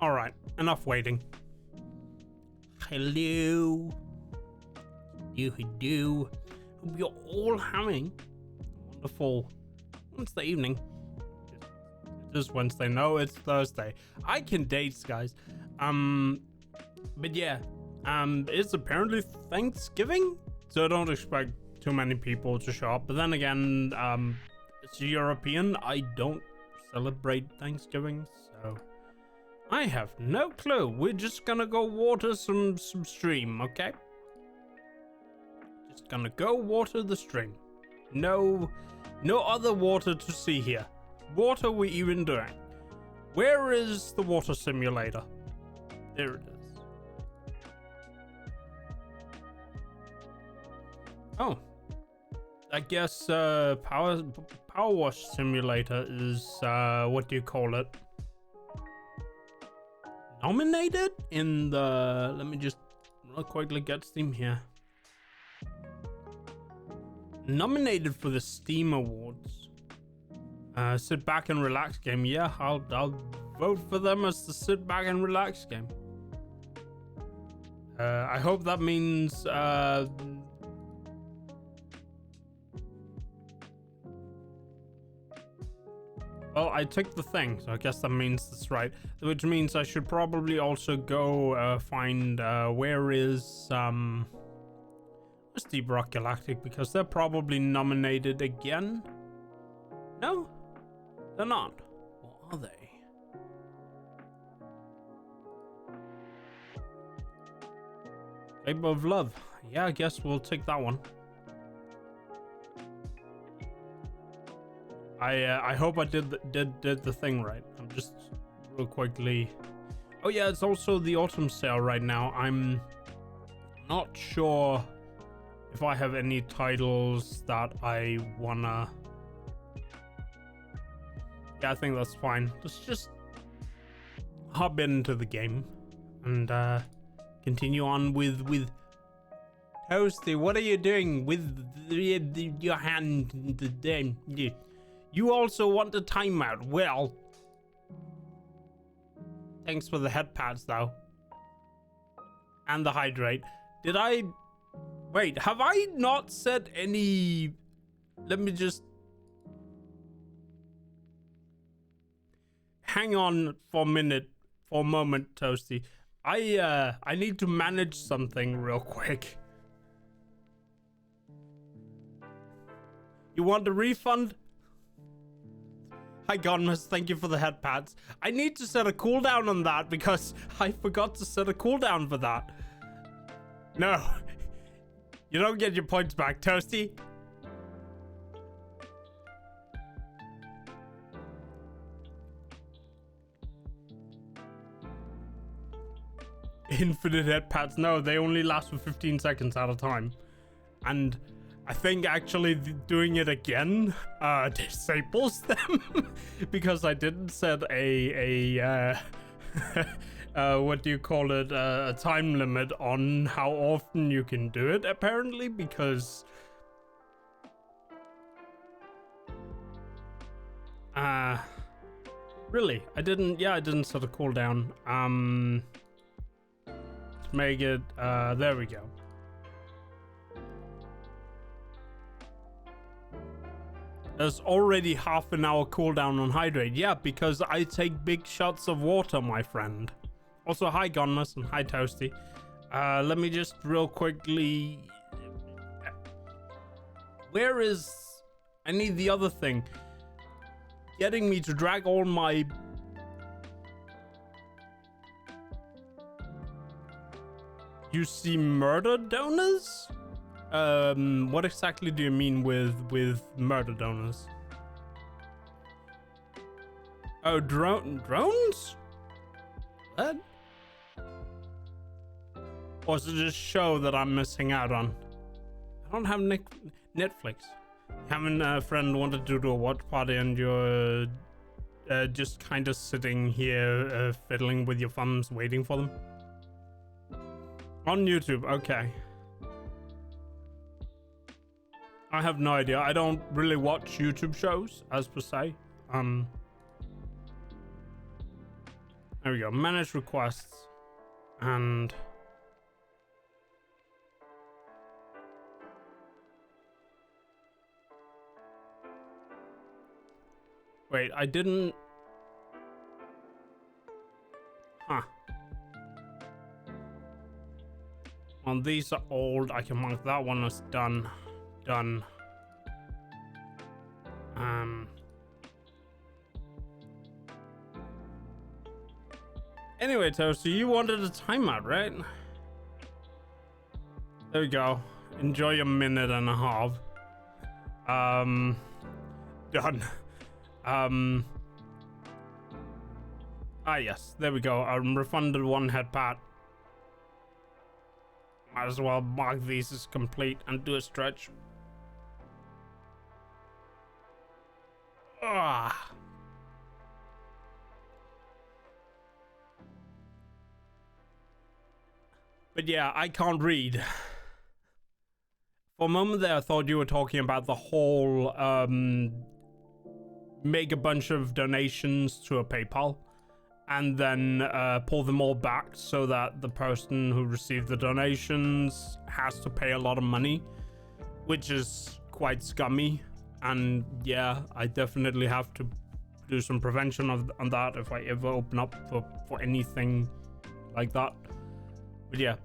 All right, enough waiting. Hello. Hello. Hope you're all having a wonderful Wednesday evening. It is Wednesday. No, it's Thursday. I can dates, guys. But yeah, it's apparently Thanksgiving, so I don't expect too many people to show up. But then again, it's European. I don't celebrate Thanksgiving, so I have no clue. We're just gonna go water some stream, okay? Just gonna go water the stream. No other water to see here. What are we even doing? Where is the water simulator? There it is. Oh, I guess power wash simulator is what do you call it? Nominated in the, let me just real quickly get Steam here. Nominated for the Steam Awards. Sit back and relax game. Yeah, I'll vote for them as the sit back and relax game. I hope that means well, I took the thing, so I guess that means that's right. Which means I should probably also go find where is Deep Rock Galactic, because they're probably nominated again. No, they're not. Or are they? Labor of Love. Yeah, I guess we'll take that one. I hope I did the thing right. I'm just real quickly. Oh yeah, it's also the autumn sale right now. I'm not sure if I have any titles that I wanna. Yeah, I think that's fine. Let's just hop into the game and continue on with Toasty. What are you doing with your hand? You also want a timeout. Well, thanks for the head pads though. And the hydrate. Did I... Wait, have I not said any... Let me just... Hang on for a moment, Toasty. I need to manage something real quick. You want a refund? Hi Gonmas, thank you for the head pads. I need to set a cooldown on that because I forgot to set a cooldown for that. No, you don't get your points back, Toasty. Infinite head pads, no, they only last for 15 seconds at a time. And I think actually doing it again disables them because I didn't set a what do you call it, a time limit on how often you can do it apparently, because really I didn't set a cooldown. Let's make it there we go. There's already half an hour cooldown on hydrate. Yeah, because I take big shots of water, my friend. Also, hi Gonmas and hi Toasty. Let me just real quickly... Where is... I need the other thing. Getting me to drag all my... You see murder donors? What exactly do you mean with murder donors? Oh, drones? What? Or is it just a show that I'm missing out on? I don't have Netflix. Having a friend wanted to do a watch party and you're just kind of sitting here fiddling with your thumbs waiting for them? On YouTube, okay. I have no idea. I don't really watch YouTube shows, as per se. There we go. Manage requests. And... wait, I didn't... huh. Well, these are old. I can mark that one as done. Done. Anyway, Toasty, you wanted a timeout, right? There we go. Enjoy your minute and a half. Done. Yes, there we go. I'm refunded one head pat. Might as well mark these as complete and do a stretch. Ah. But yeah, I can't read. For a moment there, I thought you were talking about the whole, make a bunch of donations to a PayPal and then pull them all back so that the person who received the donations has to pay a lot of money, which is quite scummy. And yeah, I definitely have to do some prevention on that if I ever open up for anything like that. But yeah,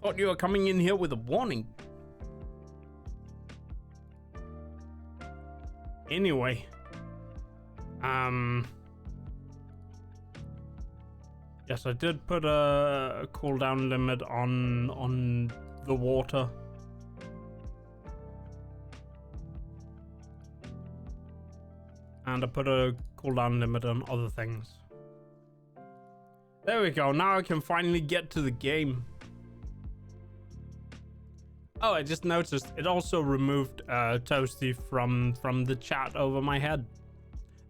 thought you were coming in here with a warning. Anyway, yes, I did put a cooldown limit on the water. And I put a cooldown limit on other things. There we go. Now I can finally get to the game. Oh, I just noticed it also removed Toasty from the chat over my head.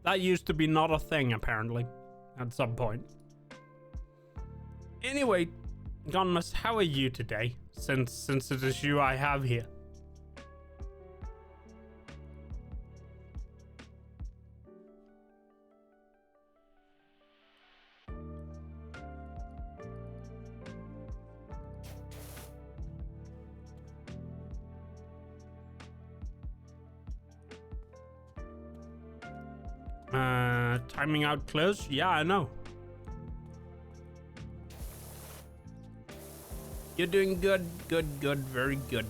That used to be not a thing, apparently, at some point. Anyway, Gonmus, how are you today? Since it is you I have here. Timing out close? Yeah, I know. You're doing good, very good.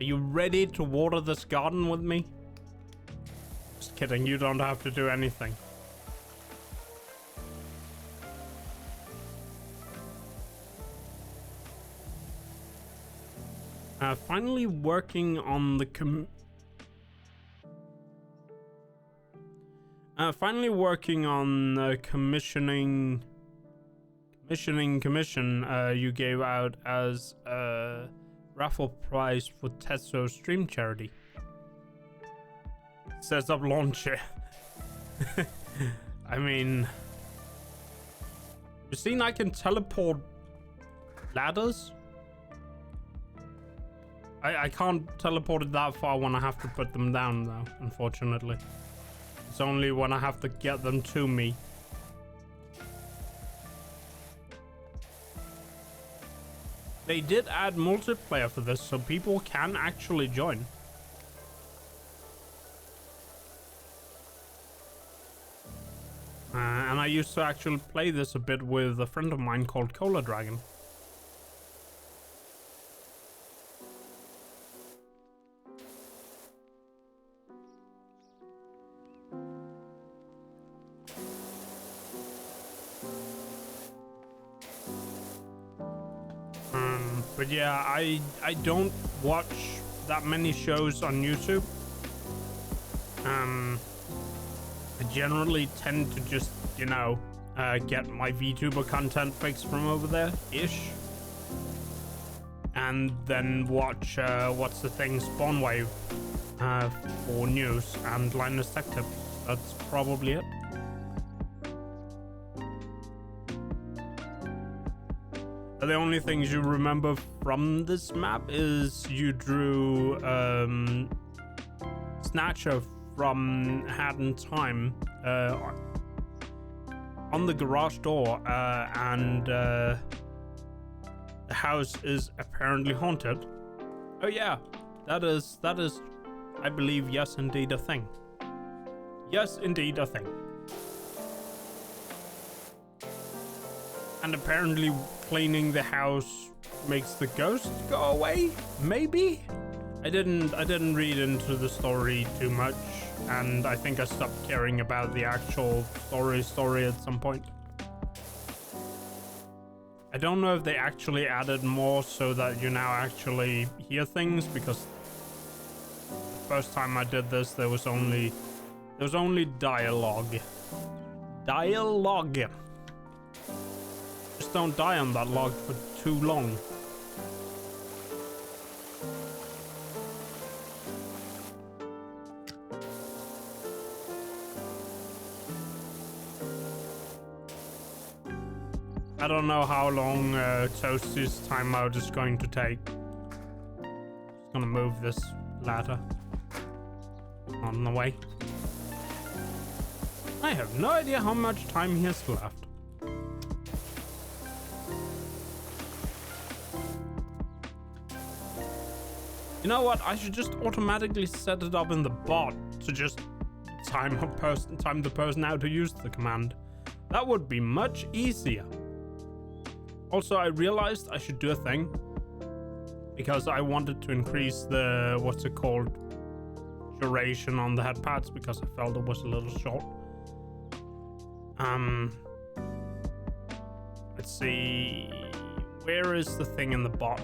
Are you ready to water this garden with me? Just kidding, you don't have to do anything. Finally working on the commission you gave out as a raffle prize for Tetsuo's stream charity. Sets up launcher. I mean, you seen I can teleport ladders? I can't teleport it that far when I have to put them down though, unfortunately. It's only when I have to get them to me. They did add multiplayer for this, so people can actually join. And I used to actually play this a bit with a friend of mine called Cola Dragon. But yeah, I don't watch that many shows on YouTube. I generally tend to just, you know, get my VTuber content fix from over there ish, and then watch what's the thing, Spawnwave, for news and Linus Tech Tips. That's probably it. The only things you remember from this map is you drew Snatcher from Hat in Time on the garage door, and the house is apparently haunted. Oh yeah, that is, I believe, yes indeed a thing. Yes indeed a thing. And apparently cleaning the house makes the ghost go away? Maybe? I didn't read into the story too much, and I think I stopped caring about the actual story at some point. I don't know if they actually added more so that you now actually hear things, because the first time I did this there was only dialogue. Dialogue. Just don't die on that log for too long. I don't know how long Toasty's timeout is going to take. Just gonna move this ladder on the way. I have no idea how much time he has left. You know what? I should just automatically set it up in the bot to just time the person out to use the command. That would be much easier. Also, I realized I should do a thing because I wanted to increase the, what's it called, duration on the head pads, because I felt it was a little short. Let's see, where is the thing in the bot?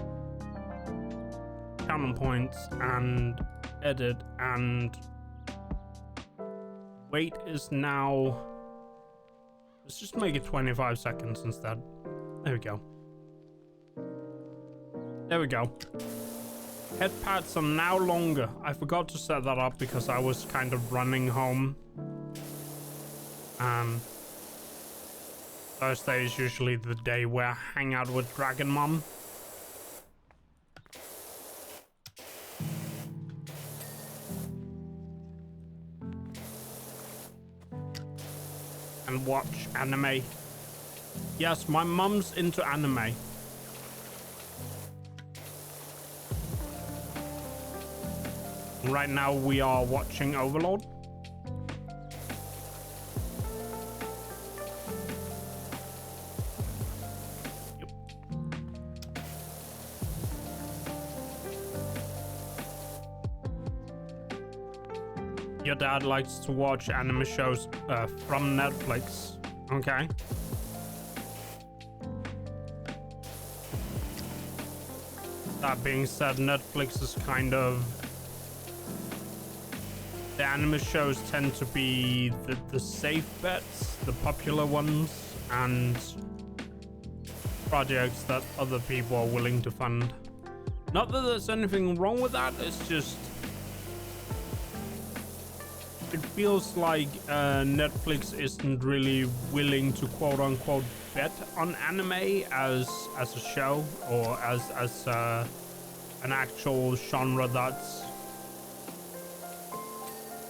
Counting points and edit, and wait is now, let's just make it 25 seconds instead. There we go. There we go. Head pads are now longer. I forgot to set that up because I was kind of running home. Thursday is usually the day where I hang out with Dragon Mom. And watch anime. Yes, my mum's into anime. Right now we are watching Overlord. Yep. Your dad likes to watch anime shows from Netflix. Okay. That being said, Netflix is kind of, the anime shows tend to be the safe bets, the popular ones, and projects that other people are willing to fund. Not that there's anything wrong with that, it's just, it feels like Netflix isn't really willing to quote unquote bet on anime as a show, or as an actual genre that's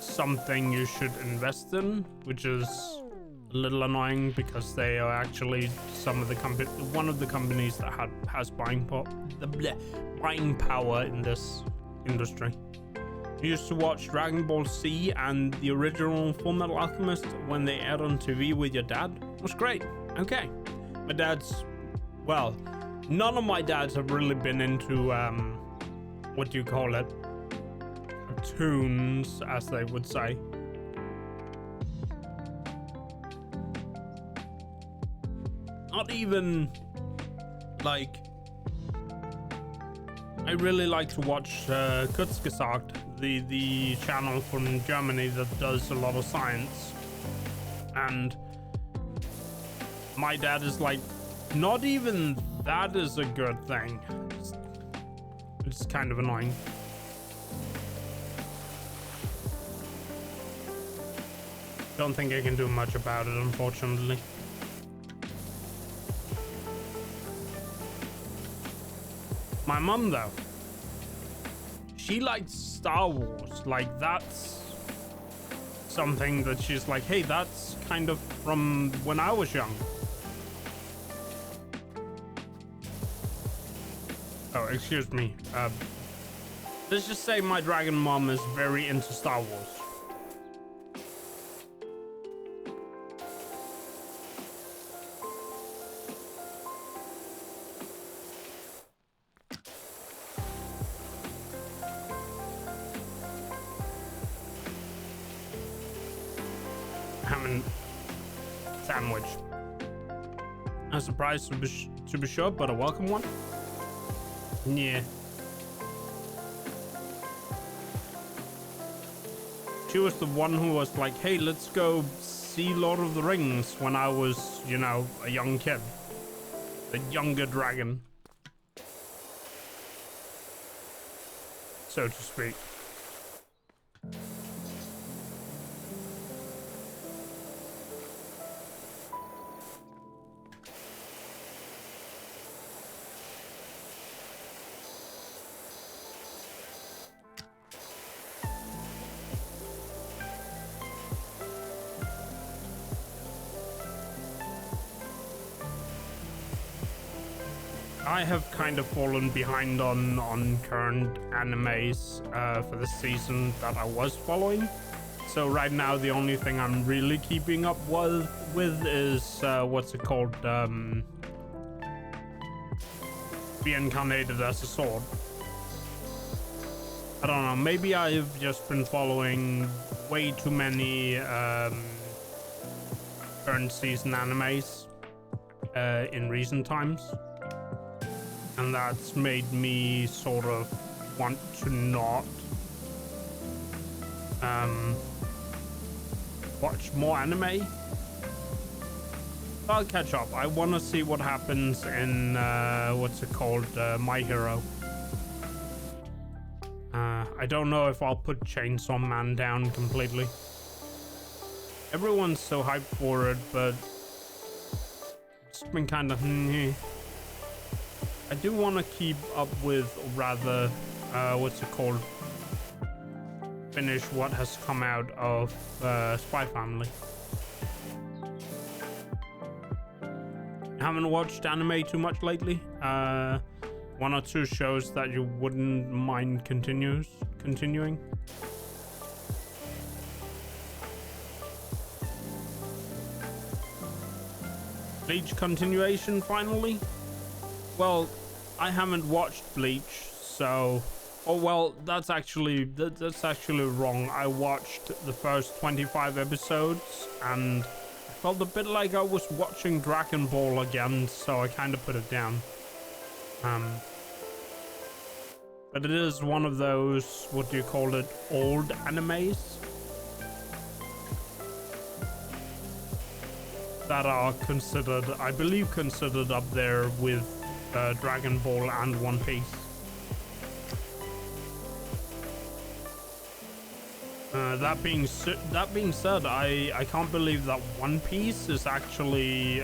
something you should invest in, which is a little annoying because they are actually one of the companies that has buying power in this industry. I used to watch Dragon Ball Z and the original Full Metal Alchemist when they aired on TV with your dad. It was great. Okay. My dad's, well, none of my dads have really been into, what do you call it? Cartoons, as they would say. Not even, like, I really like to watch Kurzgesagt, the channel from Germany that does a lot of science. And my dad is like, not even that is a good thing. It's kind of annoying. Don't think I can do much about it, unfortunately. My mom, though, she likes Star Wars. Like, that's something that she's like, hey, that's kind of from when I was young. Oh, excuse me. Let's just say my dragon mom is very into Star Wars. Sandwich. A surprise to be sure, but a welcome one. Yeah. She was the one who was like, hey, let's go see Lord of the Rings when I was, you know, a young kid. A younger dragon. So to speak. I have kind of fallen behind on current animes for the season that I was following. So right now the only thing I'm really keeping up with is what's it called? Reincarnated as a sword. I don't know, maybe I've just been following way too many current season animes in recent times. And that's made me sort of want to not watch more anime. I'll catch up. I want to see what happens in what's it called, My Hero. I don't know if I'll put Chainsaw Man down completely. Everyone's so hyped for it, but it's been kind of I do want to keep up with, or rather, what's it called? Finish what has come out of Spy Family. Haven't watched anime too much lately. One or two shows that you wouldn't mind continuing. Bleach continuation finally. Well, I haven't watched Bleach, so... Oh, well, that's actually wrong. I watched the first 25 episodes, and I felt a bit like I was watching Dragon Ball again, so I kind of put it down. But it is one of those, what do you call it, old animes that are considered, I believe, considered up there with Dragon Ball and One Piece. That being said, I can't believe that One Piece is actually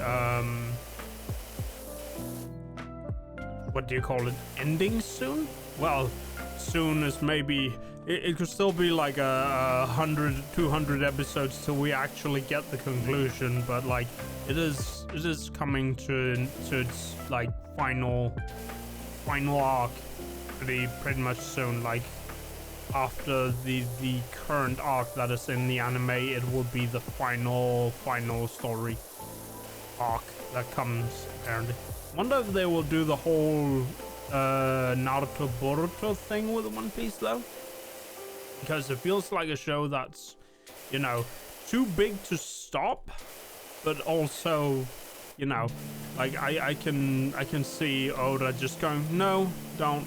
what do you call it, ending soon? Well, soon is maybe it could still be like 100, 200 episodes till we actually get the conclusion, but like it is coming to its like final arc pretty much soon. Like after the current arc that is in the anime, it will be the final story arc that comes apparently. Wonder if they will do the whole Naruto Boruto thing with One Piece though, because it feels like a show that's, you know, too big to stop, but also, you know, like I can see Oda just going, no, don't.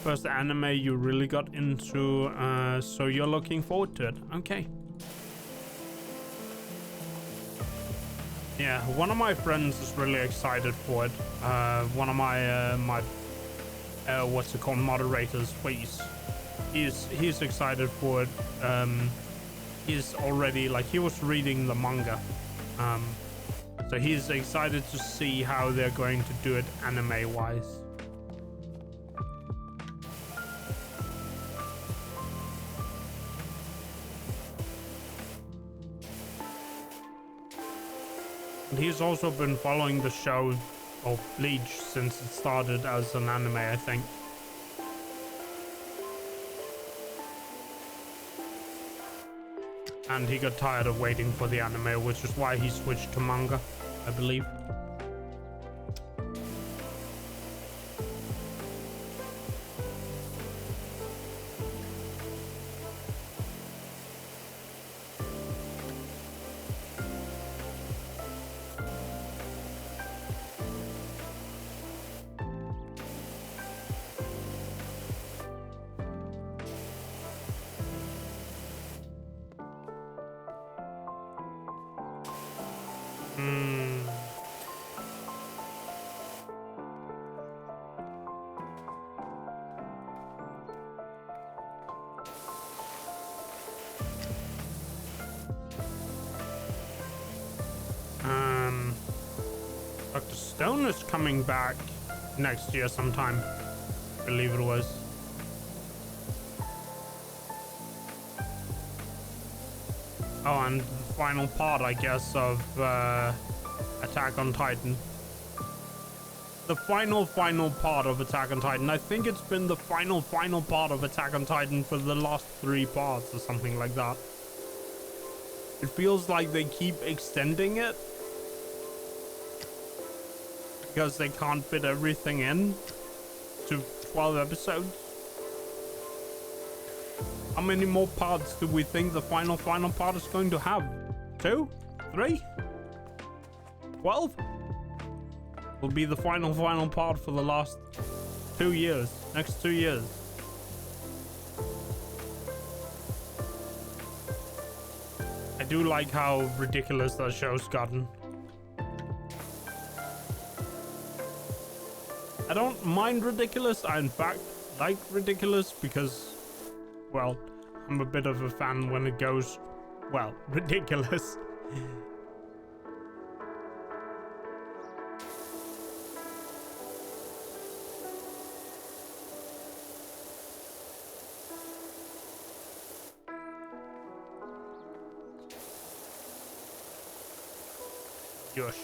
First anime you really got into, so you're looking forward to it. Okay. Yeah, one of my friends is really excited for it. One of my what's it called, moderators, please. He's excited for it. He's already, like, he was reading the manga. So he's excited to see how they're going to do it anime-wise. And he's also been following the show of Bleach since it started as an anime, I think. And he got tired of waiting for the anime, which is why he switched to manga, I believe. Dr. Stone is coming back next year sometime, I believe it was. Oh, and the final part, I guess, of Attack on Titan. The final part of Attack on Titan. I think it's been the final part of Attack on Titan for the last 3 parts or something like that. It feels like they keep extending it because they can't fit everything in to 12 episodes. How many more parts do we think the final part is going to have? 2? 3? 12? Will be the final part for the last 2 years. Next 2 years. I do like how ridiculous that show's gotten. I don't mind ridiculous. I, in fact, like ridiculous because, well, I'm a bit of a fan when it goes, well, ridiculous. Yosh.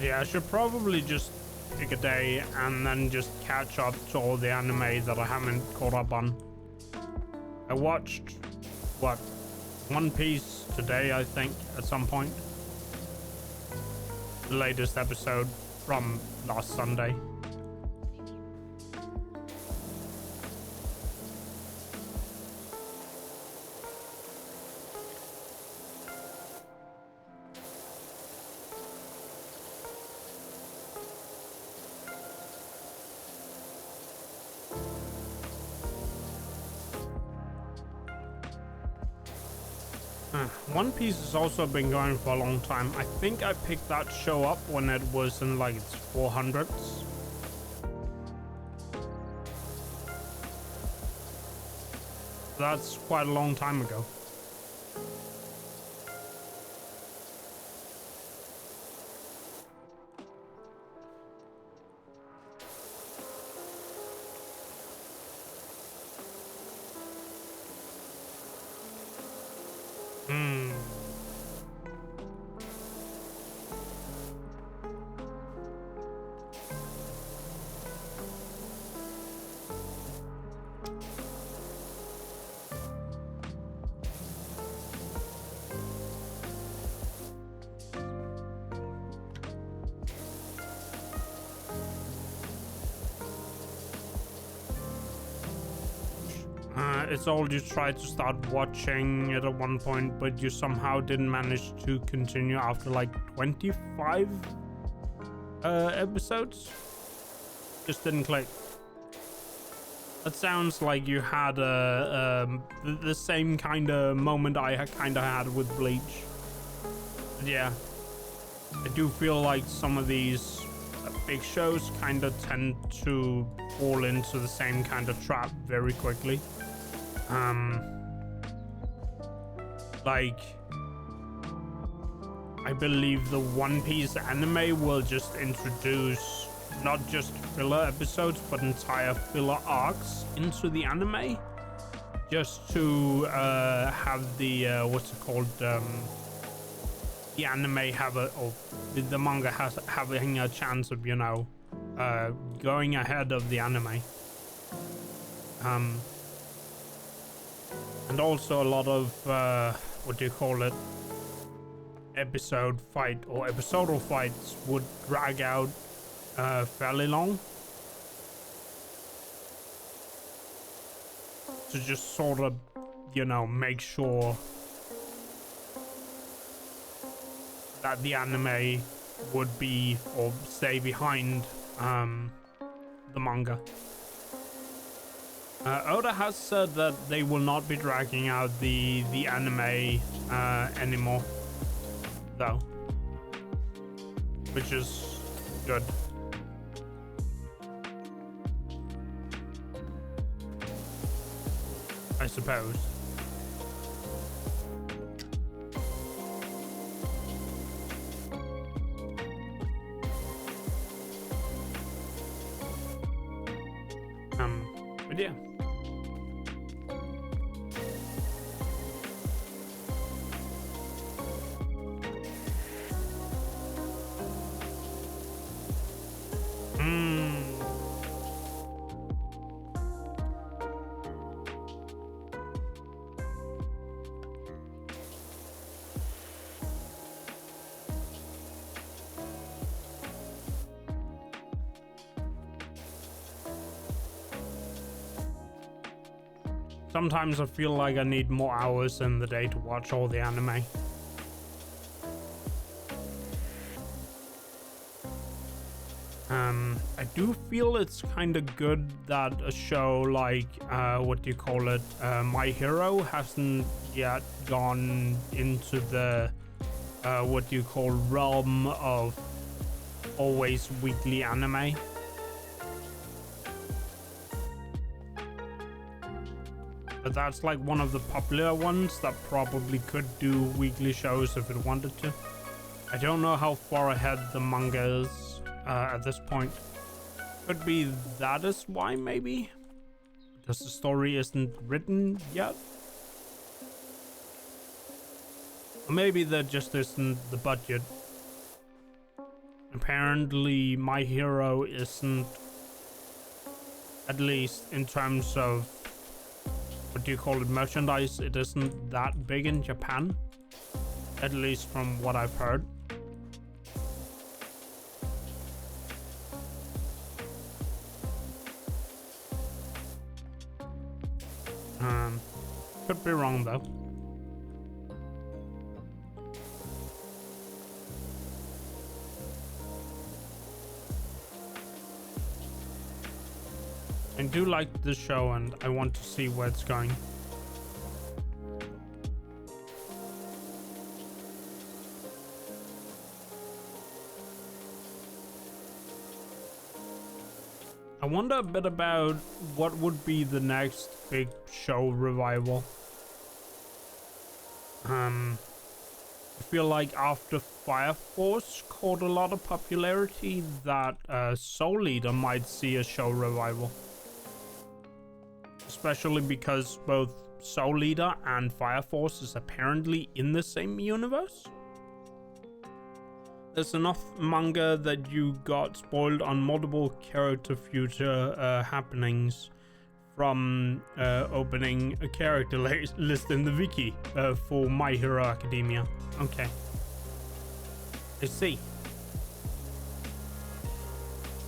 Yeah, I should probably just pick a day and then just catch up to all the anime that I haven't caught up on. I watched, what, One Piece today, I think, at some point. The latest episode from last Sunday. One Piece has also been going for a long time. I think I picked that show up when it was in like its 400s. That's quite a long time ago. It's all you tried to start watching it at one point, but you somehow didn't manage to continue after like 25 episodes. Just didn't click. That sounds like you had the same kind of moment I kind of had with Bleach. But yeah, I do feel like some of these big shows kind of tend to fall into the same kind of trap very quickly. Like, I believe the One Piece anime will just introduce not just filler episodes, but entire filler arcs into the anime, just to have the what's it called? The anime have or the manga having a chance of, you know, going ahead of the anime. And also a lot of what do you call it? Episodal fights would drag out fairly long. To just sort of, you know, make sure that the anime would be or stay behind the manga. Oda has said that they will not be dragging out the anime anymore, though, which is good. I suppose. But yeah. Sometimes I feel like I need more hours in the day to watch all the anime. I do feel it's kind of good that a show like, what do you call it, My Hero hasn't yet gone into the, what do you call, realm of always weekly anime. But that's like one of the popular ones that probably could do weekly shows if it wanted to. I don't know how far ahead the manga is at this point. Could be that is why, maybe? Because the story isn't written yet? Or maybe there just isn't the budget. Apparently My Hero isn't, at least in terms of, what do you call it, merchandise, it isn't that big in Japan, at least from what I've heard. Could be wrong though. I do like this show and I want to see where it's going. I wonder a bit about what would be the next big show revival. I feel like after Fire Force caught a lot of popularity, that Soul Eater might see a show revival. Especially because both Soul Eater and Fire Force is apparently in the same universe. There's enough manga that you got spoiled on multiple character future happenings from opening a character list in the wiki for My Hero Academia. Okay. I see.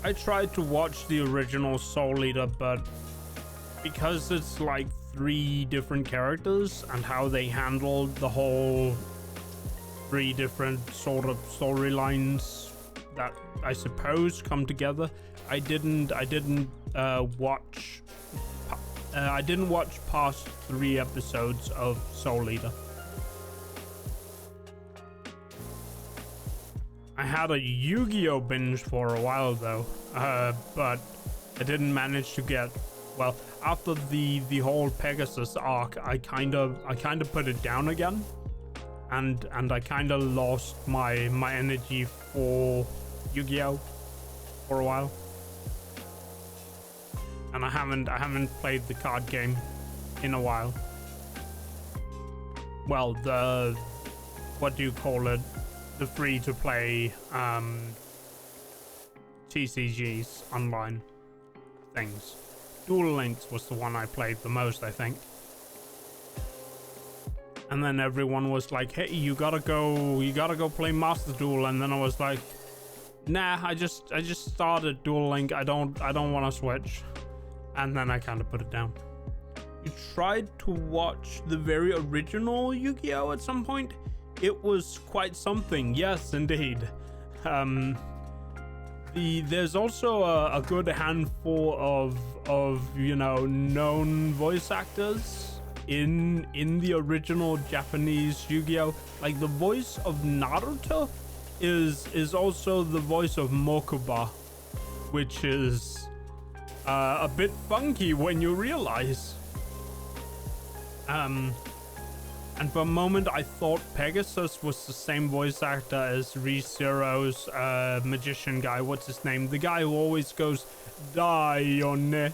I tried to watch the original Soul Eater, but because it's like 3 different characters and how they handled the whole 3 different sort of storylines that I suppose come together. I didn't watch past 3 episodes of Soul Eater. I had a Yu-Gi-Oh binge for a while though, but I didn't manage to get, well, after the whole Pegasus arc, I kind of put it down again, and I kind of lost my energy for Yu-Gi-Oh for a while, and I haven't played the card game in a while. Well, what do you call it? The free-to-play TCGs online things. Duel Links was the one I played the most, I think. And then everyone was like, "Hey, you gotta go play Master Duel," and then I was like, "Nah, I just started Duel Link. I don't want to switch." And then I kind of put it down. You tried to watch the very original Yu-Gi-Oh at some point? It was quite something, yes, indeed. There's also a good handful of known voice actors in the original Japanese Yu-Gi-Oh. Like the voice of Naruto is also the voice of Mokuba, which is a bit funky when you realize. And for a moment, I thought Pegasus was the same voice actor as ReZero's magician guy. What's his name? The guy who always goes, Dione.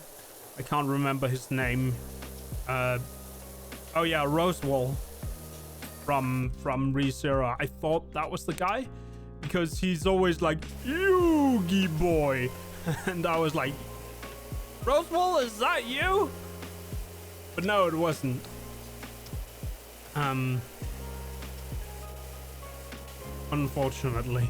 I can't remember his name. Oh yeah, Rosewall from ReZero. I thought that was the guy because he's always like, Yugi boy. And I was like, Rosewall, is that you? But no, it wasn't. Unfortunately.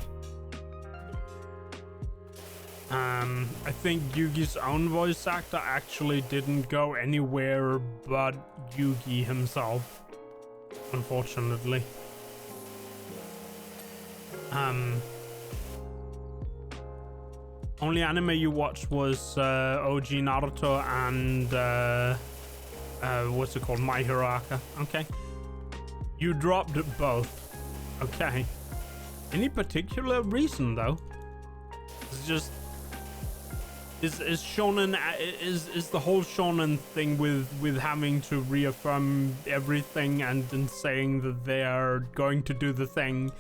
I think Yugi's own voice actor actually didn't go anywhere but Yugi himself. Unfortunately. Only anime you watched was OG Naruto and what's it called? My Hero Academia. Okay. You dropped it both. Okay. Any particular reason though? It's just is shonen is the whole shonen thing with having to reaffirm everything and saying that they are going to do the thing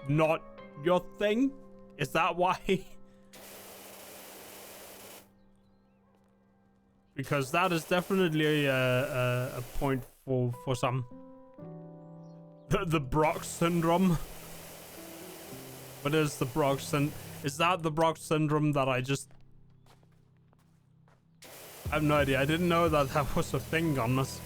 not your thing? Is that why? Because that is definitely a point for some. The Brock syndrome. What is the Brock syndrome? Is that the Brock syndrome that I just... I have no idea. I didn't know that that was a thing on this.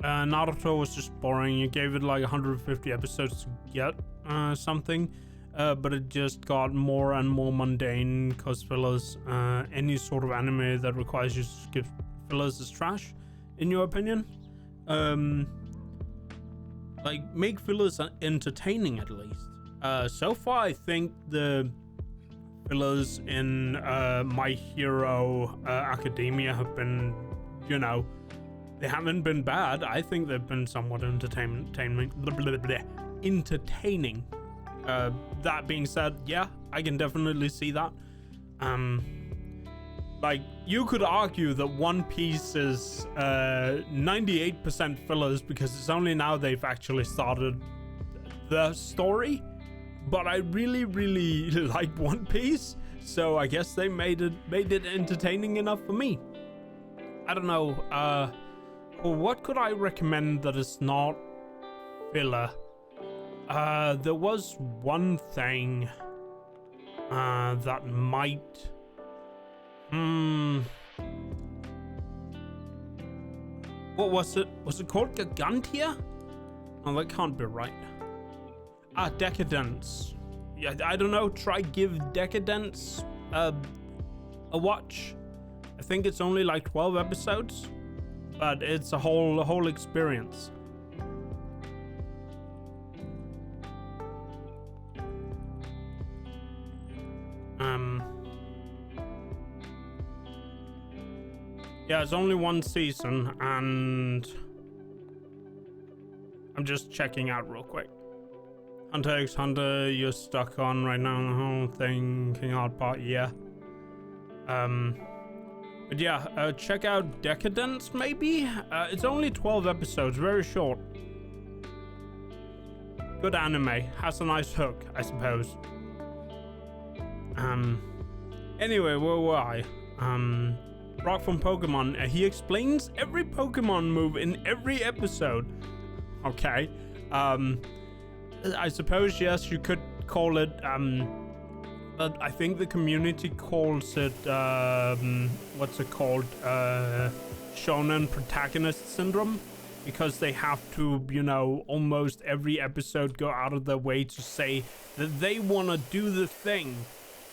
Naruto was just boring. You gave it like 150 episodes to get something. But it just got more and more mundane because fillers, any sort of anime that requires you to skip fillers is trash, in your opinion. Like, make fillers entertaining at least. So far, I think the fillers in My Hero Academia have been, they haven't been bad. I think they've been somewhat entertaining. That being said, yeah, I can definitely see that. Like, you could argue that One Piece is 98% fillers because it's only now they've actually started the story. But I really, really like One Piece, so I guess they made it entertaining enough for me. I don't know. What could I recommend that is not filler? There was one thing that might... What was it? Was it called Gigantia? Oh, that can't be right. Decadence. Yeah, I don't know. Try give Decadence a watch. I think it's only like 12 episodes, but it's a whole experience. Yeah, it's only one season, and I'm just checking out real quick. Hunter x Hunter, you're stuck on right now, the whole thing, King Hard Part, yeah. But yeah, check out Decadence, maybe? It's only 12 episodes, very short. Good anime, has a nice hook, I suppose. Anyway, where were I? Brock from Pokemon, he explains every Pokemon move in every episode. Okay. I suppose, yes, you could call it, but I think the community calls it, what's it called? Shonen protagonist syndrome, because they have to, you know, almost every episode go out of their way to say that they want to do the thing.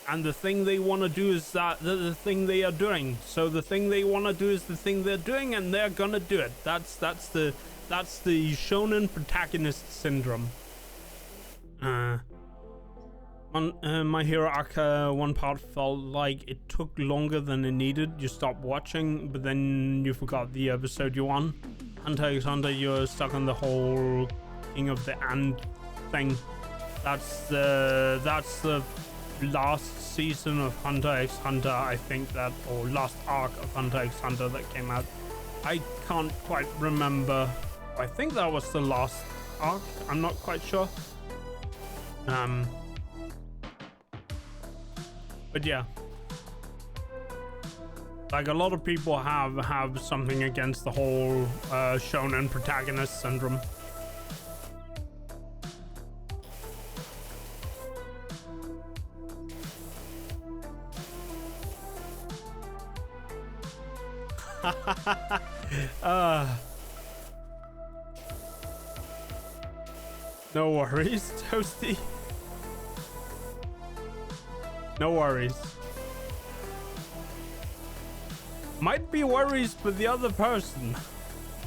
And the thing they want to do is the thing they are doing. So the thing they want to do is the thing they're doing, and they're gonna do it. That's the shonen protagonist syndrome. My Hero Aka one part felt like it took longer than it needed. You stopped watching, but then you forgot the episode you're on. Hunter x Hunter, you're stuck on the whole King of the Ant thing. That's the last season of Hunter x Hunter, I think that, or last arc of Hunter x Hunter that came out. I can't quite remember. I think that was the last arc. I'm not quite sure. But yeah, like a lot of people have something against the whole shonen protagonist syndrome. No worries, Toasty. No worries. Might be worries for the other person.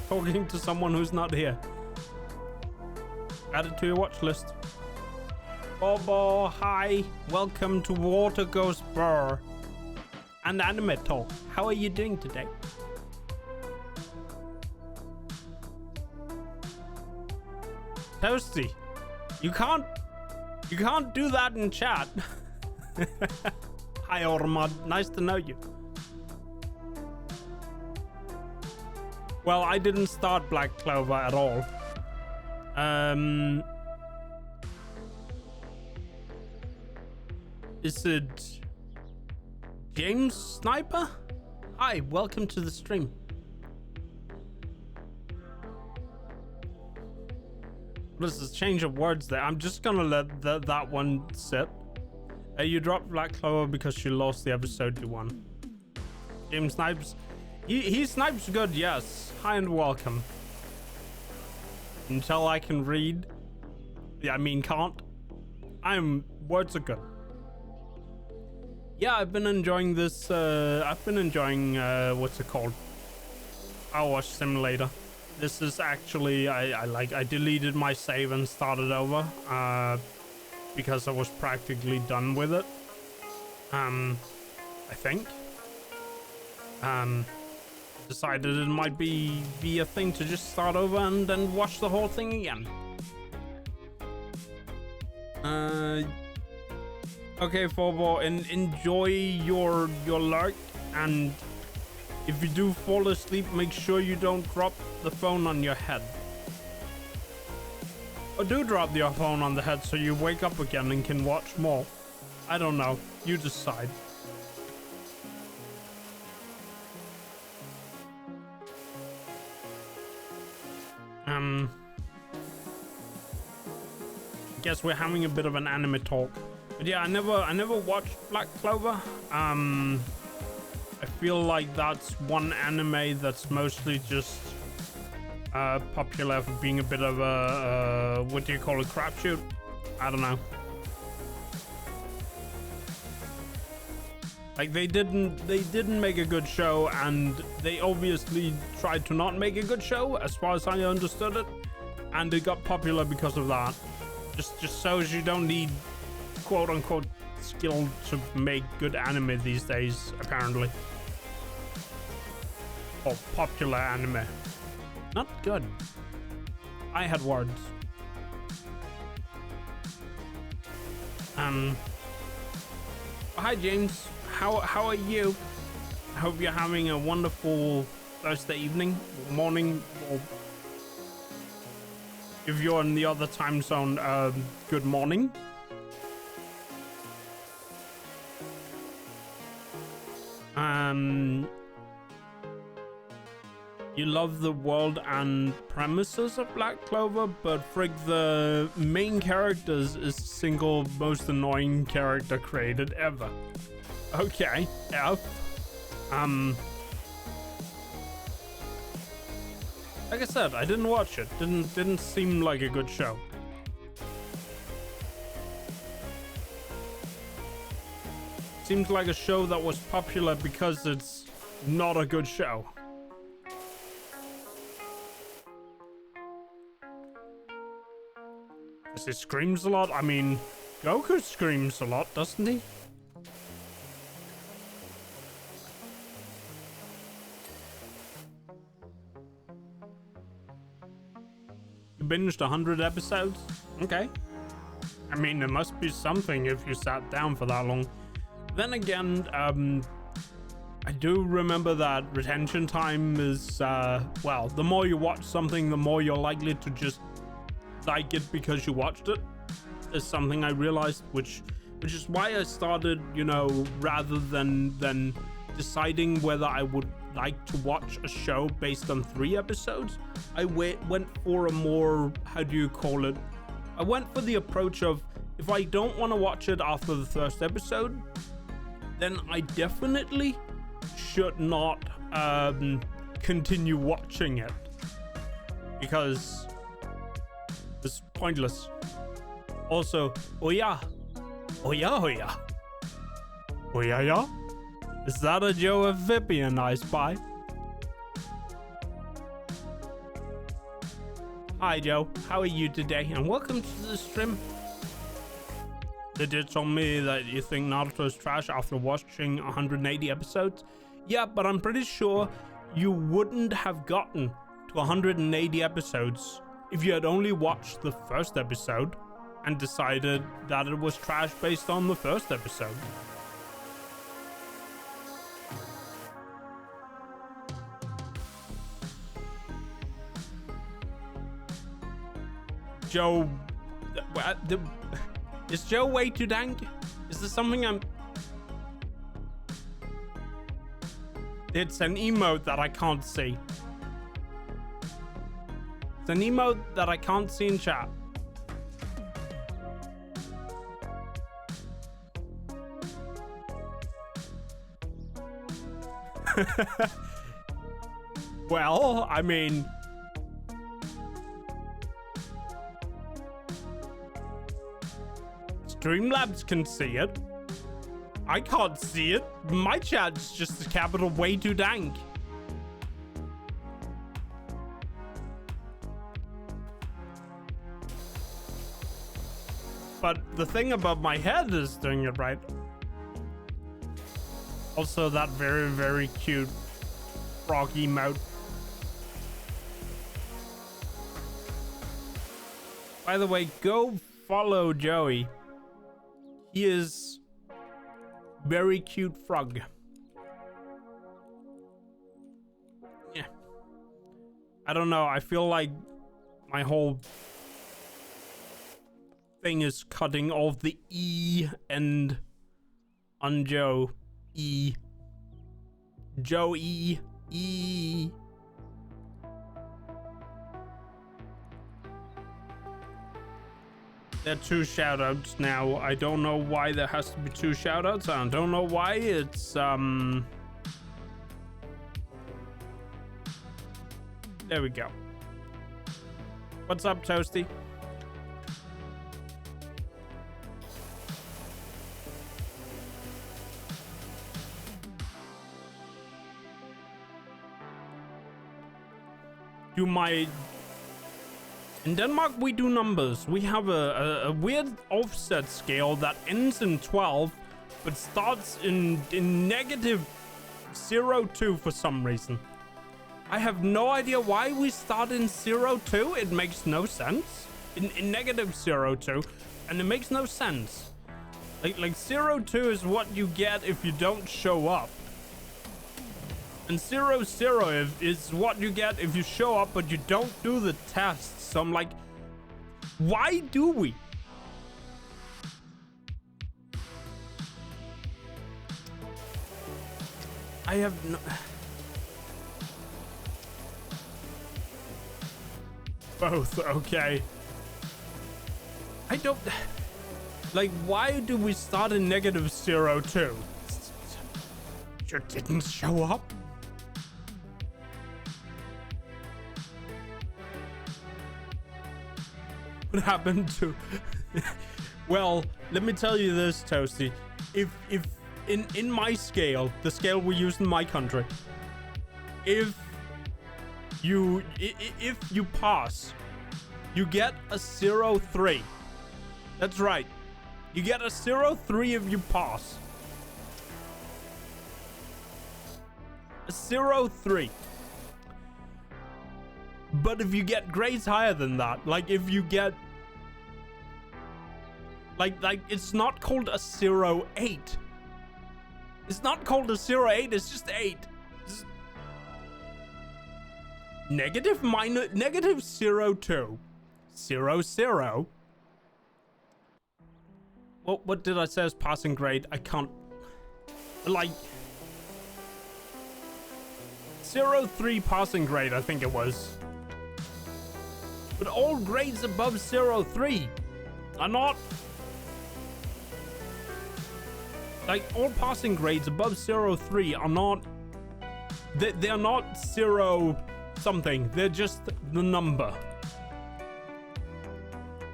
Talking to someone who's not here. Add it to your watch list. Bobo, hi. Welcome to Water Goes BRRRR and Anime Talk. How are you doing today? Toasty, you can't do that in chat. Hi Ormod, nice to know you. Well, I didn't start Black Clover at all. Is it James Sniper? Hi, welcome to the stream. What is this change of words there? I'm just gonna let that one sit. You dropped Black Clover because you lost the episode you won. James Snipes. He snipes good, yes. Hi and welcome. Until I can read. Yeah, I mean can't. Words are good. Yeah, I've been enjoying this. I've been enjoying what's it called? Power Wash Simulator. This is actually I deleted my save and started over because I was practically done with it. I think. Decided it might be a thing to just start over and then watch the whole thing again. Okay, Forbo, enjoy your lurk, and if you do fall asleep, make sure you don't drop the phone on your head. Or do drop your phone on the head so you wake up again and can watch more. I don't know. You decide. Guess we're having a bit of an anime talk. But yeah, I never watched Black Clover. I feel like that's one anime that's mostly just popular for being a bit of a what do you call it, crapshoot? I don't know. Like they didn't make a good show, and they obviously tried to not make a good show, as far as I understood it, and it got popular because of that. Just shows you don't need quote unquote skill to make good anime these days, apparently. Or popular anime. Not good. I had words. Hi James. How are you? I hope you're having a wonderful Thursday evening, morning, or if you're in the other time zone, good morning. You love the world and premises of Black Clover, but frig, the main characters is the single most annoying character created ever. Okay, F. Like I said, I didn't watch it. Didn't seem like a good show. Seems like a show that was popular because it's not a good show. Because it screams a lot. I mean, Goku screams a lot, doesn't he? You binged 100 episodes? Okay. I mean, there must be something if you sat down for that long. Then again, I do remember that retention time is, well, the more you watch something, the more you're likely to just like it because you watched it. Is something I realized, which is why I started, you know, rather than deciding whether I would like to watch a show based on 3 episodes, I went for a more, how do you call it? I went for the approach of, if I don't want to watch it after the first episode, then I definitely should not continue watching it, because it's pointless. Also, oh yeah, is that a Joe Vipian I spy? Hi Joe, how are you today? And welcome to the stream. They did tell me that you think Naruto is trash after watching 180 episodes. Yeah, but I'm pretty sure you wouldn't have gotten to 180 episodes if you had only watched the first episode and decided that it was trash based on the first episode. Joe, is Joe way too dank? Is there something I'm... It's an emote that I can't see. It's an emote that I can't see in chat. Well, I mean... Streamlabs can see it. I can't see it. My chat's just a capital way too dank. But the thing above my head is doing it right. Also, that very, very cute frog emote. By the way, go follow Joey. He is very cute frog. Yeah. I don't know. I feel like my whole thing is cutting off the E and on Joe. E. Joe E. E. There are 2 shoutouts now. I don't know why there has to be 2 shoutouts. I don't know why. It's there we go. What's up, Toasty? do my... In Denmark, we do numbers. We have a weird offset scale that ends in 12, but starts in negative 0.2 for some reason. I have no idea why we start in 0.2. It makes no sense. In negative 0.2, and it makes no sense. Like 0.2 is what you get if you don't show up. And 0.0 is what you get if you show up but you don't do the tests. So I'm like, why do we? I have no... Both, okay. I don't... Like, why do we start in negative 0.2? You didn't show up? What happened to... Well, let me tell you this, Toasty. If in my scale, the scale we use in my country, if you pass, you get a 0.3. That's right. You get a 0.3 if you pass. A 0.3. But if you get grades higher than that, like if you get... Like it's not called a 0.8. It's not called a 0.8, it's just 8. Negative 0.2. 0.0. What did I say as passing grade? I can't... Like... 0.3 passing grade, I think it was. But all grades above 0.3 are not... Like, all passing grades above 0.3 are not... They're not 0 something. They're just the number.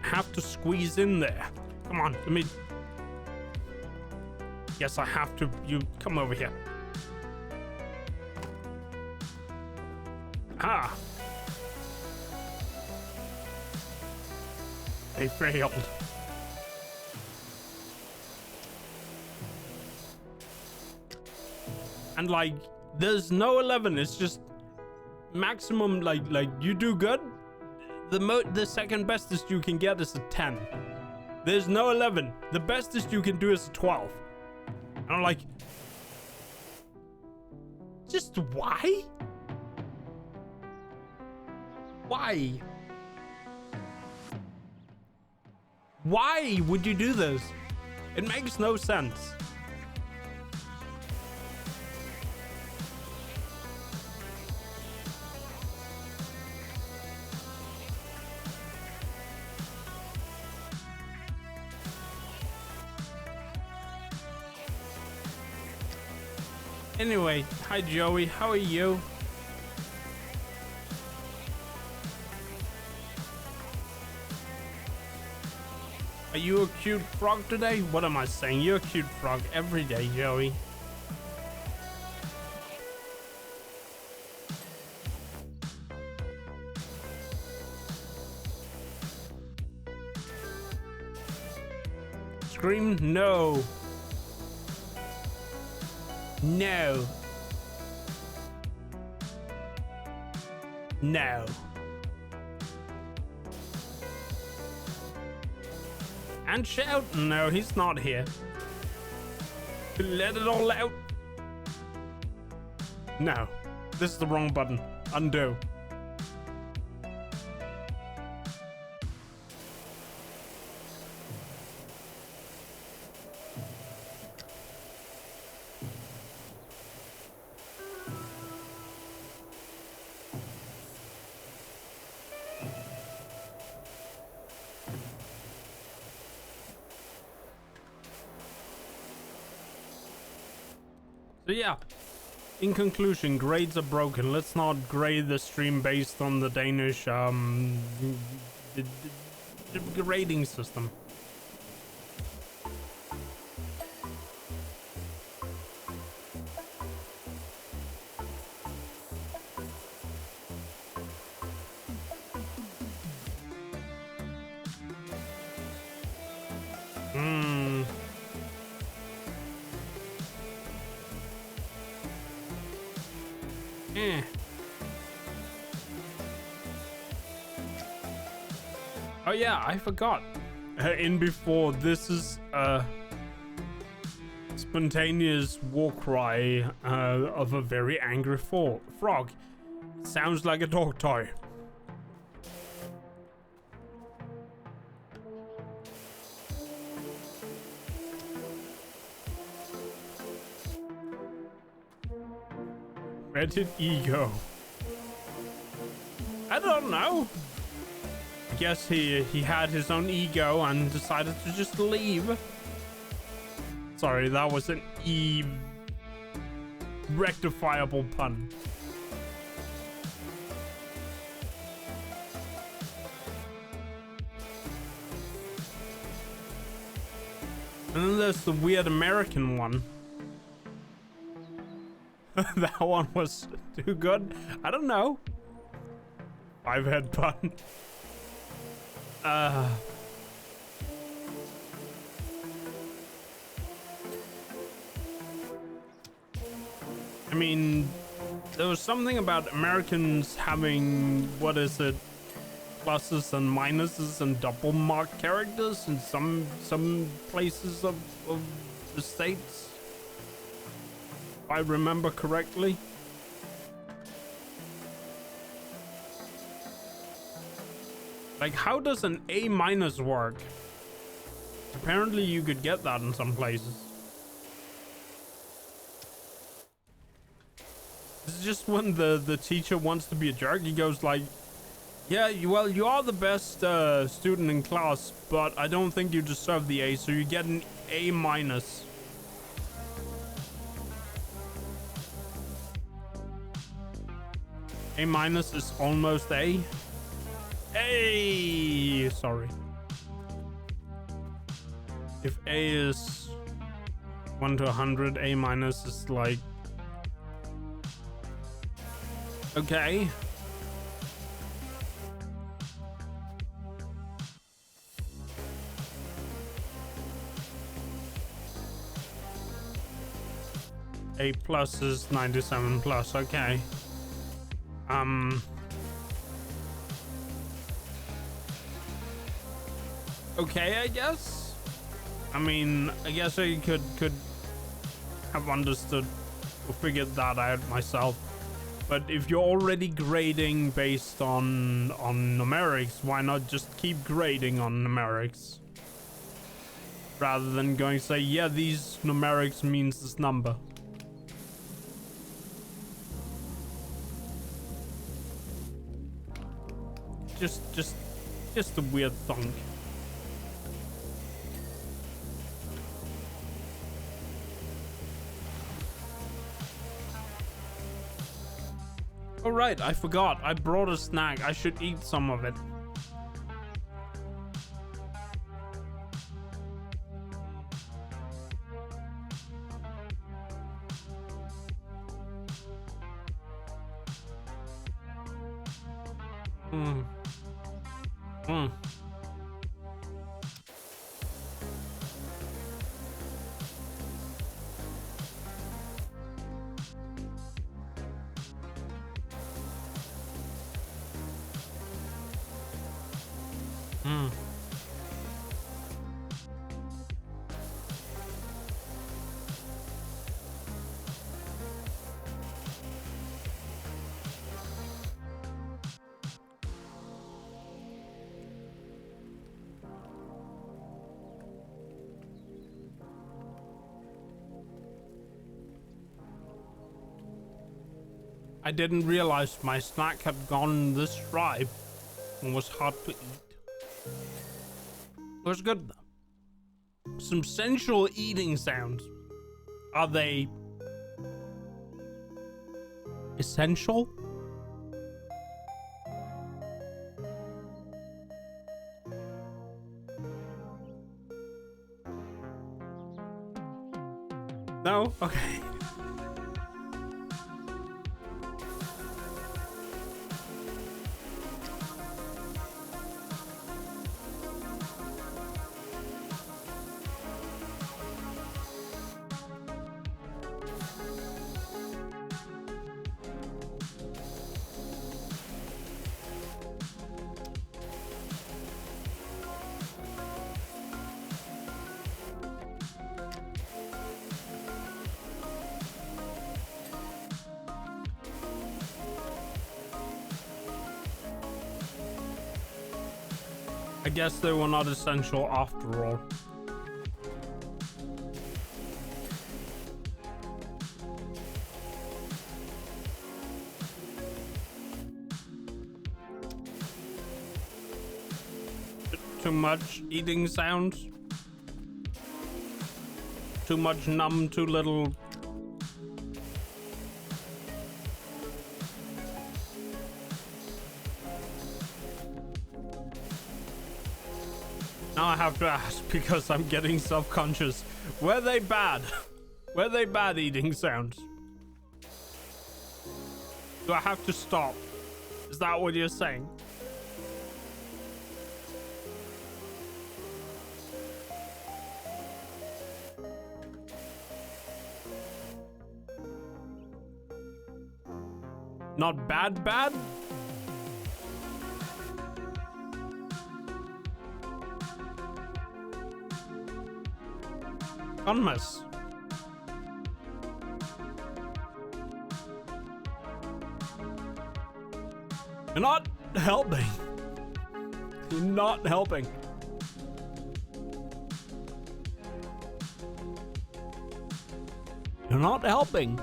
Have to squeeze in there. Come on, let me... Yes, I have to. You come over here. Ah. They failed. And like, there's no 11. It's just maximum. Like you do good. The second bestest you can get is a 10. There's no 11. The bestest you can do is a 12. And I'm like, just why? Why? Why would you do this? It makes no sense. Anyway, hi Joey, how are you? Are you a cute frog today? What am I saying? You're a cute frog every day, Joey. Scream no. No. No. And shout. No, he's not here. Let it all out. No. This is the wrong button. Undo. So yeah, in conclusion, grades are broken. Let's not grade the stream based on the Danish the grading system. Hmm. Eh. Oh yeah, I forgot. In before, this is spontaneous war cry of a very angry frog. Sounds like a dog toy. Where did E go? I don't know. I guess he had his own ego and decided to just leave. Sorry, that was an rectifiable pun. And then there's the weird American one. That one was too good. I don't know. I've had pun. I mean, there was something about Americans having, what is it, pluses and minuses and double mark characters in some places of the States, if I remember correctly. Like, how does an A minus work? Apparently you could get that in some places. It's just when the teacher wants to be a jerk, he goes like, yeah, well, you are the best student in class, but I don't think you deserve the A, so you get an A minus. A minus is almost A. A, sorry. If A is 1 to 100, A minus is like, okay. A plus is 97 plus, okay. Okay, I guess. I mean, I guess I could have understood or figured that out myself. But if you're already grading based on numerics, why not just keep grading on numerics? Rather than going say, yeah, these numerics means this number. Just a weird thing. Oh right, I forgot. I brought a snack. I should eat some of it. I didn't realize my snack had gone this dry and was hard to eat. It was good though. Some sensual eating sounds. Are they essential? No? Okay. I guess they were not essential after all. Too much eating sounds. Too much numb, too little. Now I have to ask because I'm getting self-conscious. Were they bad? Were they bad eating sounds? Do I have to stop? Is that what you're saying? Not bad bad? Unless. You're not helping. You're not helping. You're not helping.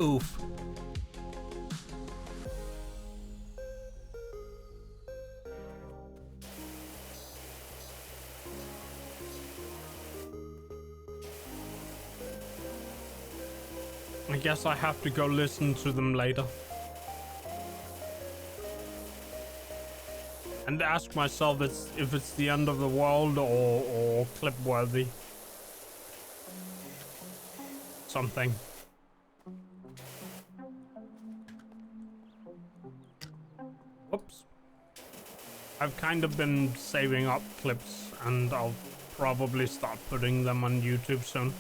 Oof. I guess I have to go listen to them later. And ask myself if it's the end of the world or clip worthy. Something. Whoops. I've kind of been saving up clips and I'll probably start putting them on YouTube soon.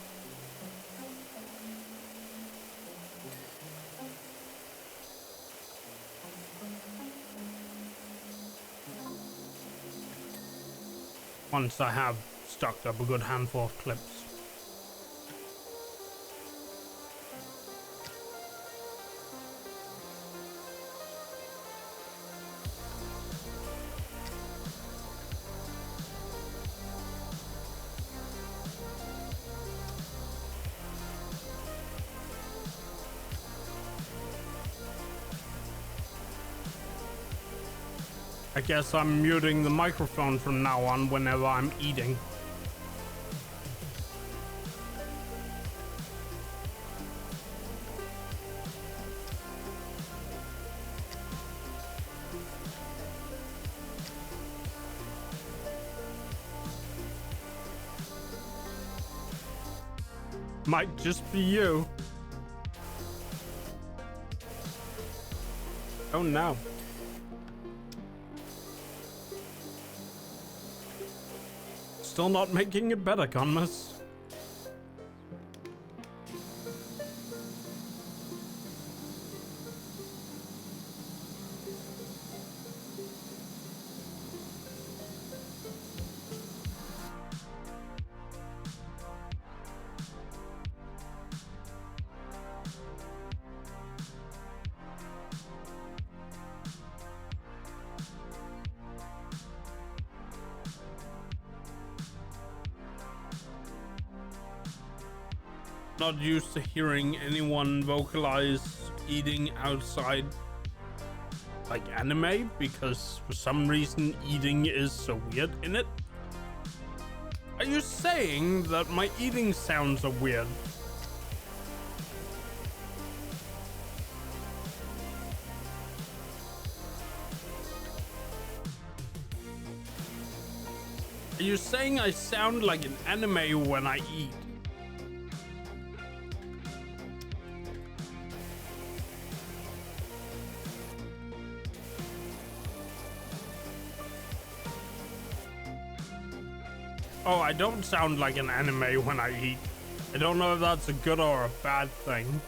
Once I have stocked up a good handful of clips. I guess I'm muting the microphone from now on whenever I'm eating. Might just be you. Oh no. Still not making it better, Conmus. Not used to hearing anyone vocalize eating outside like anime because for some reason eating is so weird in it. Are you saying that my eating sounds are weird? Are you saying I sound like an anime when I eat? Oh, I don't sound like an anime when I eat. I don't know if that's a good or a bad thing.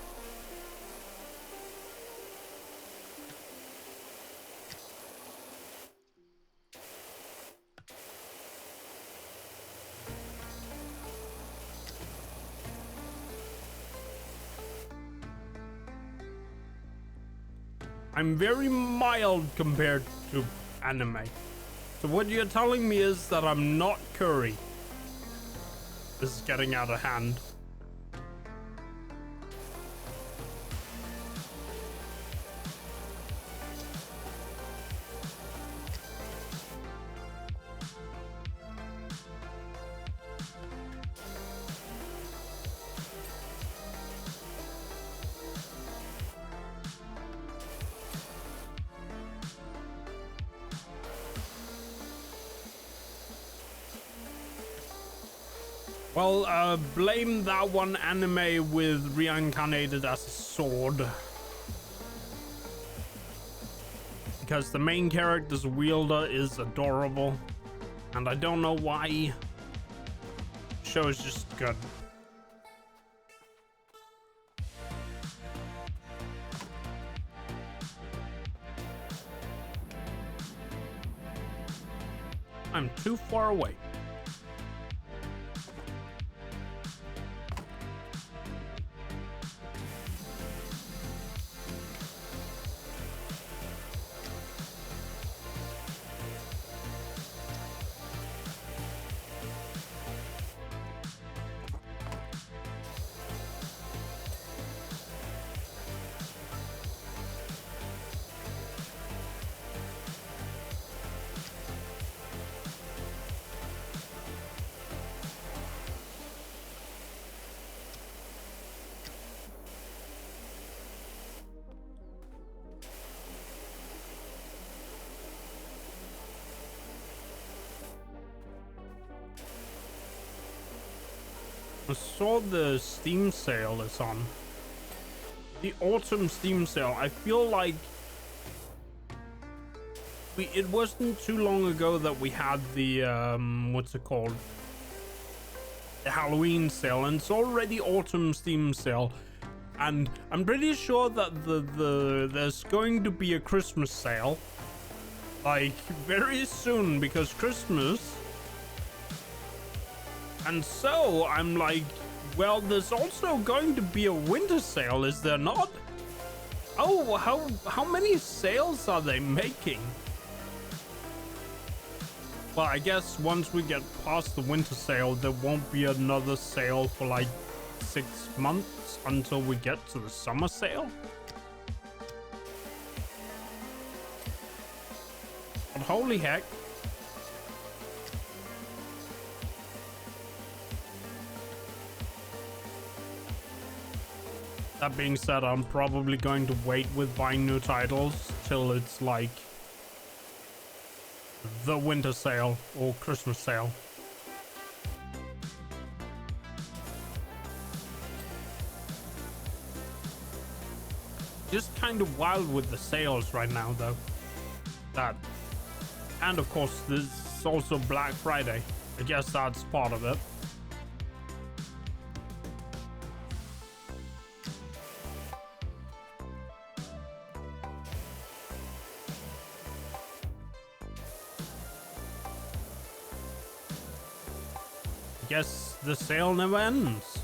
I'm very mild compared to anime. So what you're telling me is that I'm not curry. This is getting out of hand. Well, blame that one anime with reincarnated as a sword. Because the main character's wielder is adorable. And I don't know why. The show is just good. I'm too far away. I saw the Steam sale is on. The autumn Steam sale. I feel like it wasn't too long ago that we had the what's it called? The Halloween sale, and it's already autumn Steam sale. And I'm pretty sure that there's going to be a Christmas sale like very soon, because Christmas. And so I'm like, well, there's also going to be a winter sale, is there not? Oh, how many sales are they making? Well, I guess once we get past the winter sale, there won't be another sale for like 6 months until we get to the summer sale. But holy heck. That being said, I'm probably going to wait with buying new titles till it's like the winter sale or Christmas sale. Just kind of wild with the sales right now, though. That, and of course, there's also Black Friday. I guess that's part of it. Guess the sale never ends.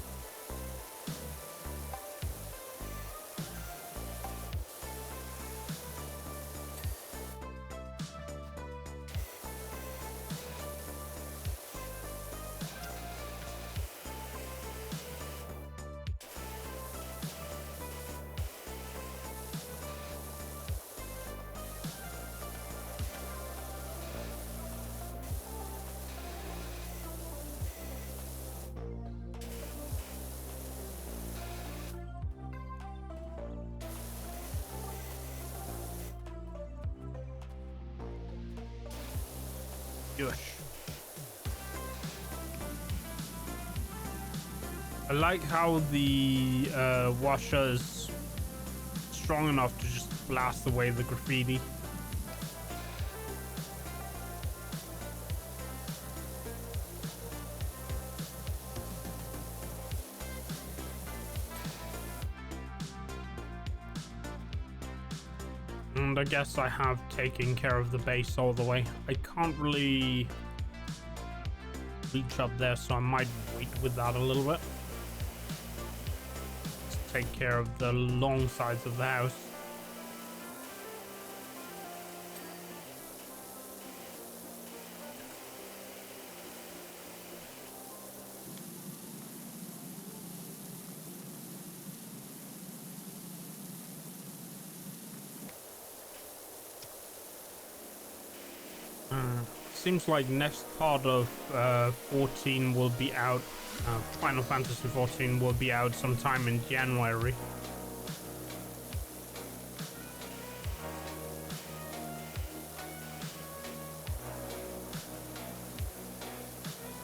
I like how the washer is strong enough to just blast away the graffiti. And I guess I have taken care of the base all the way. I can't really reach up there, so I might wait with that a little bit. Take care of the long sides of the house. Seems like next part of 14 will be out. Final Fantasy 14 will be out sometime in January.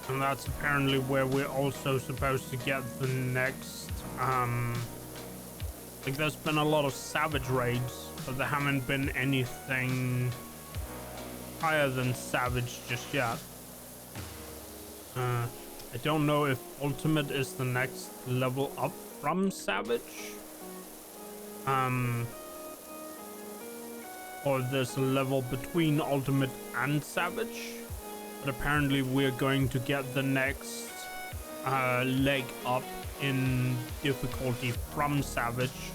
And that's apparently where we're also supposed to get the next, like there's been a lot of Savage raids, but there haven't been anything higher than Savage just yet. I don't know if Ultimate is the next level up from Savage. Or there's a level between Ultimate and Savage. But apparently we're going to get the next leg up in difficulty from Savage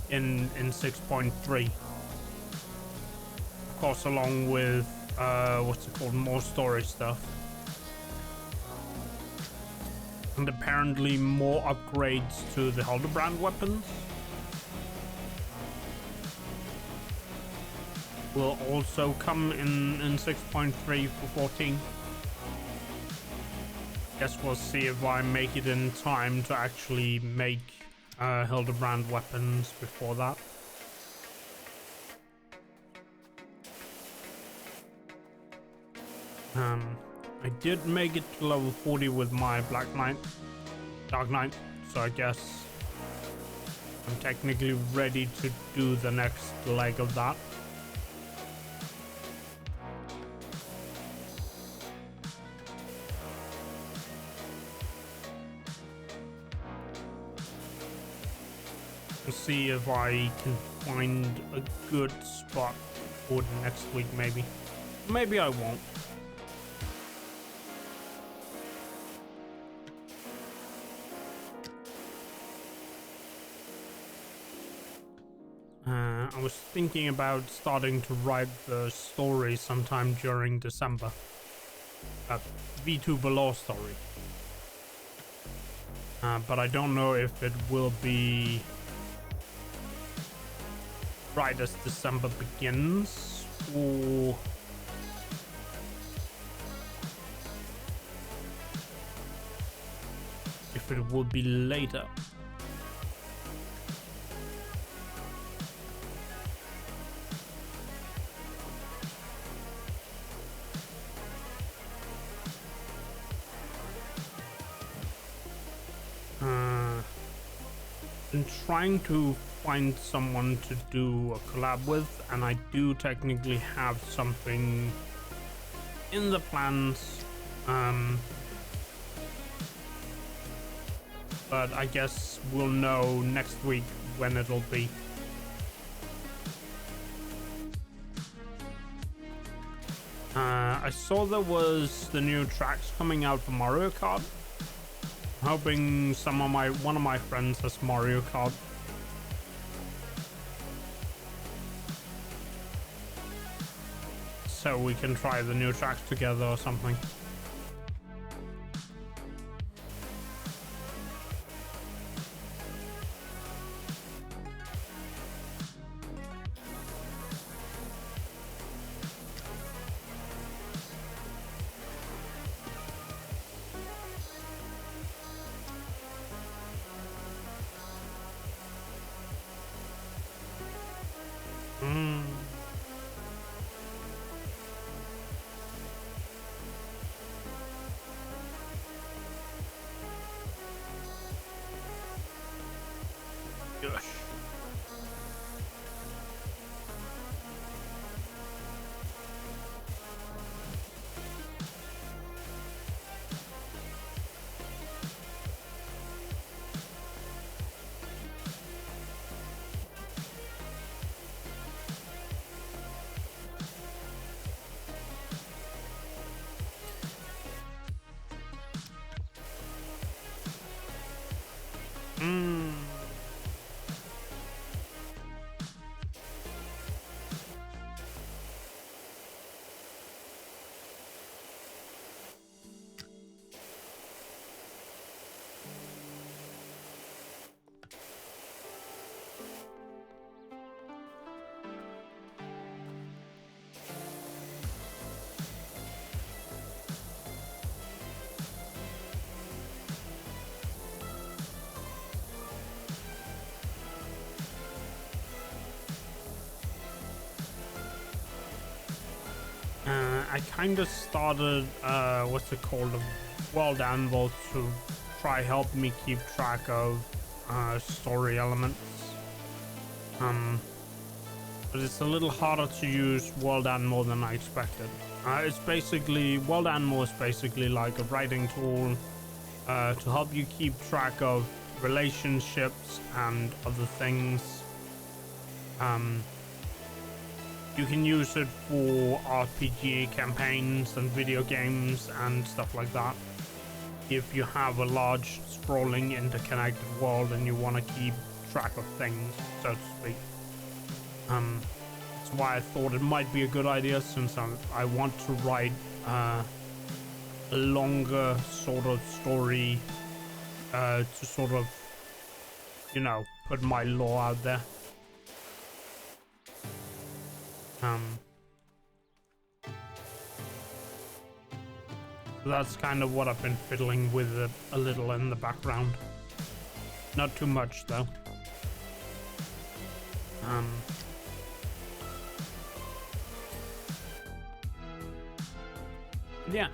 in 6.3. Of course, along with what's it called, more story stuff. And apparently more upgrades to the Hildebrand weapons will also come in 6.3 for 14. Guess we'll see if I make it in time to actually make Hildebrand weapons before that. I did make it to level 40 with my Dark Knight, so I guess I'm technically ready to do the next leg of that. We'll see if I can find a good spot for the next week, maybe. Maybe I won't. I was thinking about starting to write the story sometime during December. V2 Below story. But I don't know if it will be right as December begins or if it will be later. I'm trying to find someone to do a collab with, and I do technically have something in the plans, but I guess we'll know next week when it'll be. I saw there was the new tracks coming out for Mario Kart. I'm hoping one of my friends has Mario Kart. So we can try the new tracks together or something. I kind of started, what's it called, a world anvil to try help me keep track of story elements. But it's a little harder to use world anvil than I expected. It's basically, world anvil is basically like a writing tool to help you keep track of relationships and other things. You can use it for RPG campaigns and video games and stuff like that. If you have a large, sprawling, interconnected world and you want to keep track of things, so to speak. That's why I thought it might be a good idea, since I want to write a longer sort of story to sort of, you know, put my lore out there. So that's kind of what I've been fiddling with a little in the background. Not too much though. Yeah.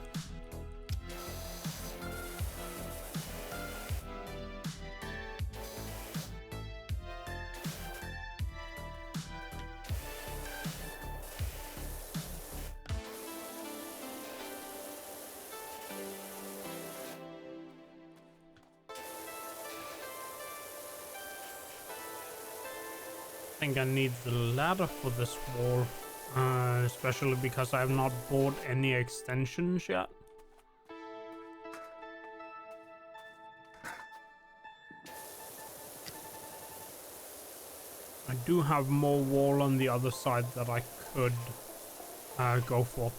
I think I need the ladder for this wall, especially because I have not bought any extensions yet. I do have more wall on the other side that I could go for.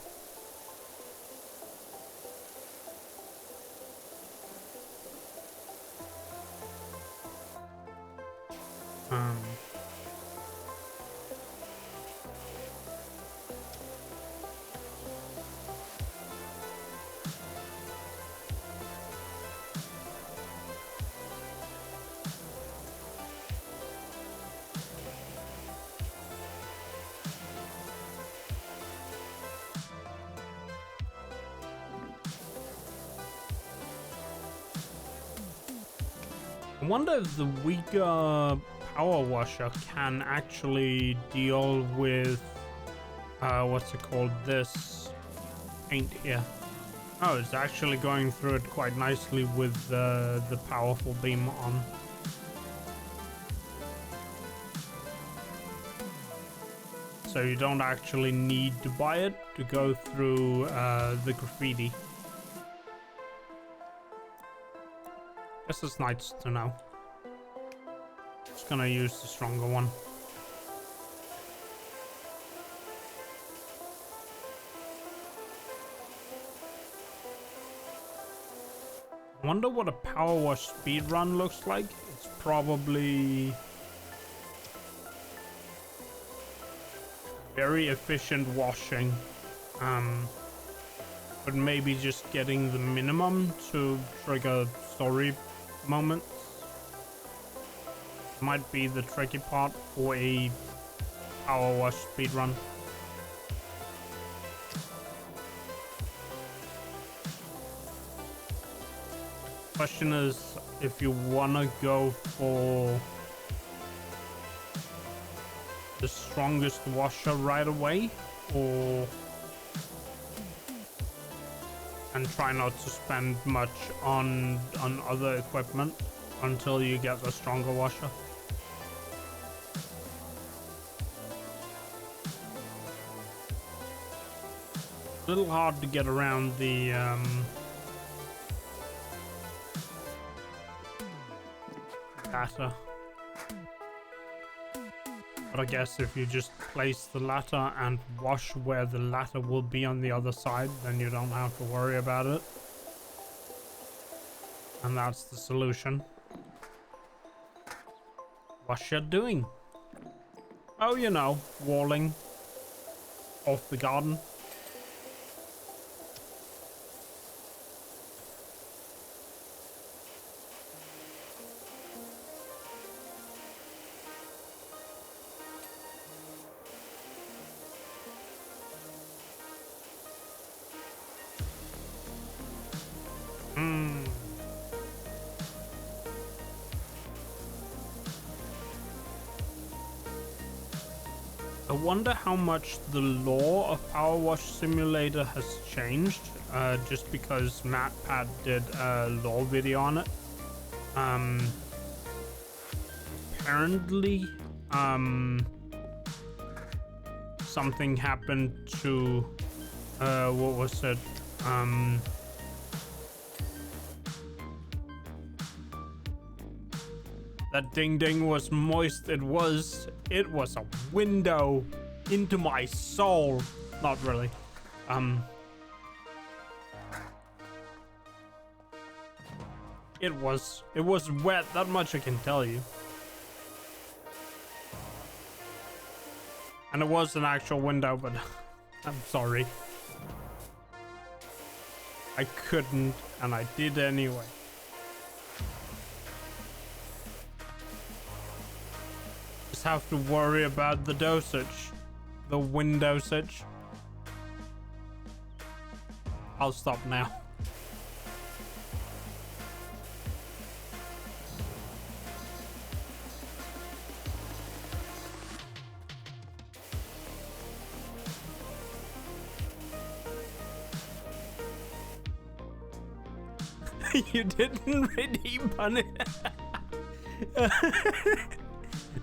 I wonder if the weaker power washer can actually deal with what's it called, this paint here. Oh, it's actually going through it quite nicely with the powerful beam on. So you don't actually need to buy it to go through the graffiti. Guess it's nice to know. Just gonna use the stronger one. I wonder what a power wash speed run looks like. It's probably very efficient washing, but maybe just getting the minimum to trigger story moments might be the tricky part for a power wash speedrun. Question is if you wanna go for the strongest washer right away, or and try not to spend much on other equipment until you get the stronger washer. A little hard to get around the ladder. But I guess if you just place the ladder and wash where the ladder will be on the other side, then you don't have to worry about it. And that's the solution. What's you doing? Oh, you know, walling off the garden. wonder how much the lore of Power Wash Simulator has changed, just because MatPat did a lore video on it. Apparently, something happened to, what was it? That ding ding was moist. It was a window into my soul. Not really. It was wet. That much I can tell you. And it was an actual window, but I'm sorry. I couldn't, and I did anyway. Just have to worry about the dosage. The wind dosage. I'll stop now. You didn't redeem punish.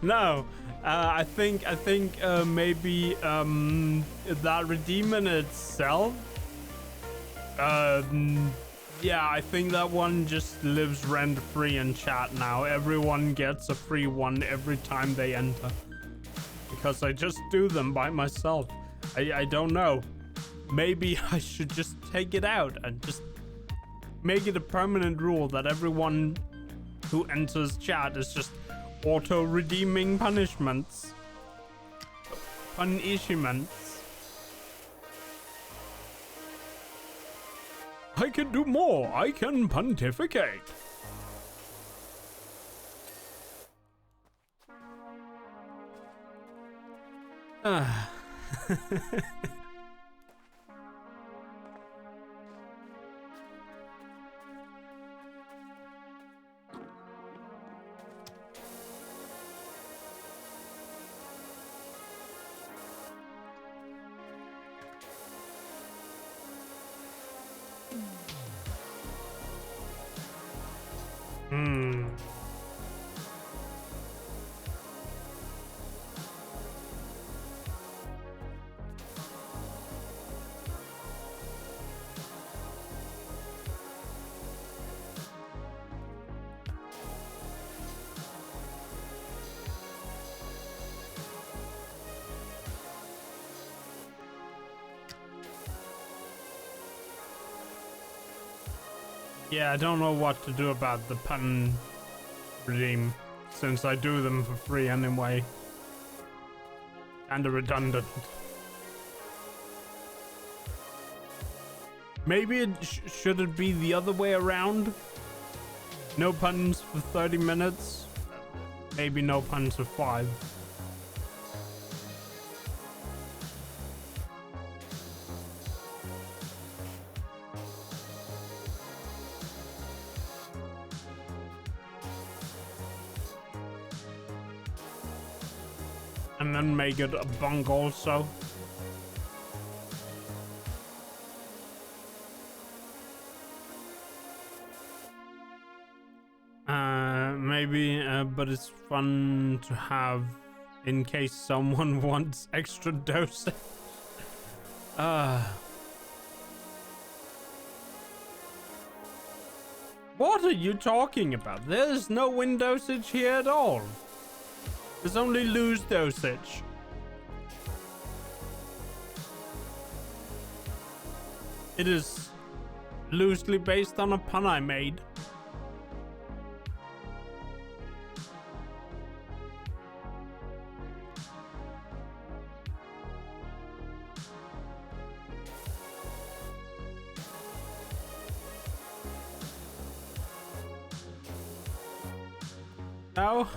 No, I think maybe that redeeming itself. Yeah, I think that one just lives rent free in chat now. Everyone gets a free one every time they enter, because I just do them by myself. I don't know. Maybe I should just take it out and just make it a permanent rule that everyone who enters chat is just auto-redeeming punishments. Punishments. I can do more. I can pontificate. Yeah, I don't know what to do about the pun redeem, since I do them for free anyway. Kinda redundant. Maybe it should it be the other way around? No puns for 30 minutes? Maybe no puns for 5. And then make it a bunk also. Maybe, but it's fun to have in case someone wants extra dosage. What are you talking about? There's no wind dosage here at all. There's only loose dosage. It is loosely based on a pun I made. No.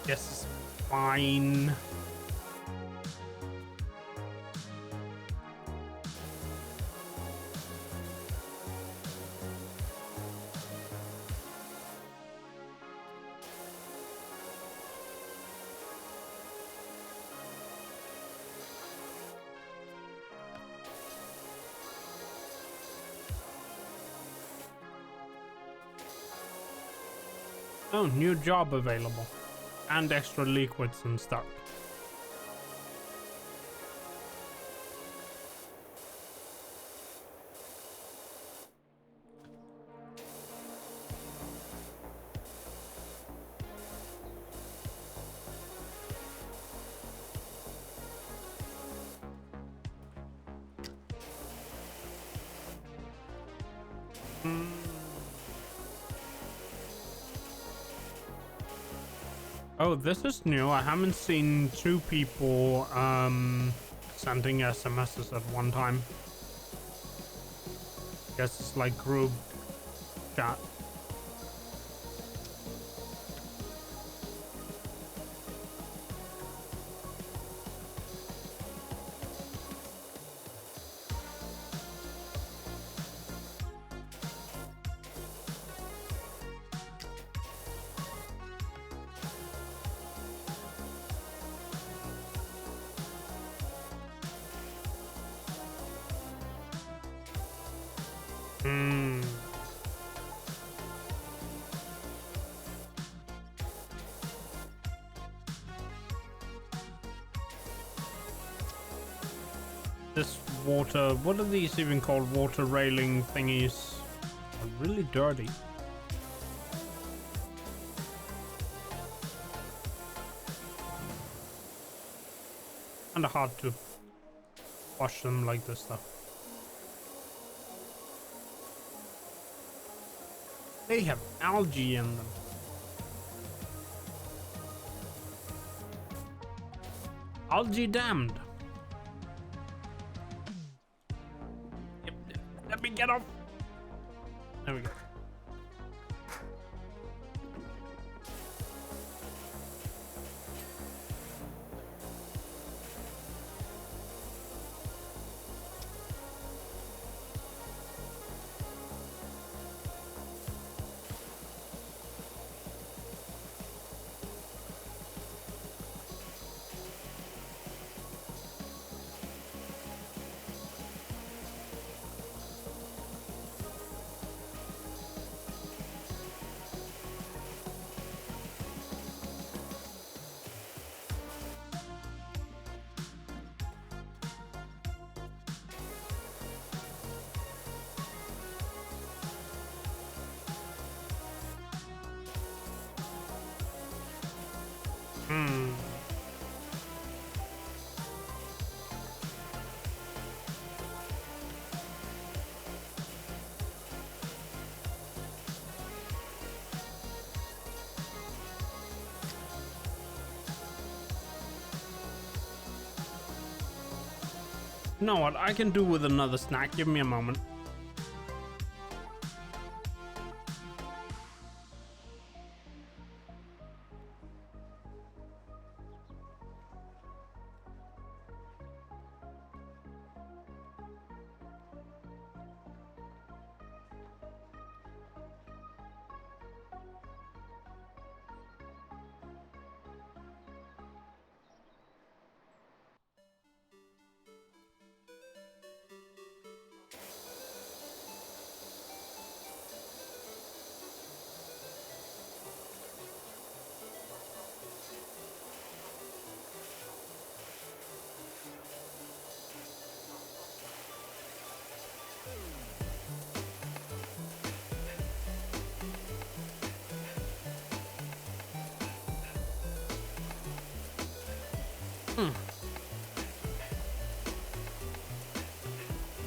Yes, fine. Oh, new job available. And extra liquids in stock. Oh, this is new. I haven't seen two people sending SMSs at one time. Guess it's like group chat. This water, what are these even called? Water railing thingies are really dirty. Kinda hard to wash them like this though. They have algae in them. Algae damned. Yep, let me get off. There we go. You know what? I can do with another snack. Give me a moment.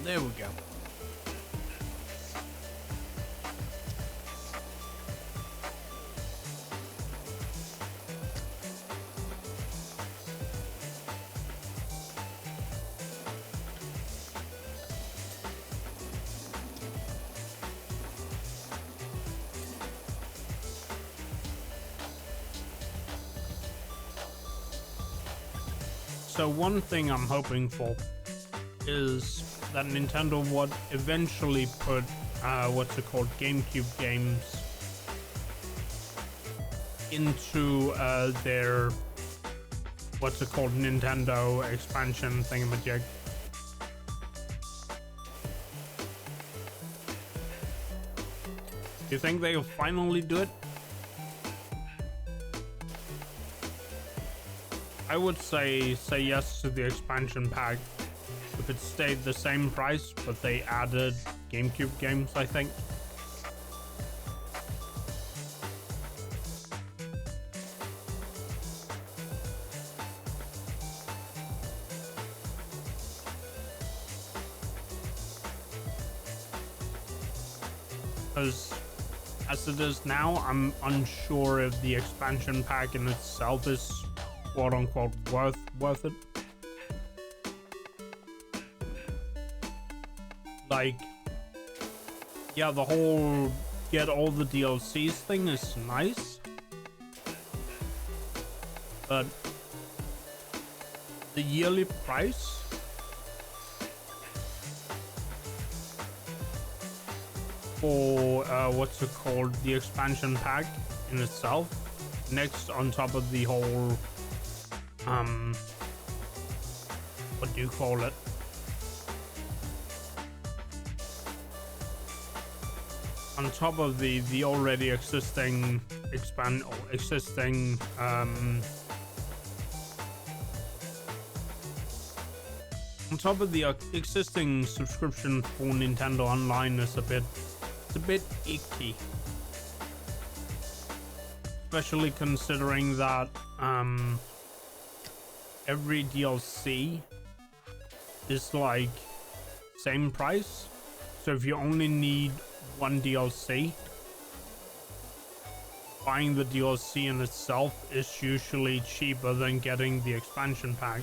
There we go. So one thing I'm hoping for is that Nintendo would eventually put what's it called, GameCube games into their what's it called, Nintendo expansion thingamajig. Do you think they'll finally do it? I would say yes to the expansion pack if it stayed the same price, but they added GameCube games, I think. Because as it is now, I'm unsure if the expansion pack in itself is quote unquote worth it. Like, yeah, the whole get all the DLCs thing is nice, but the yearly price for what's it called, the expansion pack in itself, next on top of the whole what do you call it, on top of the already existing on top of the existing subscription for Nintendo Online is a bit icky, especially considering that every DLC is like same price. So if you only need one DLC, buying the DLC in itself is usually cheaper than getting the expansion pack.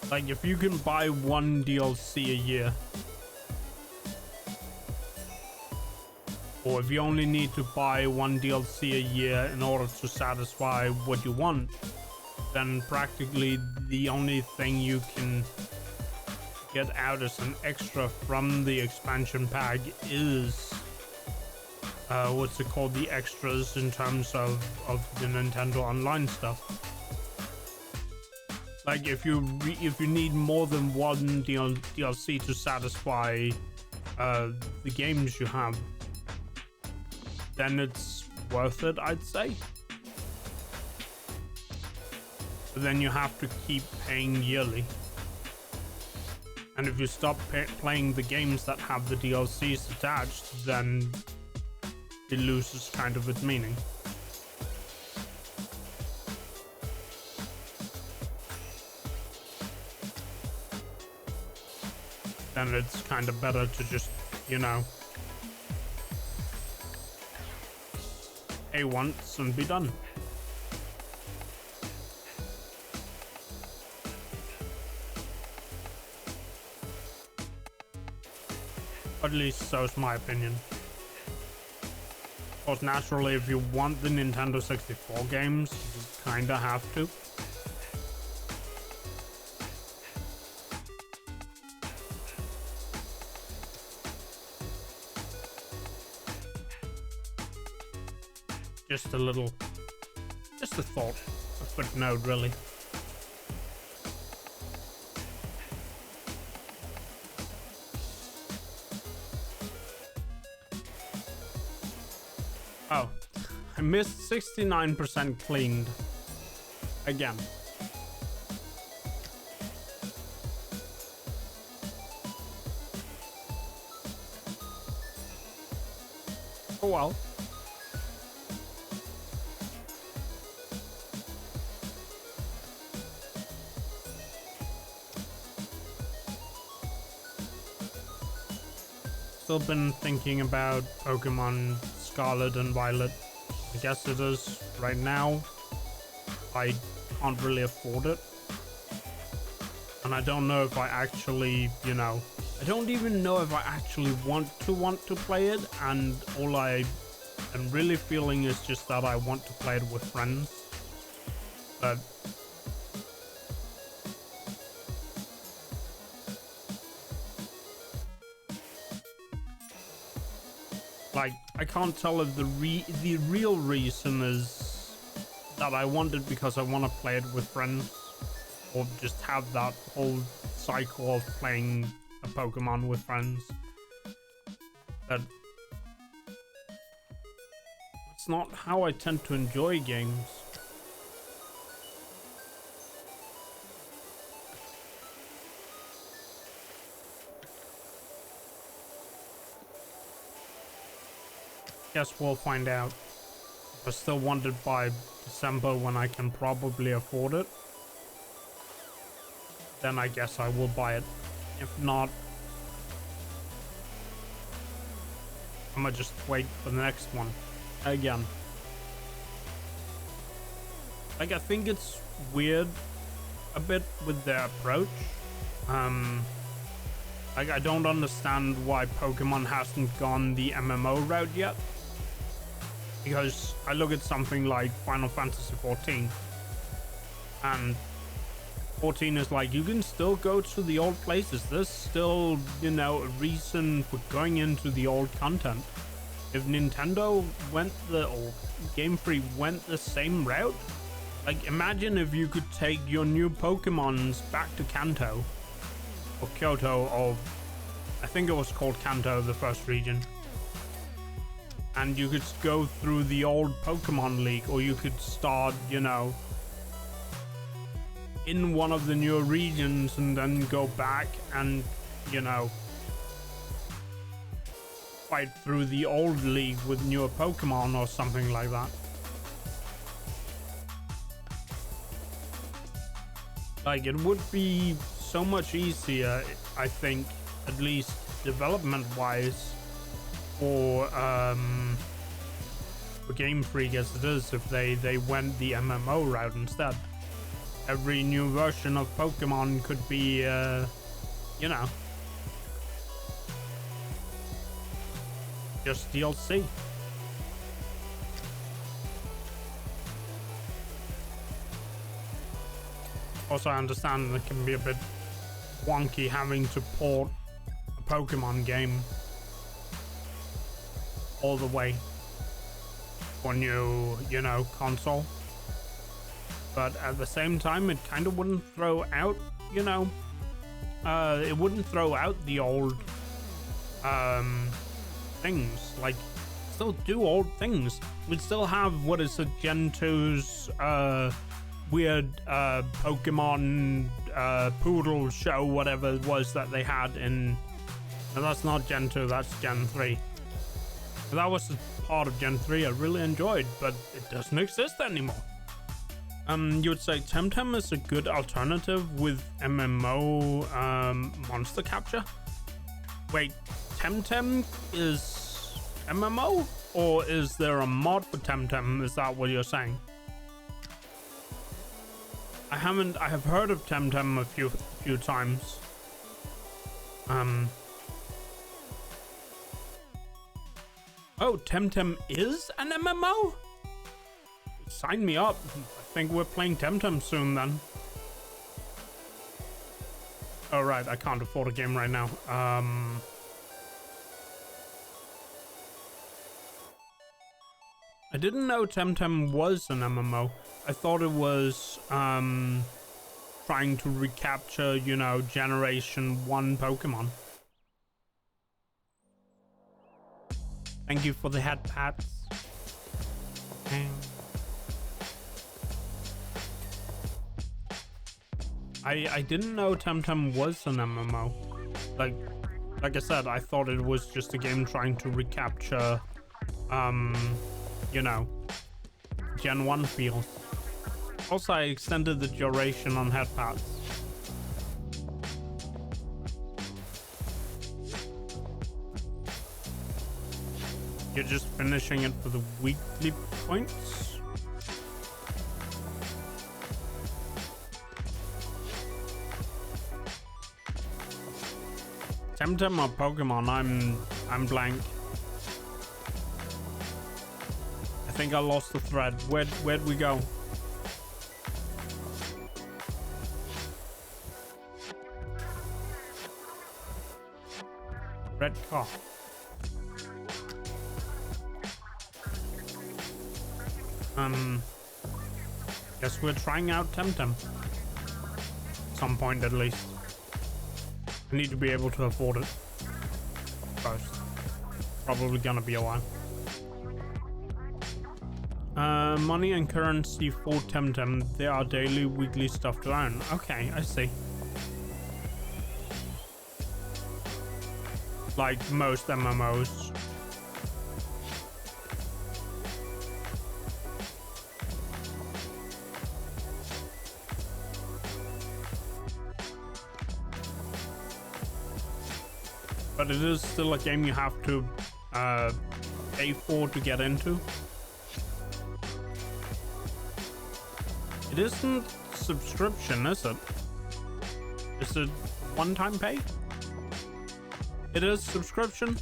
Like, if you can buy one DLC a year, or if you only need to buy one DLC a year in order to satisfy what you want, then practically the only thing you can get out as an extra from the expansion pack is what's it called, the extras in terms of the Nintendo Online stuff. Like, if you need more than one DLC to satisfy the games you have, then it's worth it, I'd say. But then you have to keep paying yearly. And if you stop playing the games that have the DLCs attached, then it loses kind of its meaning. Then it's kind of better to just, you know, pay once and be done. At least so is my opinion. Of course, naturally, if you want the Nintendo 64 games, you kinda have to. Just a thought, a footnote, really. Oh, I missed 69% cleaned again. Oh well. Still been thinking about Pokemon Scarlet and Violet. I guess it is right now. I can't really afford it. And I don't know if I actually, you know, I don't even know if I actually want to play it, and all I am really feeling is just that I want to play it with friends. But like, I can't tell if the real reason is that I want it because I want to play it with friends, or just have that whole cycle of playing a Pokemon with friends. But It's not how I tend to enjoy games. Guess we'll find out. If I still want it by December when I can probably afford it, then I guess I will buy it. If not, I'm gonna just wait for the next one again. Like, I think it's weird a bit with their approach. Like, I don't understand why Pokemon hasn't gone the MMO route yet. Because I look at something like Final Fantasy 14, and 14 is like, you can still go to the old places. There's still, you know, a reason for going into the old content. If Nintendo went or Game Freak went the same route, like, imagine if you could take your new Pokemons back to Kanto or Kyoto, or I think it was called Kanto, the first region, and you could go through the old Pokemon League, or you could start, you know, in one of the newer regions and then go back and, you know, fight through the old league with newer Pokemon or something like that. Like, it would be so much easier, I think, at least development-wise, for Game Freak as it is, if they went the MMO route instead. Every new version of Pokemon could be, you know, just DLC. Also, I understand it can be a bit wonky having to port a Pokemon game all the way for new, you know, console. But at the same time, it kind of wouldn't throw out, you know, it wouldn't throw out the old things. Like, still do old things. We'd still have, what is it, Gen 2's weird Pokemon Poodle show, whatever it was that they had in... No, that's not Gen 2, that's Gen 3. That was the part of Gen 3 I really enjoyed, but it doesn't exist anymore. You would say Temtem is a good alternative with MMO monster capture? Wait, Temtem is MMO? Or is there a mod for Temtem? Is that what you're saying? I have heard of Temtem a few times. Oh, Temtem is an MMO? Sign me up. I think we're playing Temtem soon then. Oh right, I can't afford a game right now. I didn't know Temtem was an MMO. I thought it was trying to recapture, you know, Generation 1 Pokemon. Thank you for the head pats. Okay. I didn't know Temtem was an MMO. Like I said, I thought it was just a game trying to recapture, you know, Gen 1 feels. Also, I extended the duration on head pads. You're just finishing it for the weekly points? Temtem or Pokemon? I'm blank. I think I lost the thread. Where'd we go? Red car. Guess we're trying out Temtem. Some point at least. I need to be able to afford it first. Probably gonna be a while. Money and currency for Temtem. They are daily, weekly stuff to earn. Okay, I see. Like most MMOs. But it is still a game you have to pay for to get into. It isn't subscription, is it? Is it one-time pay? It is subscription?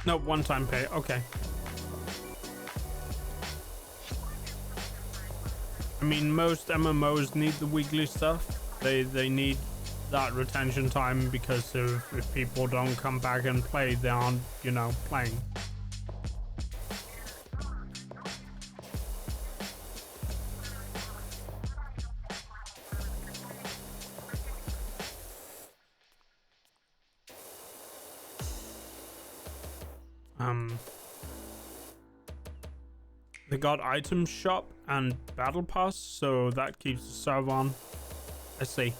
No, one-time pay. Okay. I mean, most MMOs need the weekly stuff. They need that retention time because if people don't come back and play, they aren't, you know, playing. They got item shop and battle pass, so that keeps the server on. I see.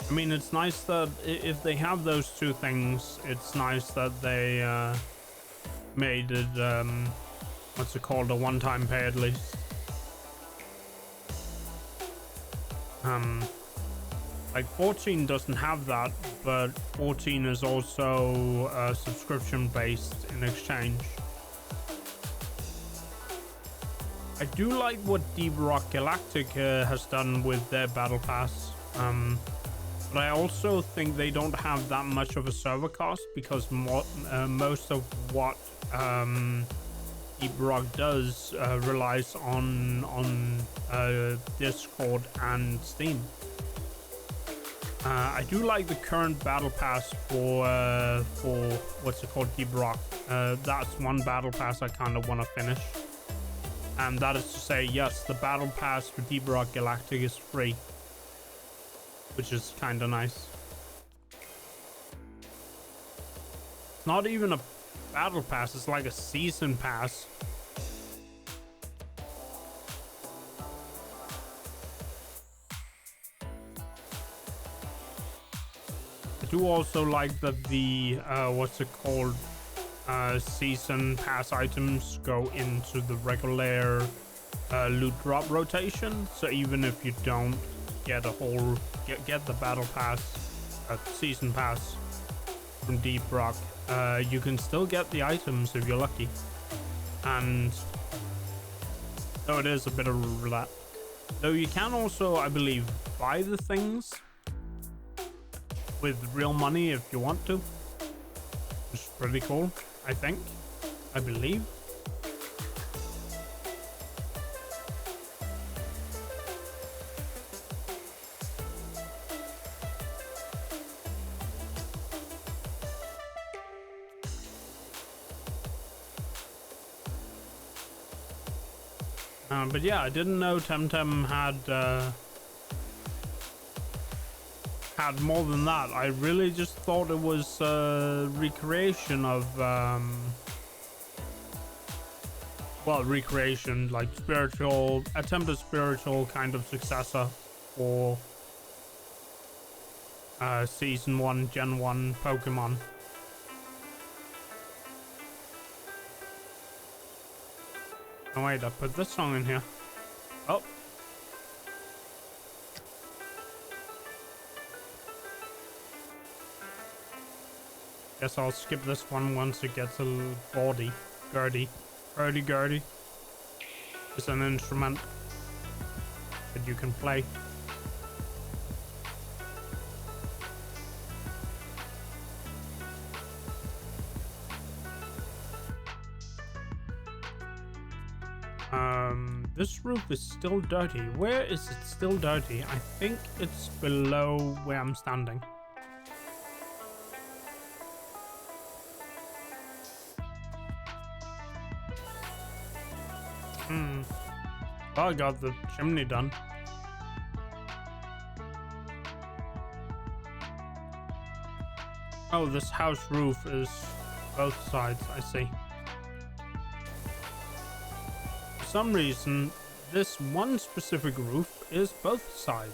I mean, it's nice that if they have those two things, it's nice that they made it what's it called, a one-time pay at least. Like 14 doesn't have that, but 14 is also subscription based in exchange. I do like what BRRRRRRRR Galactic has done with their battle pass, but I also think they don't have that much of a server cost because most of what BRRRRRR does relies on Discord and Steam. I do like the current battle pass for what's it called, BRRRRRR. That's one battle pass I kind of want to finish. And that is to say, yes, the battle pass for BRRRRRR Galactic is free, which is kind of nice. It's not even a battle pass, it's like a season pass. I do also like that the what's it called, season pass items go into the regular loot drop rotation, so even if you don't get a whole get the battle pass, season pass from BRRRRRR, you can still get the items if you're lucky. And though it is a bit of that, though you can also, I believe, buy the things with real money if you want to, which is pretty cool. I think, I believe. But yeah, I didn't know Temtem had more than that. I really just thought it was a recreation of well, recreation, like spiritual, attempted spiritual kind of successor for season 1 gen 1 Pokemon. Oh wait, I put this song in here. Oh, guess I'll skip this one once it gets a little bawdy. Gurdy. It's an instrument that you can play. This roof is still dirty. Where is it still dirty? I think it's below where I'm standing. Well, I got the chimney done. Oh, this house roof is both sides. I see. For some reason, this one specific roof is both sides.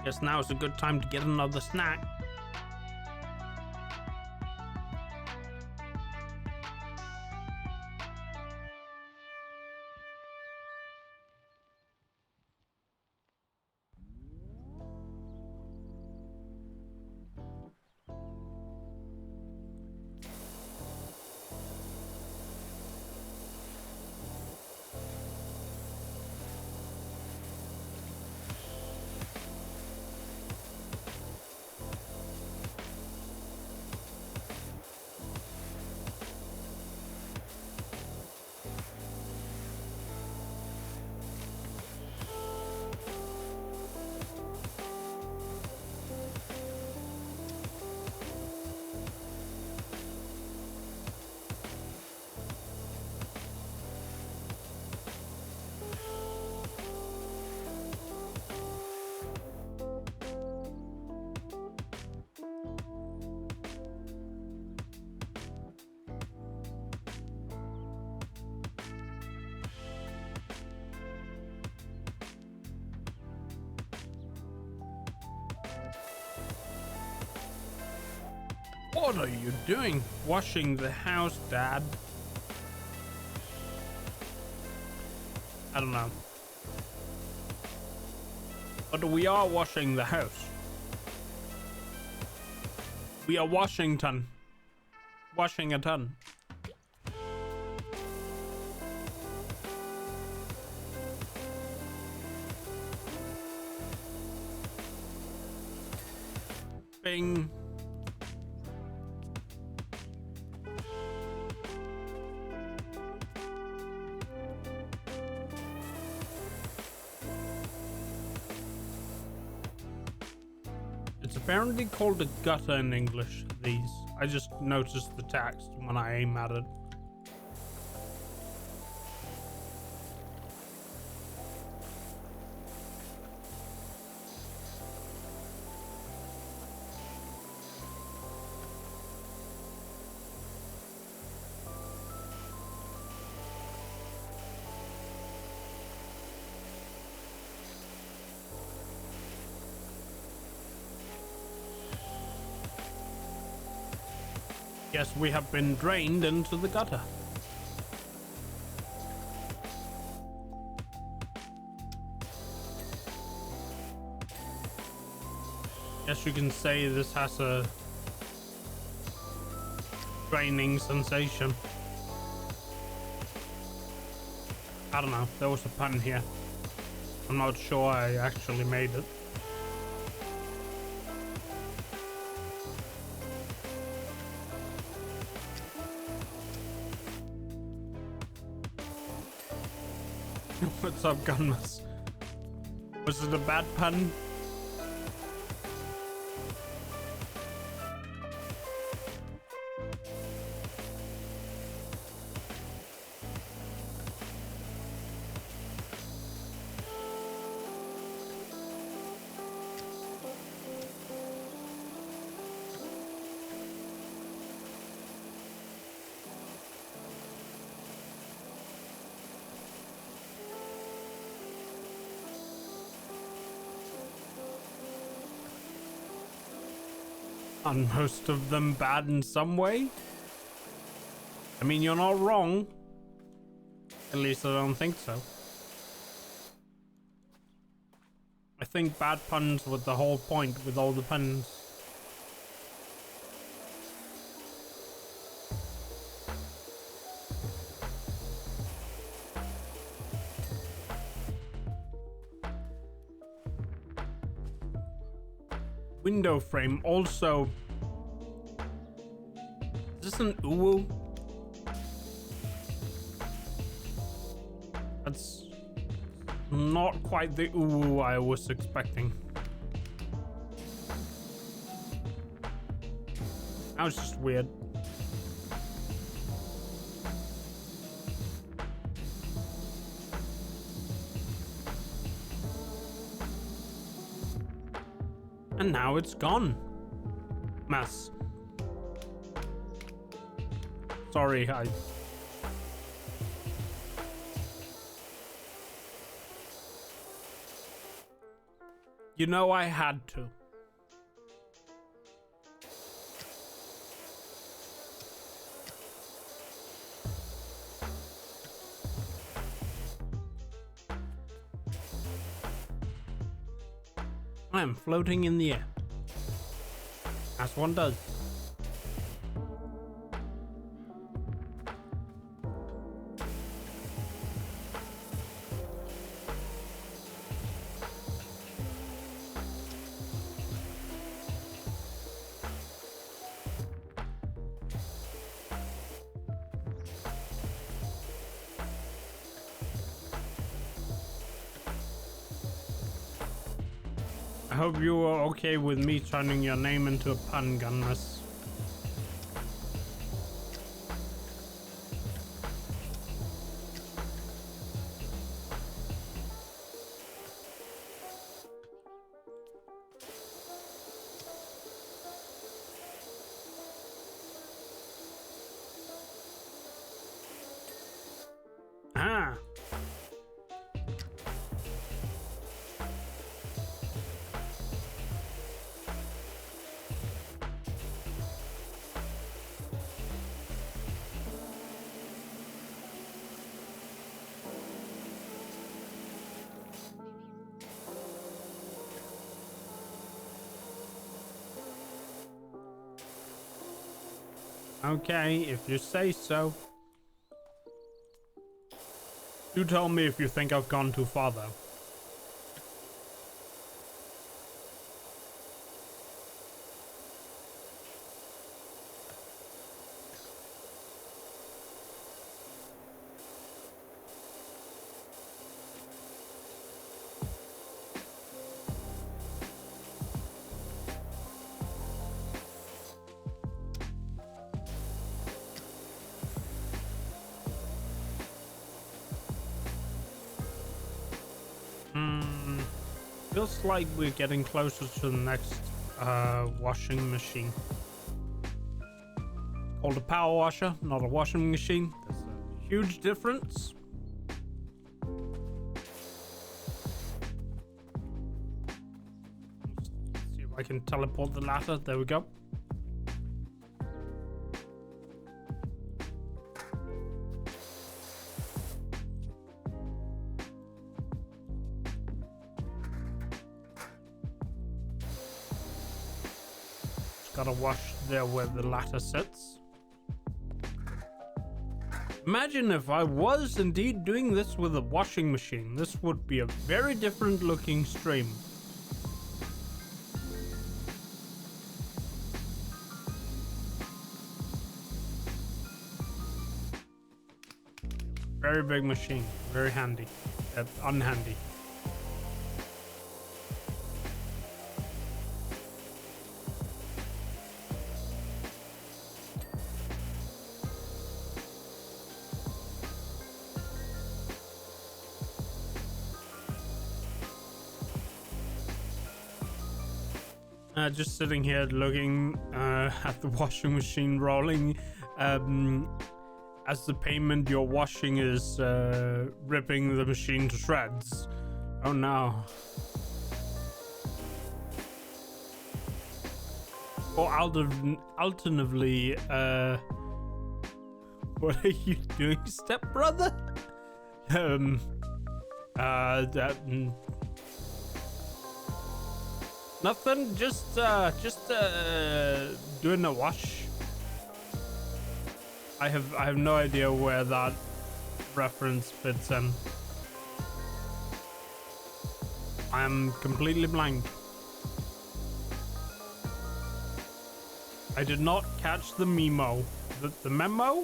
Guess now is a good time to get another snack. What are you doing? Washing the house, Dad? I don't know. But we are washing the house. We are Washington. Washing a ton. Bing. It's apparently called a gutter in English, these. I just noticed the text when I aim at it. Yes, we have been drained into the gutter. Guess you can say this has a draining sensation. I don't know, there was a pun here. I'm not sure I actually made it. What's up, Gunmas? Was it a bad pun? Aren't most of them bad in some way? I mean, you're not wrong. At least I don't think so. I think bad puns were the whole point with all the puns. Window frame also. Is this an uwu? That's not quite the uwu I was expecting. That was just weird. And now it's gone. Mess. Sorry, You know I had to. I am floating in the air. As one does. I hope you are okay with me turning your name into a pun, Gunmas. Ah. Okay, if you say so. Do tell me if you think I've gone too far, though. Feels like we're getting closer to the next washing machine. Called a power washer, not a washing machine. There's a huge difference. Let's see if I can teleport the ladder. There we go. Gotta wash there where the ladder sits. Imagine if I was indeed doing this with a washing machine. This would be a very different looking stream. Very big machine, very handy, unhandy. Just sitting here looking at the washing machine rolling. As the payment, your washing is ripping the machine to shreds. Oh no. Or alternatively, what are you doing, stepbrother? Nothing, just doing a wash. I have no idea where that reference fits in. I'm completely blank. I did not catch the memo. The memo?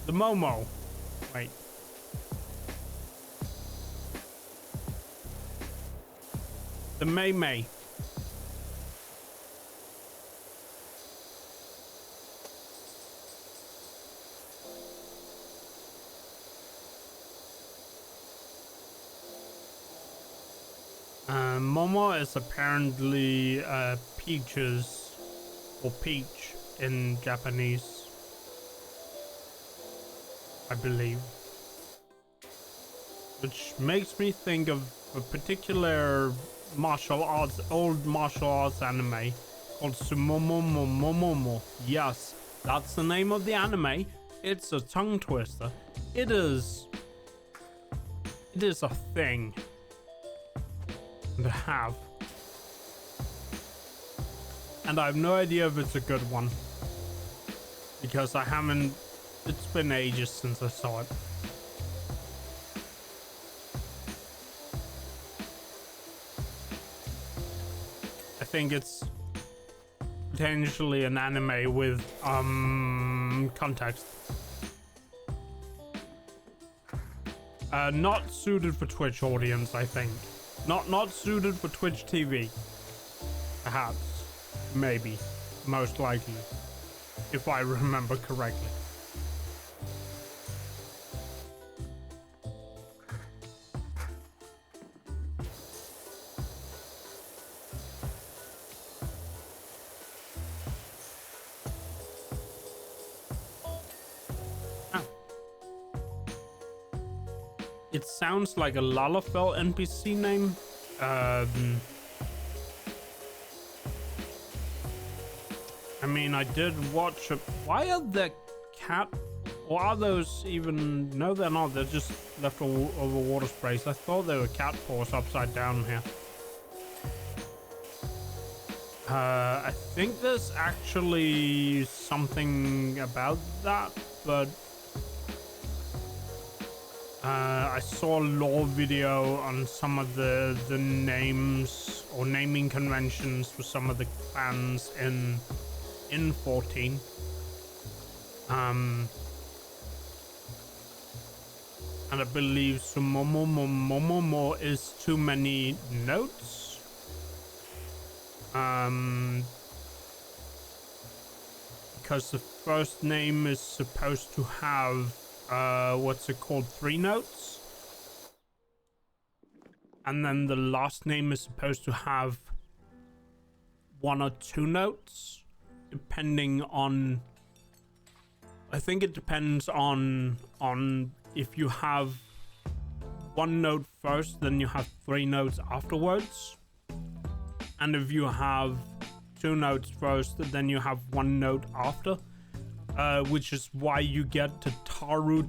The Momo. Wait. The May. Momo is apparently peaches or peach in Japanese, I believe, which makes me think of a particular old martial arts anime called Sumomomomomomo. Yes, that's the name of the anime. It's a tongue twister. It is a thing to have, and I have no idea if it's a good one because I haven't. It's been ages since I saw it. I think it's potentially an anime with context. Not suited for Twitch audience, I think. Not suited for Twitch TV. Perhaps. Maybe. Most likely. If I remember correctly. It sounds like a Lalafell NPC name. I mean, I did watch a... Why are the cat... Or are those even... No, they're not. They're just left over water sprays. I thought they were cat paws upside down here. I think there's actually something about that, but... I saw a lore video on some of the names or naming conventions for some of the clans in 14. And I believe Sumomomomomo is too many notes. Because the first name is supposed to have what's it called, 3 notes, and then the last name is supposed to have 1 or 2 notes, depending on... I think it depends on if you have 1 note first, then you have 3 notes afterwards, and if you have 2 notes first, then you have 1 note after. Which is why you get to Taru,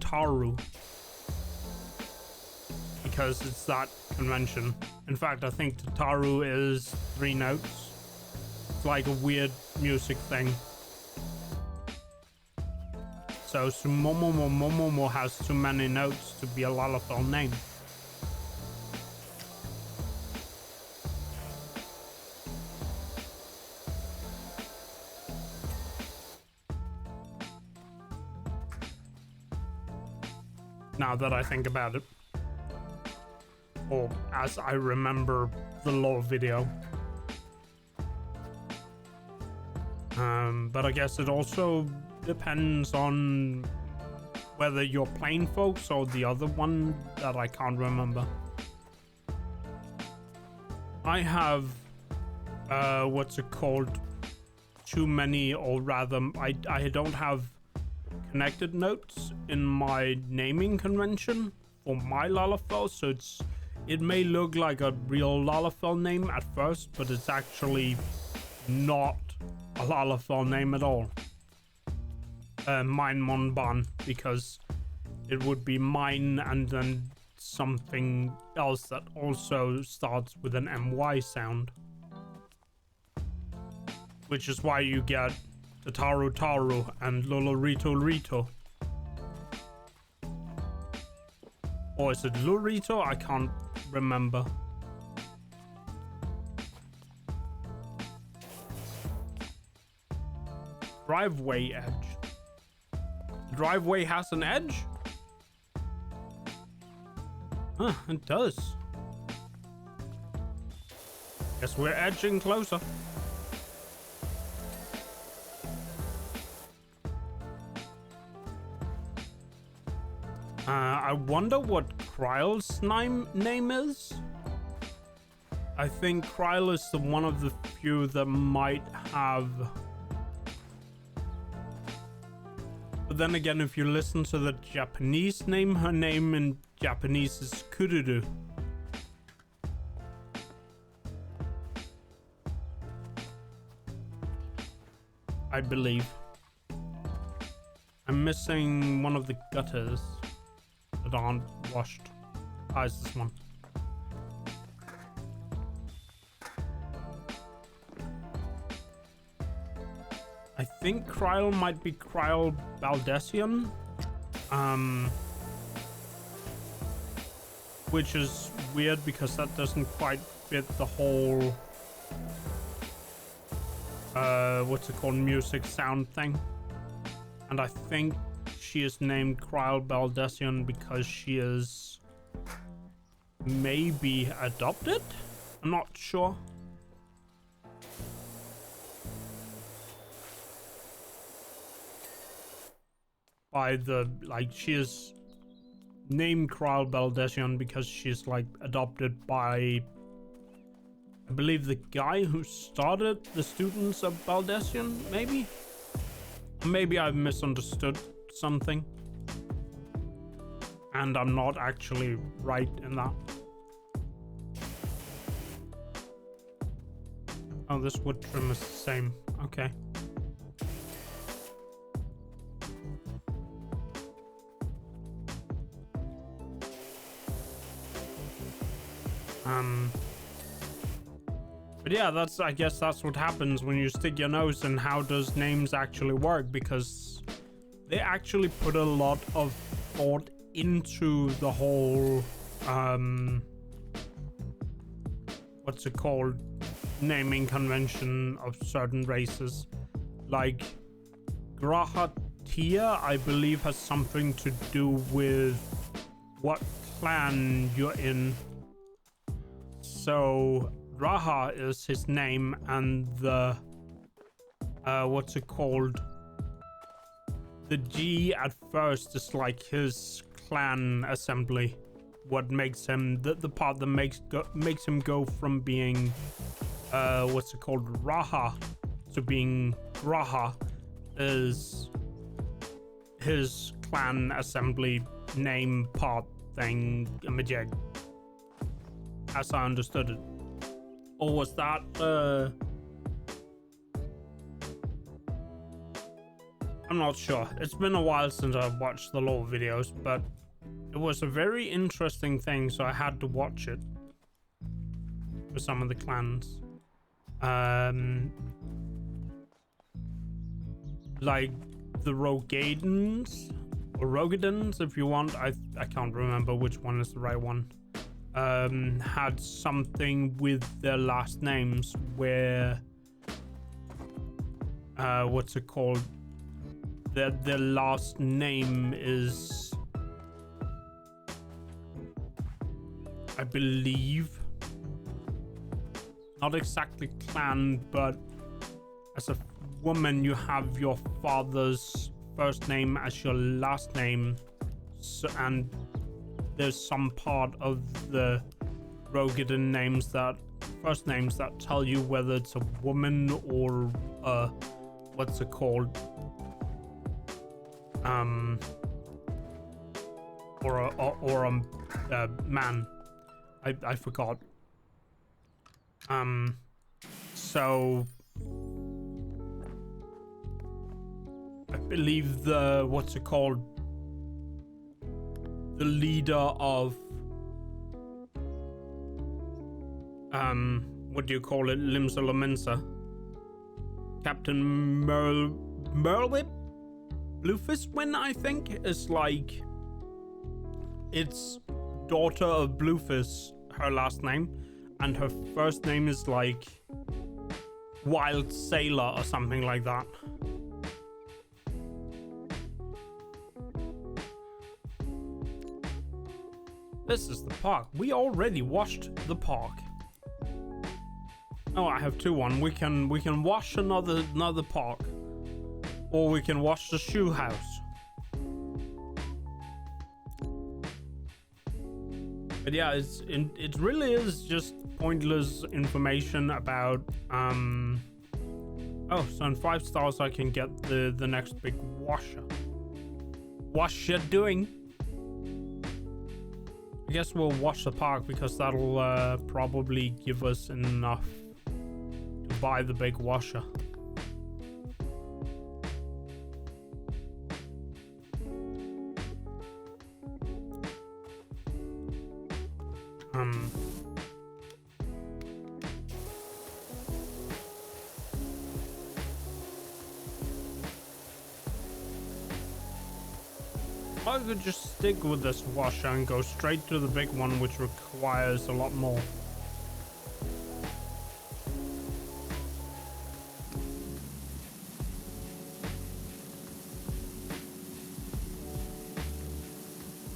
because it's that convention. In fact, I think Taru is 3 notes. It's like a weird music thing. So Sumomomomomo has too many notes to be a Lalafell name. Now that I think about it, or as I remember the lore video. But I guess it also depends on whether you're plain folks or the other one that I can't remember. I have what's it called, too many, or rather I don't have connected notes in my naming convention for my Lalafell, so it may look like a real Lalafell name at first, but it's actually not a Lalafell name at all. Mine Monban, because it would be mine and then something else that also starts with an MY sound. Which is why you get the Taru Taru and Lolorito Rito. Or is it Lurito? I can't remember. Driveway edge. Driveway has an edge? Huh, it does. Guess we're edging closer. I wonder what Kryle's name is. I think Kryle is the one of the few that might have. But then again, if you listen to the Japanese name, her name in Japanese is Kururu. I believe. I'm missing one of the gutters that aren't washed. Ah, it's this one. I think Kryle might be Kryle Baldessian. Which is weird because that doesn't quite fit the whole what's it called, music sound thing. And I think she is named Kryle Baldessian because she is maybe adopted? I'm not sure. By the, like, she is named Kryle Baldessian because she's like adopted by, I believe, the guy who started the students of Baldessian, maybe? Maybe I've misunderstood something. And I'm not actually right in that. Oh, this wood trim is the same. Okay. But yeah, I guess that's what happens when you stick your nose in how does names actually work, because they actually put a lot of thought into the whole, what's it called, naming convention of certain races. Like, Grahatia, I believe, has something to do with what clan you're in. So Raha is his name, and the what's it called, the G at first is like his clan assembly. What makes him the part that makes him go from being what's it called, Raha, to being Graha is his clan assembly name part thing, Majeg, as I understood it. Or was that I'm not sure. It's been a while since I've watched the lore videos, but it was a very interesting thing, so I had to watch it for some of the clans. Like the Rogadans, or Rogadans if you want, I can't remember which one is the right one, had something with their last names where what's it called, their last name is, I believe, not exactly clan, but as a woman you have your father's first name as your last name, so, and there's some part of the Rogadan names, that first names, that tell you whether it's a woman or what's it called, or a man. I forgot. So believe the, what's it called? The leader of, what do you call it? Limsa Lominsa. Captain Merlwip? Bluefistwin, I think, is like, it's daughter of Bluefist, her last name, and her first name is like Wild Sailor or something like that. This is the park. We already washed the park. Oh, I have 2-1. We can wash another park, or we can wash the shoe house. But yeah, it really is just pointless information about oh, so in 5 stars I can get the next big washer. Washer doing. I guess we'll wash the park because that'll probably give us enough to buy the big washer. I could just stick with this washer and go straight to the big one, which requires a lot more.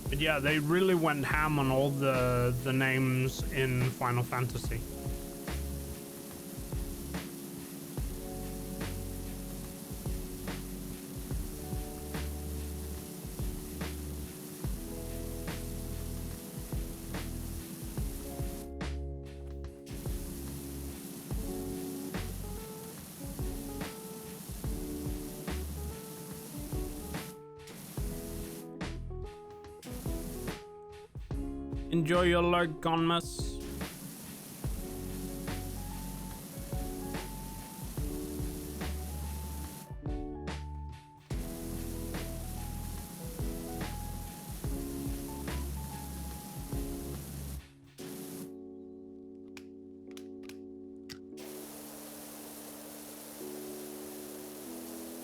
But yeah, they really went ham on all the names in Final Fantasy. Enjoy your lurk, Gonmas.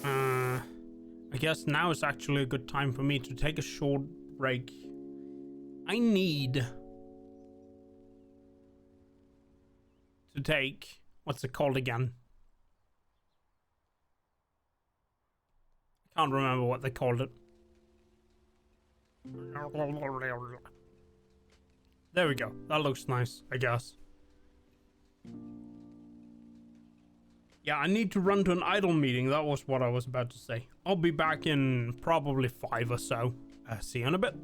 I guess now is actually a good time for me to take a short break. I need to take, what's it called again? I can't remember what they called it. There we go. That looks nice, I guess. Yeah, I need to run to an idle meeting. That was what I was about to say. I'll be back in probably 5 or so. See you in a bit.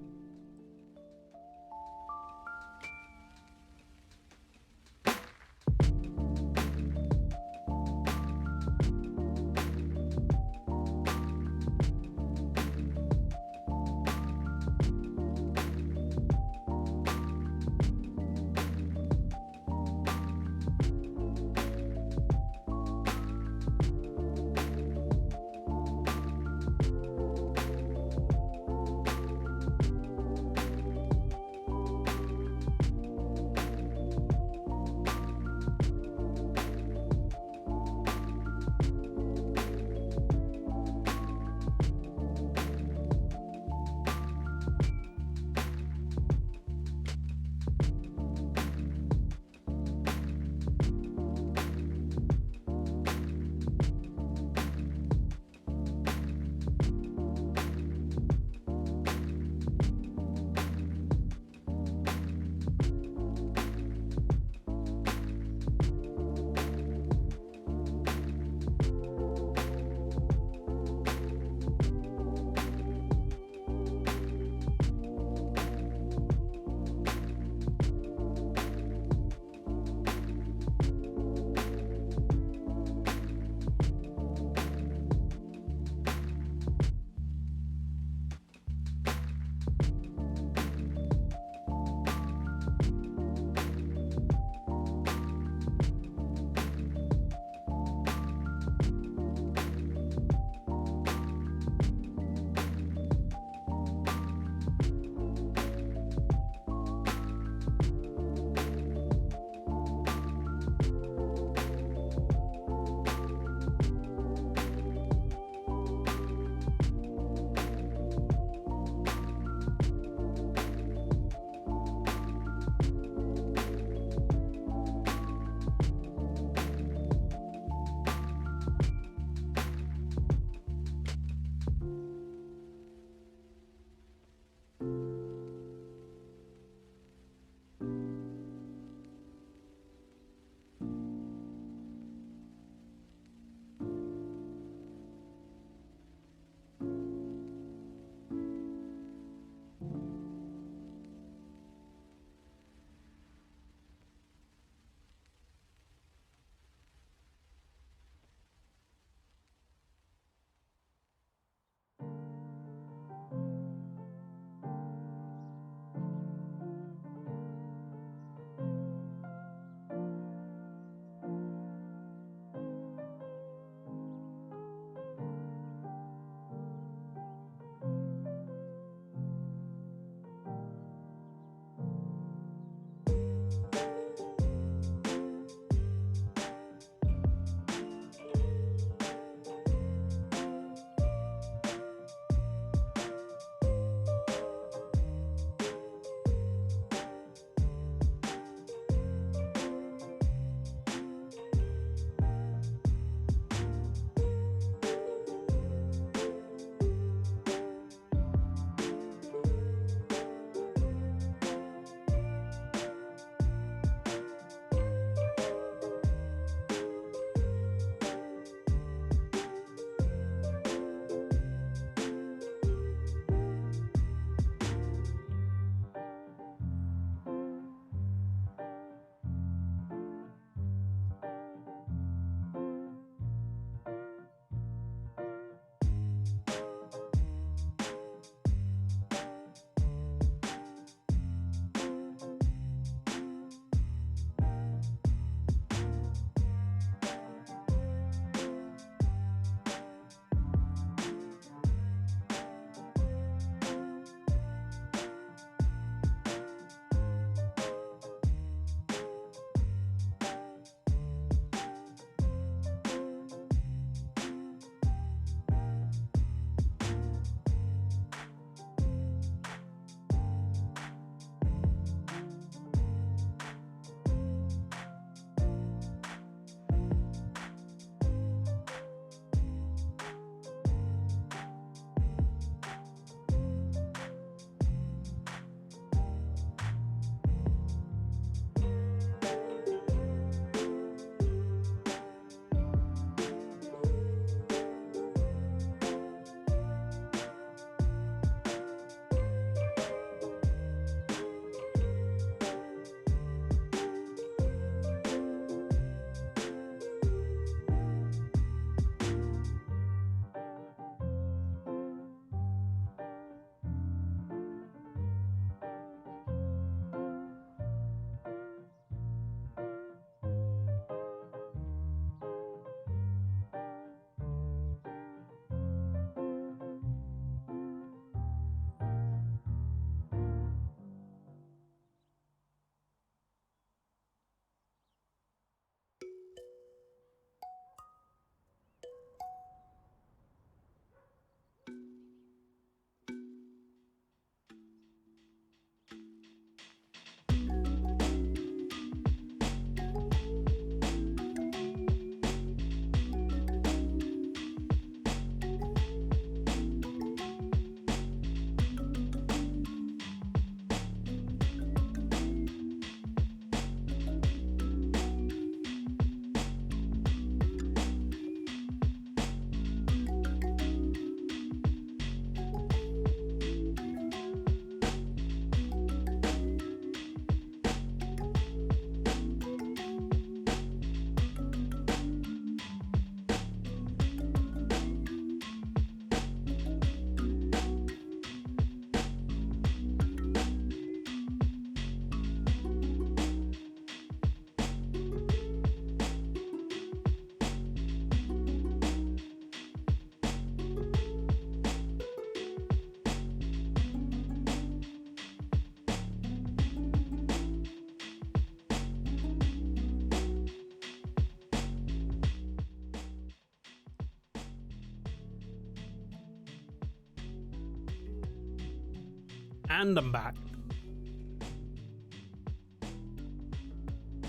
And I'm back.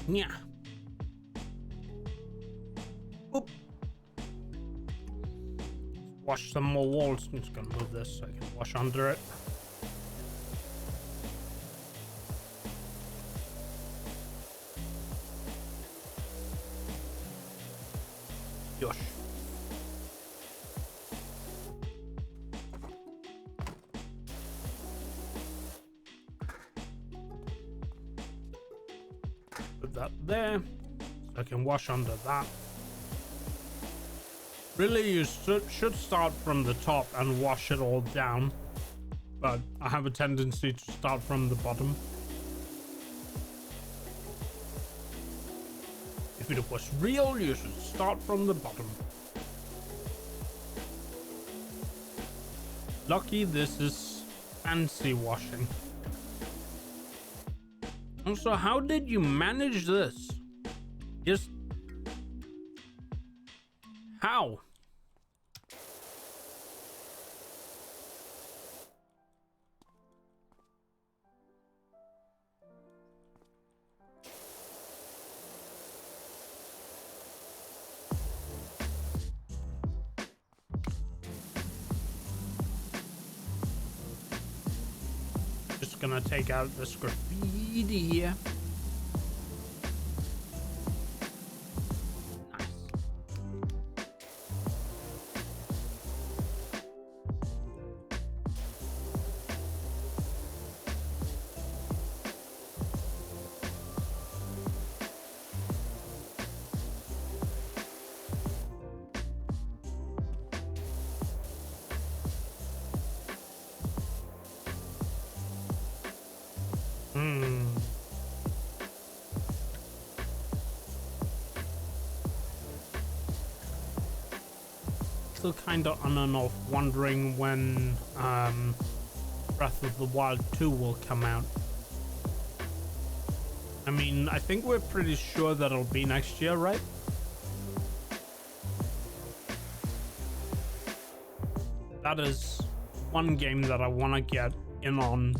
Yeah. Oop. Wash some more walls. I'm just gonna move this so I can wash under it. Yosh. Put that there so I can wash under that. Really, you should start from the top and wash it all down, but I have a tendency to start from the bottom. If it was real, you should start from the bottom. Lucky this is fancy washing. Also, how did you manage this? Just how? Just gonna take out this graffiti here. Still kind of on and off wondering when Breath of the Wild 2 will come out. I mean, I think we're pretty sure that it'll be next year, right? That is one game that I want to get in on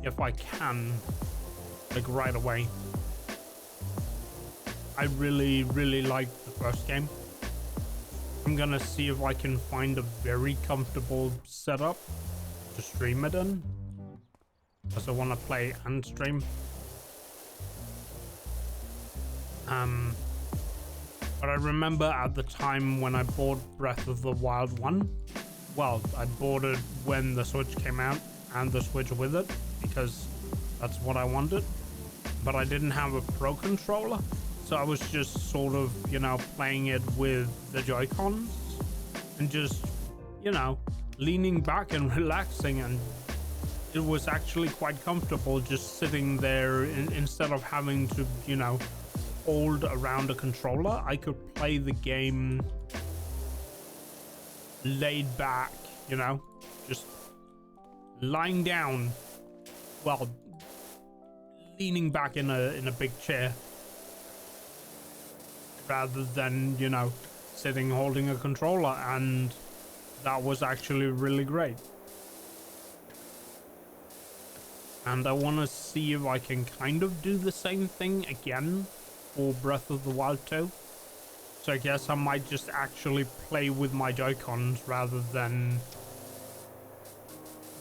if I can, like right away. I really, really liked the first game. I'm gonna see if I can find a very comfortable setup to stream it in, because I want to play and stream. But I remember at the time when I bought Breath of the Wild 1, well, I bought it when the Switch came out and the Switch with it, because that's what I wanted. But I didn't have a Pro controller, so I was just sort of, you know, playing it with the Joy-Cons and just, you know, leaning back and relaxing, and it was actually quite comfortable just sitting there instead of having to, you know, hold around a controller. I could play the game laid back, you know, just lying down, well, leaning back in a big chair, rather than, you know, sitting holding a controller, and that was actually really great. And I want to see if I can kind of do the same thing again for Breath of the Wild 2. So I guess I might just actually play with my Joy-Cons rather than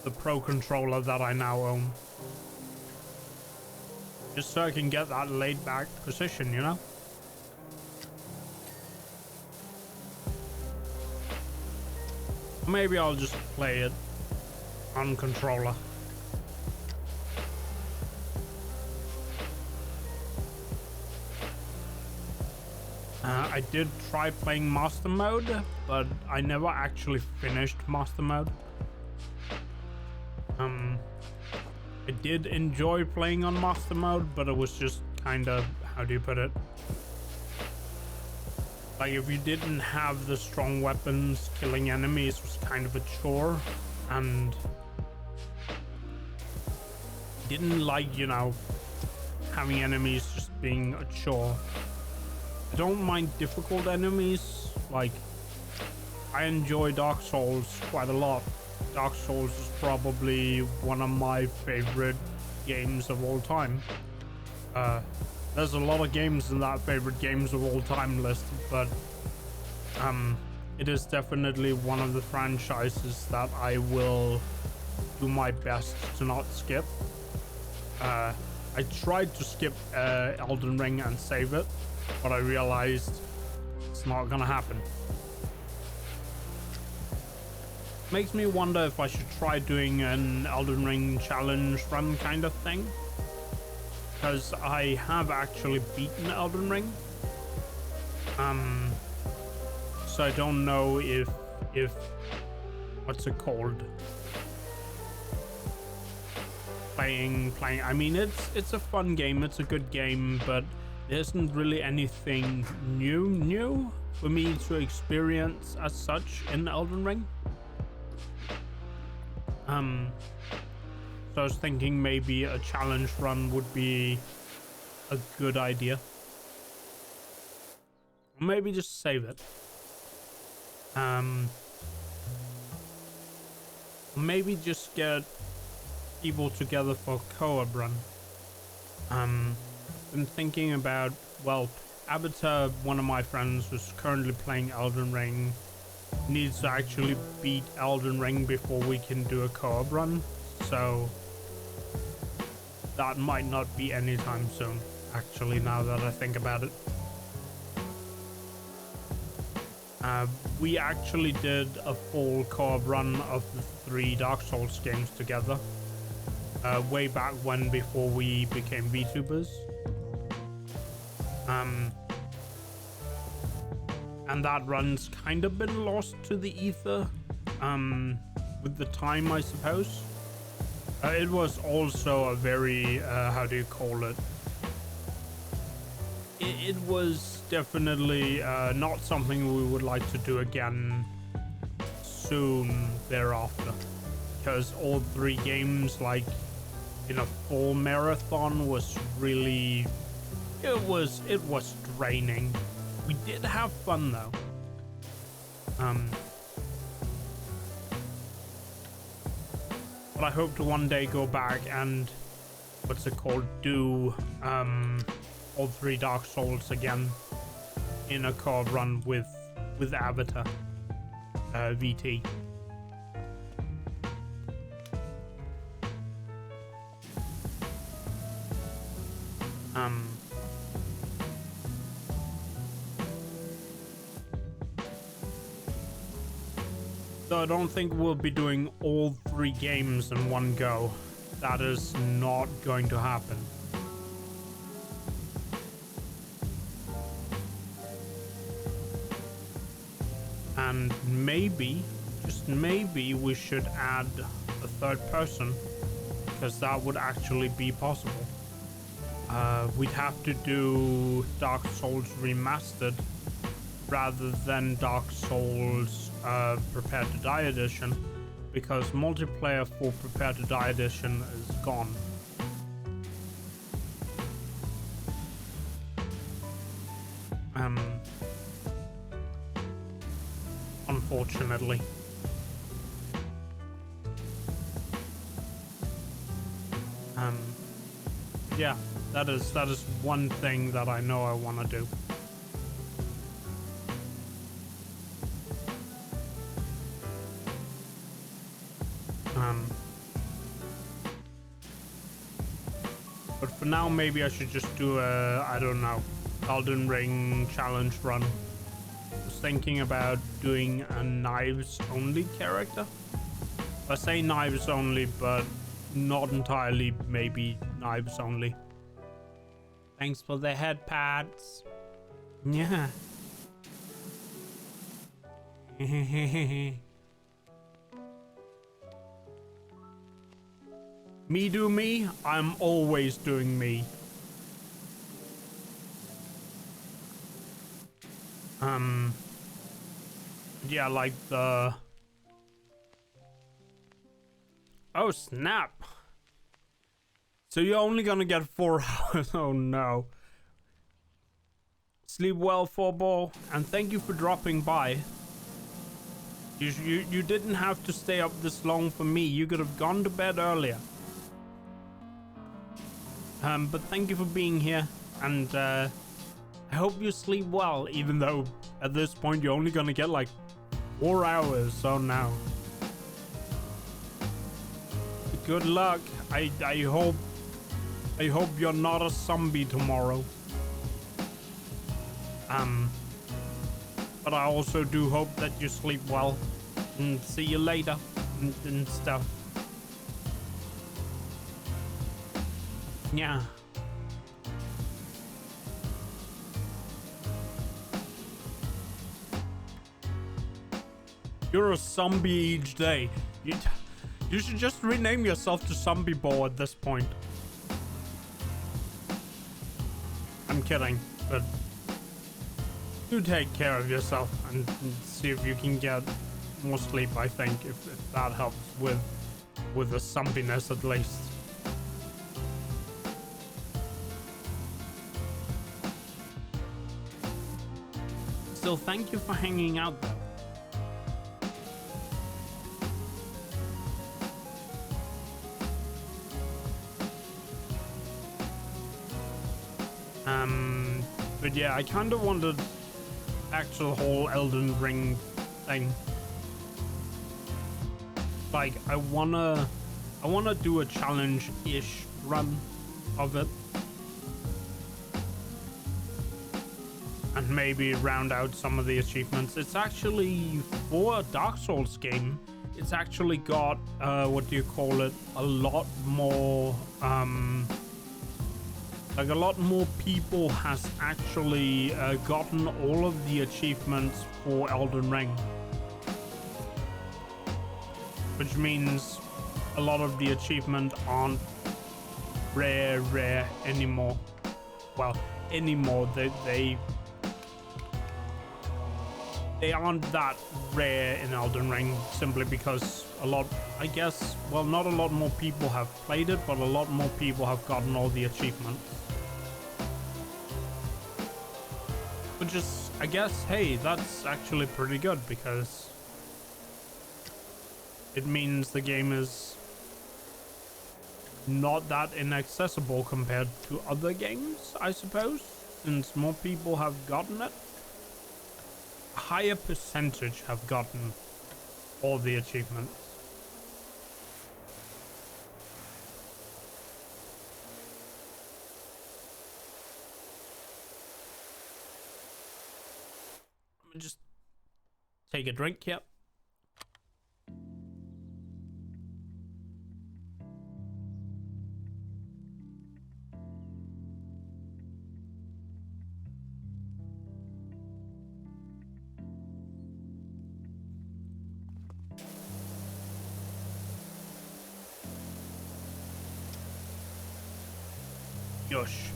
the Pro controller that I now own. Just so I can get that laid back position, you know? Maybe I'll just play it on controller. I did try playing Master Mode, but I never actually finished Master Mode. I did enjoy playing on Master Mode, but it was just kind of, how do you put it? Like, if you didn't have the strong weapons, killing enemies was kind of a chore, and didn't like, you know, having enemies just being a chore. I don't mind difficult enemies. Like, I enjoy Dark Souls quite a lot. Dark Souls is probably one of my favorite games of all time. There's a lot of games in that favorite games of all time list, but it is definitely one of the franchises that I will do my best to not skip. I tried to skip Elden Ring and save it, but I realized it's not gonna happen. Makes me wonder if I should try doing an Elden Ring challenge run kind of thing, because I have actually beaten Elden Ring. So I don't know if what's it called? Playing. I mean, it's a fun game. It's a good game, but there isn't really anything new for me to experience as such in Elden Ring. So I was thinking maybe a challenge run would be a good idea. Maybe just save it. Maybe just get people together for a co-op run. Been thinking about, well, Avatar, one of my friends who's currently playing Elden Ring, needs to actually beat Elden Ring before we can do a co-op run, so that might not be anytime soon, actually, now that I think about it. We actually did a full co-op run of the 3 Dark Souls games together, way back when, before we became VTubers. And that run's kind of been lost to the ether with the time, I suppose. It was also a very, how do you call it? It was definitely not something we would like to do again soon thereafter, because all 3 games, like in a full marathon, was really, it was draining. We did have fun though. But I hope to one day go back and, what's it called, do all 3 Dark Souls again in a co-op run with Avatar VT. So I don't think we'll be doing all 3 games in one go. That is not going to happen. And maybe, just maybe, we should add a 3rd person, because that would actually be possible. We'd have to do Dark Souls Remastered rather than Dark Souls Prepare to Die Edition, because multiplayer for Prepare to Die Edition is gone. Unfortunately. Yeah, that is one thing that I know I want to do. But for now, maybe I should just do a, I don't know, Elden Ring challenge run. I was thinking about doing a knives only character. I say knives only, but not entirely, maybe knives only. Thanks for the head pads. Yeah. Me do me, I'm always doing me. Yeah, like the... Oh, snap. So you're only gonna get 4 hours. Oh, no. Sleep well, 4-ball, and thank you for dropping by. You didn't have to stay up this long for me. You could have gone to bed earlier. But thank you for being here, and I hope you sleep well, even though at this point you're only gonna get like 4 hours, so now. Good luck. I hope you're not a zombie tomorrow. But I also do hope that you sleep well, and see you later and stuff. Yeah. You're a zombie each day. You should just rename yourself to Zombie Ball at this point. I'm kidding, but do take care of yourself and see if you can get more sleep, I think, if that helps with the zombiness at least. Still, thank you for hanging out though. But yeah, I kind of wanted actual whole Elden Ring thing. Like, I wanna do a challenge-ish run of it, and maybe round out some of the achievements. It's actually, for a Dark Souls game, it's actually got what do you call it, a lot more like a lot more people has actually gotten all of the achievements for Elden Ring. Which means a lot of the achievements aren't rare anymore. Well, anymore. They aren't that rare in Elden Ring, simply because a lot, I guess, well, not a lot more people have played it, but a lot more people have gotten all the achievements. Which is, I guess, hey, that's actually pretty good, because it means the game is not that inaccessible compared to other games, I suppose, since more people have gotten it. A higher percentage have gotten all the achievements. Just take a drink. Yep. Yosh.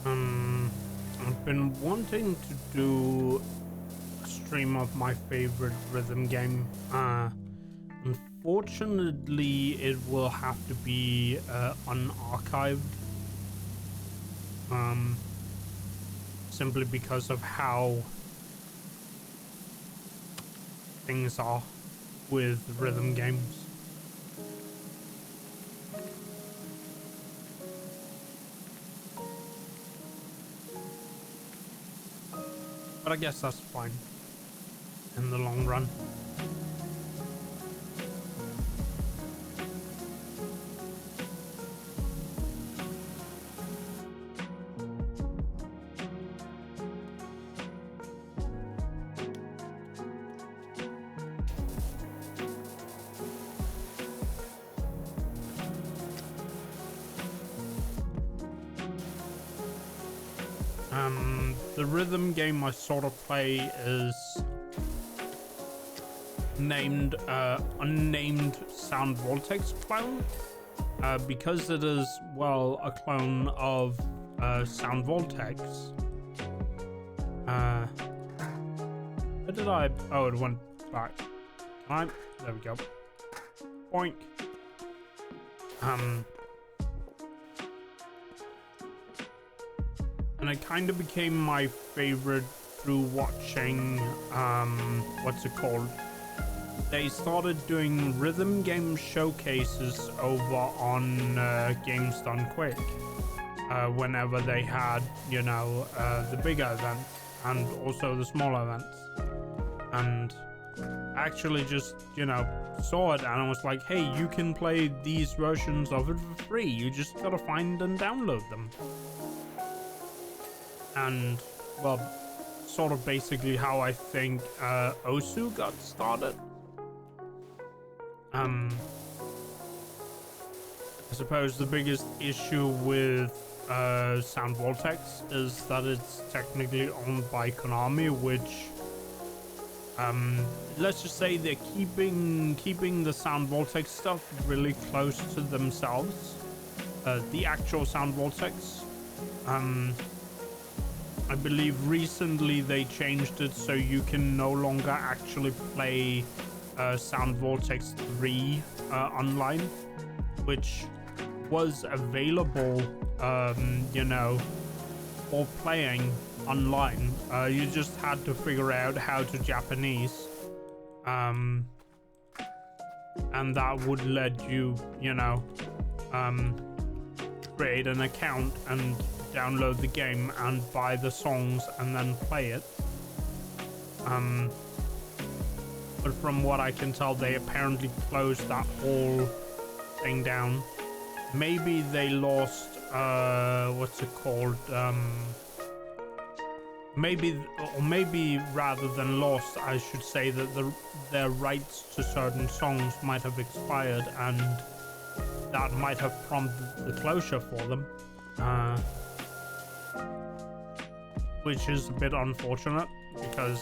I've been wanting to do a stream of my favorite rhythm game. Unfortunately, it will have to be unarchived. Simply because of how things are with rhythm games. But I guess that's fine in the long run. The rhythm game I sort of play is named Unnamed Sound Vortex Clone, because it is, well, a clone of Sound Vortex. Where did I? Oh, it went back. Can I? There we go. Boink. And it kind of became my favorite through watching, what's it called? They started doing rhythm game showcases over on Games Done Quick. Whenever they had, you know, the bigger events and also the smaller events. And actually just, you know, saw it and I was like, hey, you can play these versions of it for free. You just gotta find and download them. And, well, sort of basically how I think Osu got started. I suppose the biggest issue with Sound Vortex is that it's technically owned by Konami, which let's just say they're keeping the Sound Vortex stuff really close to themselves. The actual Sound Vortex. I believe recently they changed it so you can no longer actually play Sound Vortex 3 online, which was available, you know, for playing online. You just had to figure out how to Japanese, and that would let you, you know, create an account and download the game and buy the songs and then play it. But from what I can tell, they apparently closed that whole thing down. Maybe they lost, what's it called? Maybe rather than lost, I should say that their rights to certain songs might have expired, and that might have prompted the closure for them. Which is a bit unfortunate, because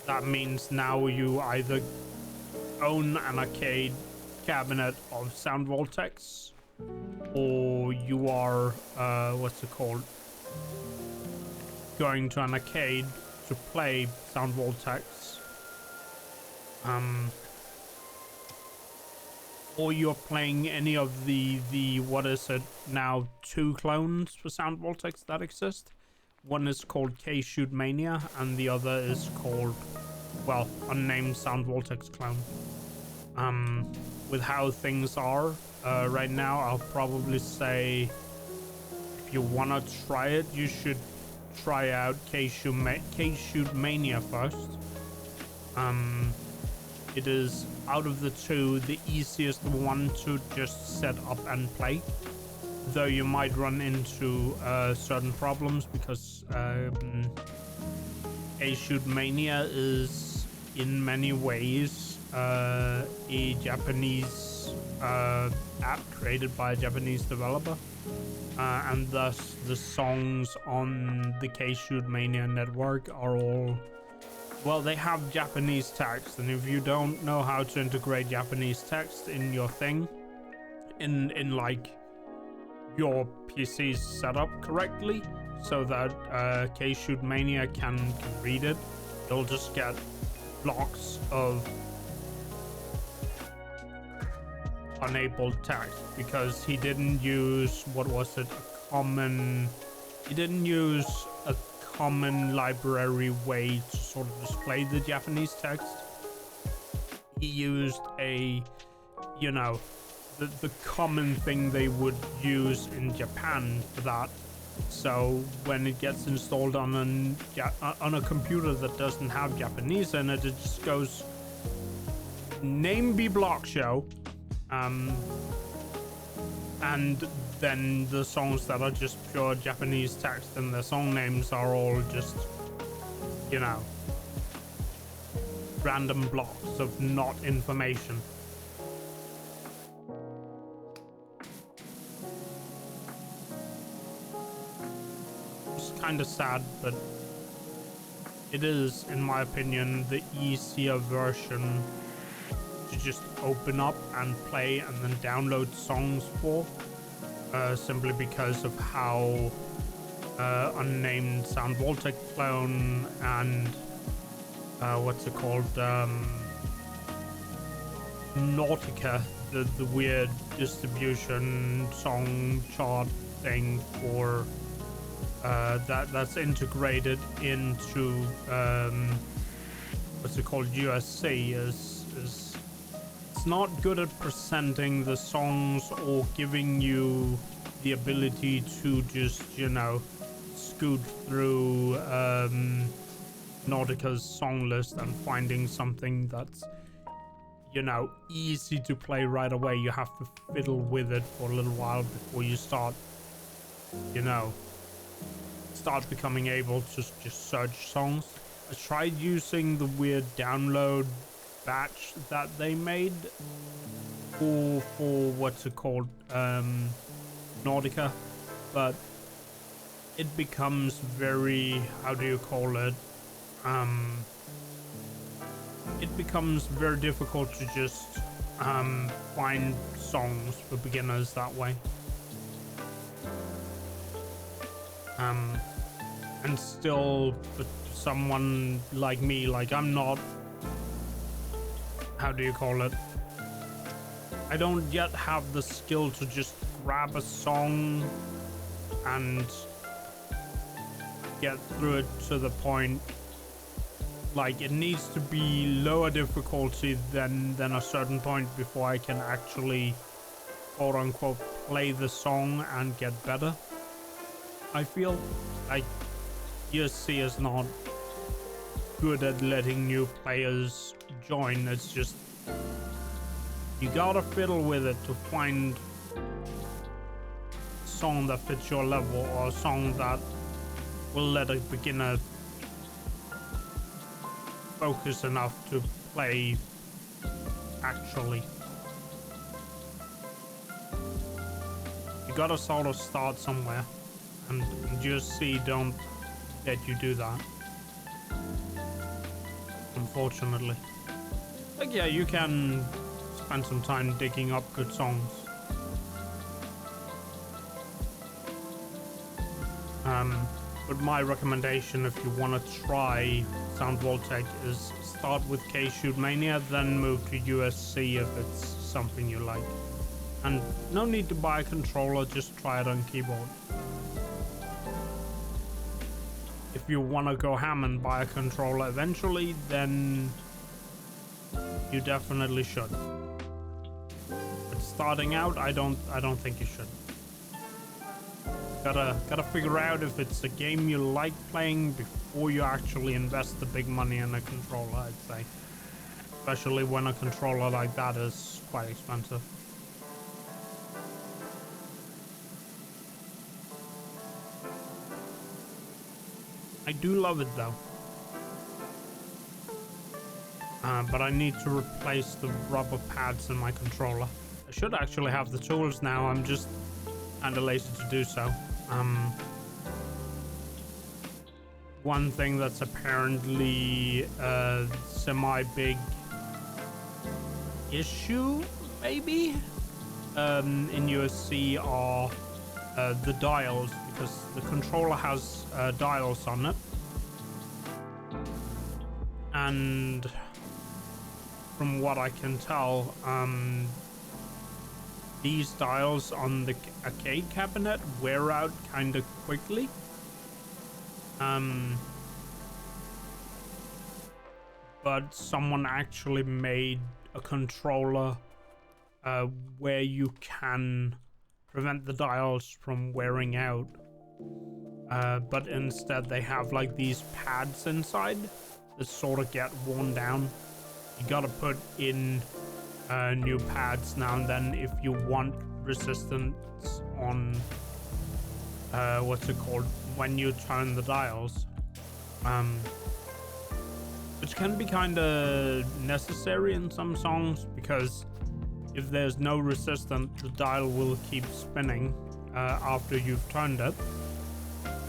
that means now you either own an arcade cabinet of Sound Vortex, or you are, what's it called, going to an arcade to play Sound Vortex. Or you're playing any of the what is it now, 2 clones for Sound Vortex that exist. One is called K-Shoot Mania and the other is called, well, Unnamed Sound Vortex Clone. With how things are right now, I'll probably say if you wanna try it, you should try out K-Shoot Mania first. It is, out of the 2, the easiest one to just set up and play. Though you might run into certain problems because K-Shoot Mania is in many ways a Japanese app created by a Japanese developer. And thus the songs on the K-Shoot Mania network are all, well, they have Japanese text, and if you don't know how to integrate Japanese text in your thing, in like your PC set up correctly so that K-Shoot Mania can read it. You'll just get blocks of unenabled text because he didn't use, what was it, he didn't use a common library way to sort of display the Japanese text. He used a, you know, the common thing they would use in Japan for that. So when it gets installed on a computer that doesn't have Japanese in it, it just goes name be block show, and then the songs that are just pure Japanese text and the song names are all just, you know, random blocks of not information. It's kind of sad, but it is, in my opinion, the easier version to just open up and play and then download songs for, simply because of how unnamed Sound Voltec clone and what's it called, Nautica, the weird distribution song chart thing for that's integrated into what's it called, USC is it's not good at presenting the songs or giving you the ability to just, you know, scoot through Nautica's song list and finding something that's, you know, easy to play right away. You have to fiddle with it for a little while before you start, you know, becoming able to just search songs. I tried using the weird download batch that they made for what's it called, Nautica, but it becomes very, how do you call it, it becomes very difficult to just find songs for beginners that way. And still, for someone like me, like I'm not, how do you call it, I don't yet have the skill to just grab a song and get through it to the point. Like, it needs to be lower difficulty than a certain point before I can actually, quote unquote, play the song and get better. I feel like USC is not good at letting new players join. It's just, you gotta fiddle with it to find a song that fits your level, or a song that will let a beginner focus enough to play actually. You gotta sort of start somewhere, and USC don't let you do that, unfortunately. Like, yeah, you can spend some time digging up good songs. But my recommendation, if you want to try Sound Voltec, is start with K-Shoot Mania, then move to USC if it's something you like. And no need to buy a controller, just try it on keyboard. If you want to go ham and buy a controller eventually, then you definitely should. But starting out, I don't think you should. Gotta figure out if it's a game you like playing before you actually invest the big money in a controller, I'd say. Especially when a controller like that is quite expensive. I do love it though. But I need to replace the rubber pads in my controller. I should actually have the tools now, I'm just kinda lazy to do so. One thing that's apparently a semi-big issue, maybe, in USC are the dials, because the controller has dials on it, and from what I can tell, these dials on the arcade cabinet wear out kind of quickly. But someone actually made a controller where you can prevent the dials from wearing out. But instead they have like these pads inside that sort of get worn down. You gotta put in new pads now and then if you want resistance on what's it called, when you turn the dials, which can be kind of necessary in some songs, because if there's no resistance, the dial will keep spinning after you've turned it,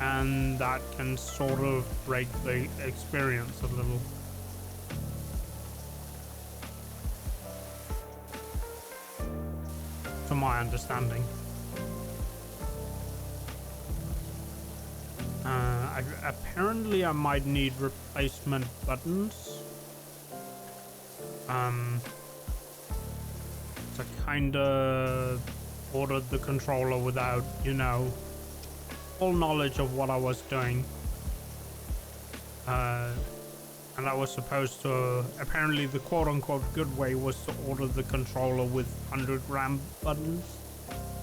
and that can sort of break the experience a little. To my understanding. Apparently I might need replacement buttons. To kinda ordered the controller without, you know, full knowledge of what I was doing. And I was supposed to, apparently the quote-unquote good way was to order the controller with 100-gram buttons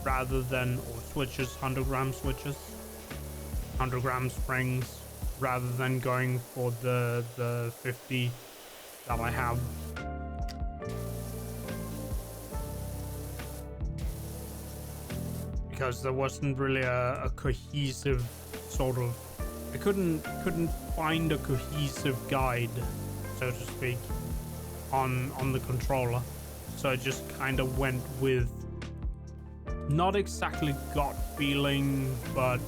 rather than, or switches, 100-gram switches, 100-gram springs, rather than going for the 50 that I have. Because there wasn't really a cohesive sort of, I couldn't find a cohesive guide, so to speak, on the controller. So I just kind of went with not exactly gut feeling, but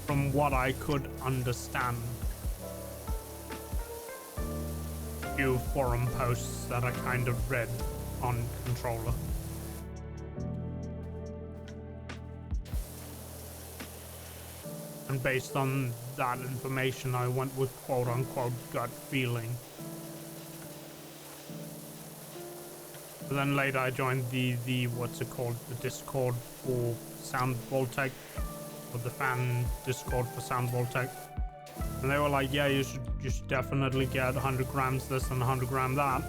from what I could understand. A few forum posts that I kind of read on controller. And based on that information, I went with quote-unquote gut feeling. But then later I joined the what's it called, the Discord for Sound Voltec, or the fan Discord for Sound Voltec. And they were like, yeah, you should definitely get 100 grams this and 100 gram that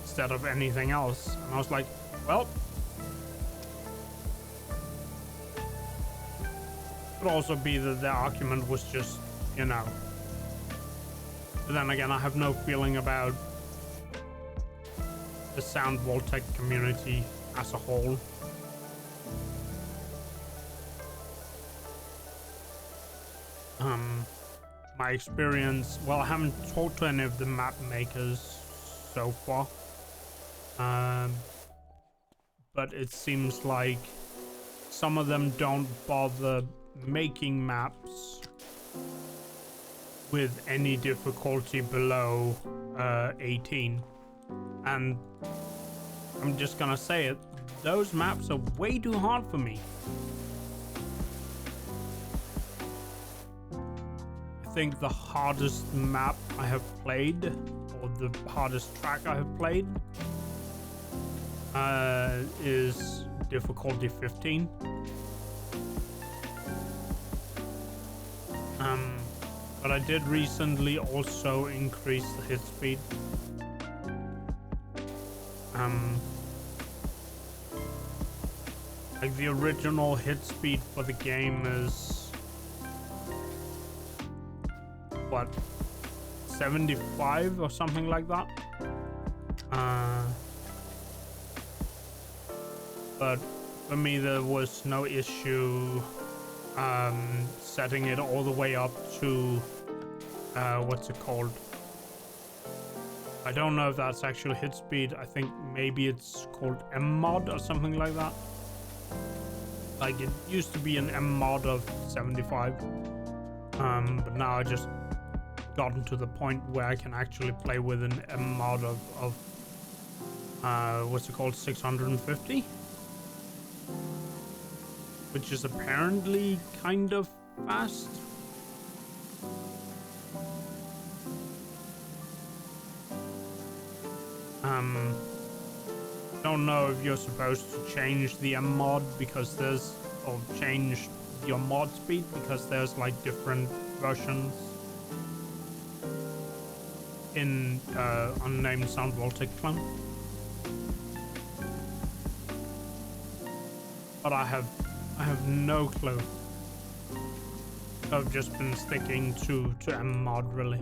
instead of anything else. And I was like, well, could also be that their argument was just, you know. But then again, I have no feeling about the Sound Voltec community as a whole. My experience, well, I haven't talked to any of the map makers so far, but it seems like some of them don't bother making maps with any difficulty below 18, and I'm just gonna say it, those maps are way too hard for me. I think the hardest map I have played, or the hardest track I have played, is difficulty 15. But I did recently also increase the hit speed. Like the original hit speed for the game is what, 75 or something like that. But for me there was no issue setting it all the way up to what's it called, I don't know if that's actual hit speed. I think maybe it's called M mod or something like that. Like it used to be an M mod of 75, but now I just gotten to the point where I can actually play with an M mod of what's it called, 650. which is apparently kind of fast. Don't know if you're supposed to change the mod because there's, or change your mod speed because there's like different versions in unnamed Sound Voltaic clone. But I have no clue. I've just been sticking to M mod really.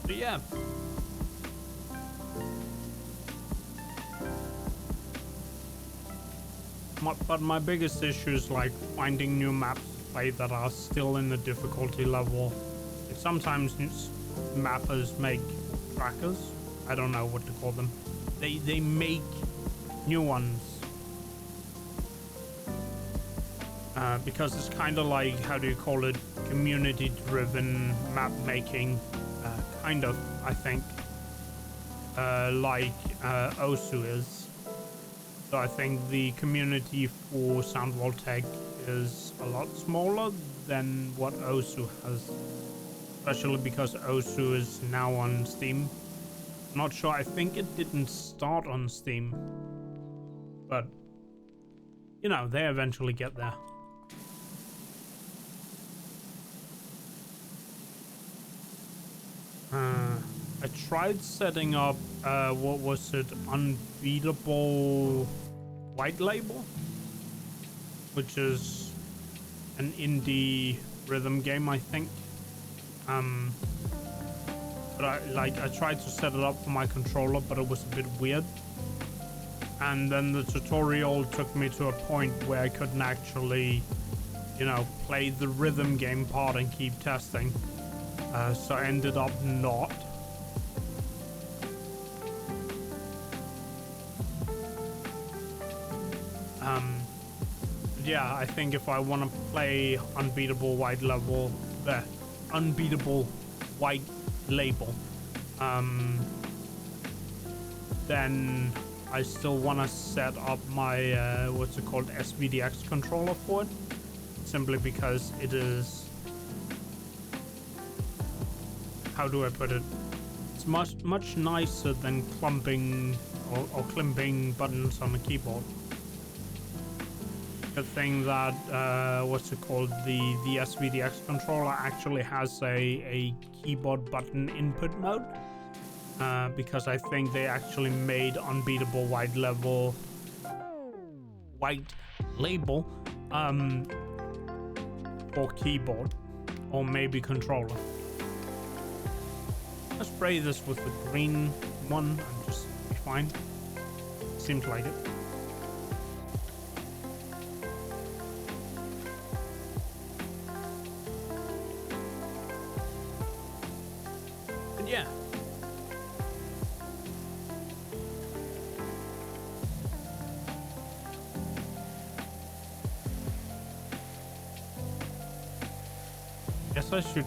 But yeah. But my biggest issue is like finding new maps to play that are still in the difficulty level. Like sometimes mappers make trackers. I don't know what to call them. They make new ones. Because it's kind of like, how do you call it, community-driven map making, kind of, I think, like Osu is. So I think the community for Sound Voltaic is a lot smaller than what Osu has, especially because Osu is now on Steam. Not sure, I think it didn't start on Steam, but you know, they eventually get there. I tried setting up, what was it, Unbeatable White Label, which is an indie rhythm game, I think. But I tried to set it up for my controller, but it was a bit weird. And then the tutorial took me to a point where I couldn't actually, you know, play the rhythm game part and keep testing. So I ended up not. Yeah, I think if I want to play Unbeatable White Level, Unbeatable White Label, then I still want to set up my what's it called, SVDX controller for it, simply because it is, how do I put it, it's much nicer than clumping or climping buttons on the keyboard. Good thing that what's it called, the SVDX controller actually has a keyboard button input mode, because I think they actually made Unbeatable White Label for keyboard or maybe controller. Let's spray this with the green one and just be fine. Seems like it. Yeah. Guess I should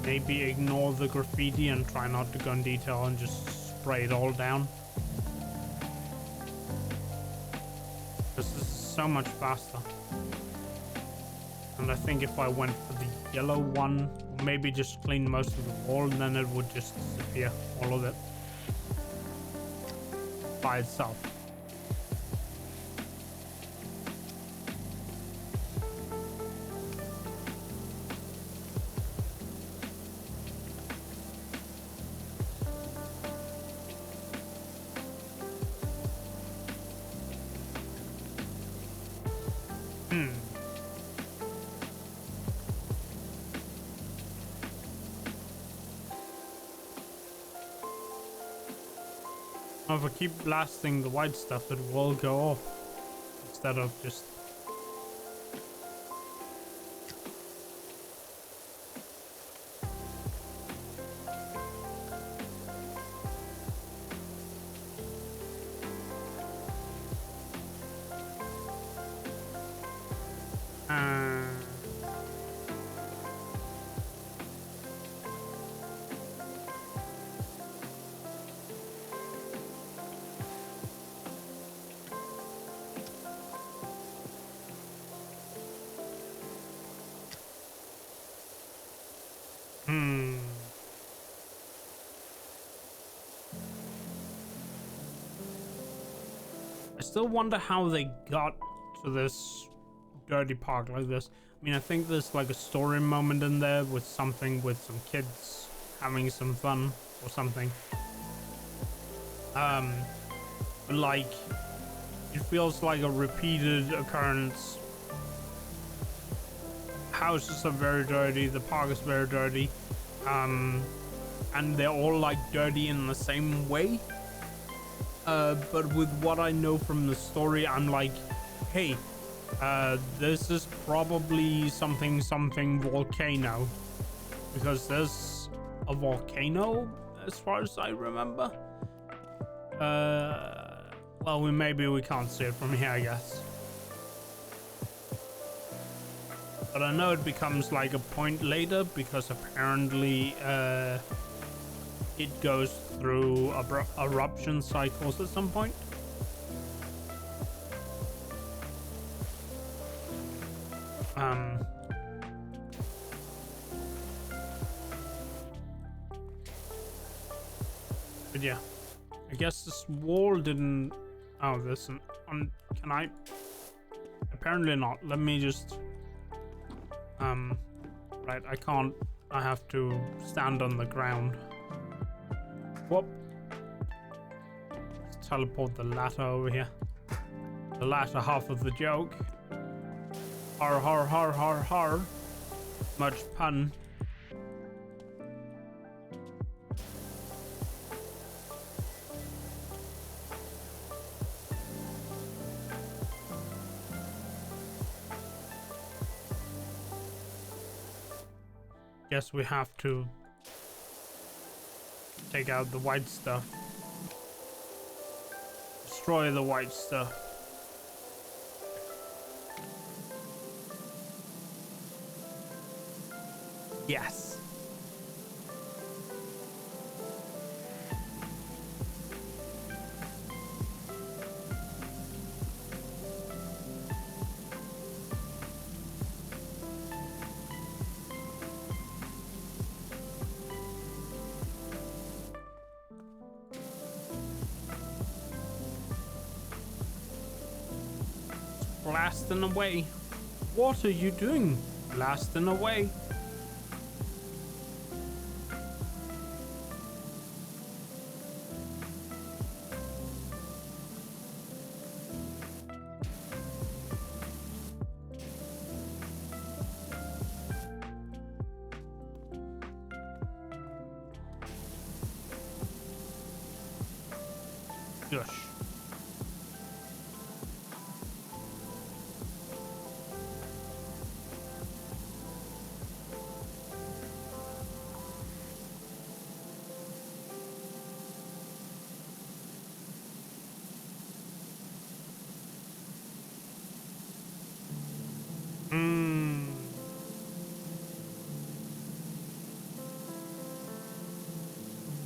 maybe ignore the graffiti and try not to go in detail and just spray it all down. This is so much faster. And I think if I went for the yellow one, maybe just clean most of the wall, and then it would just disappear, all of it, by itself. If I keep blasting the white stuff, it will go off instead of just... still wonder how they got to this dirty park like this. I mean, I think there's like a story moment in there with something with some kids having some fun or something. Like, it feels like a repeated occurrence. Houses are very dirty, the park is very dirty, and they're all like dirty in the same way. But with what I know from the story, I'm like, hey, this is probably something volcano, because there's a volcano as far as I remember. Well, maybe we can't see it from here, I guess. But I know it becomes like a point later, because apparently it goes through eruption cycles at some point. But yeah, I guess this wall didn't. Oh, this can I? Apparently not. Let me just. Right, I can't. I have to stand on the ground. Whoop. Let's teleport the ladder over here. The latter half of the joke. Har har har har har. Much pun. Guess we have to take out the white stuff. Destroy the white stuff. Yes. Blasting away. What are you doing? Blasting away. Gosh.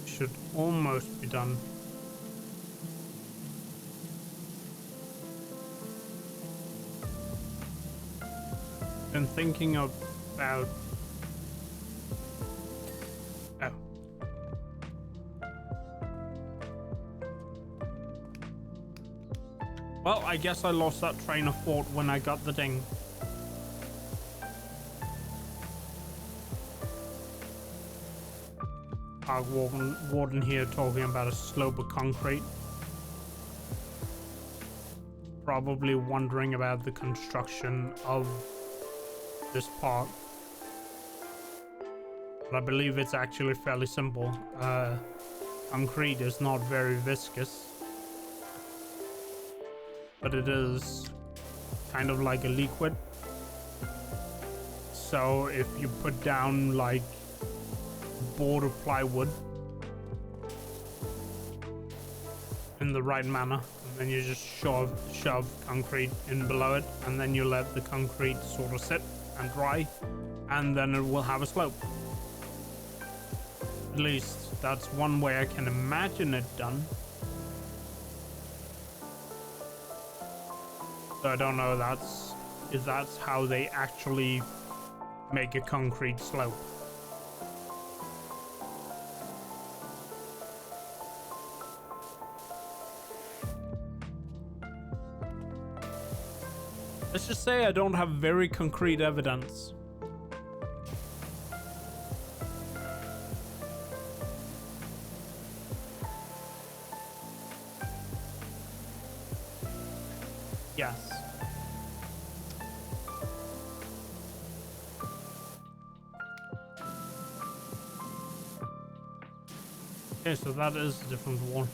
Should almost be done. Been thinking about. Oh. Well, I guess I lost that train of thought when I got the ding. Park warden here talking about a slope of concrete. Probably wondering about the construction of this park. But I believe it's actually fairly simple. Concrete is not very viscous, but it is kind of like a liquid. So if you put down like board of plywood in the right manner, and then you just shove concrete in below it, and then you let the concrete sort of sit and dry, and then it will have a slope. At least that's one way I can imagine it done. So I don't know if that's how they actually make a concrete slope. let's just say I don't have very concrete evidence. Yes. Okay, so that is a different one.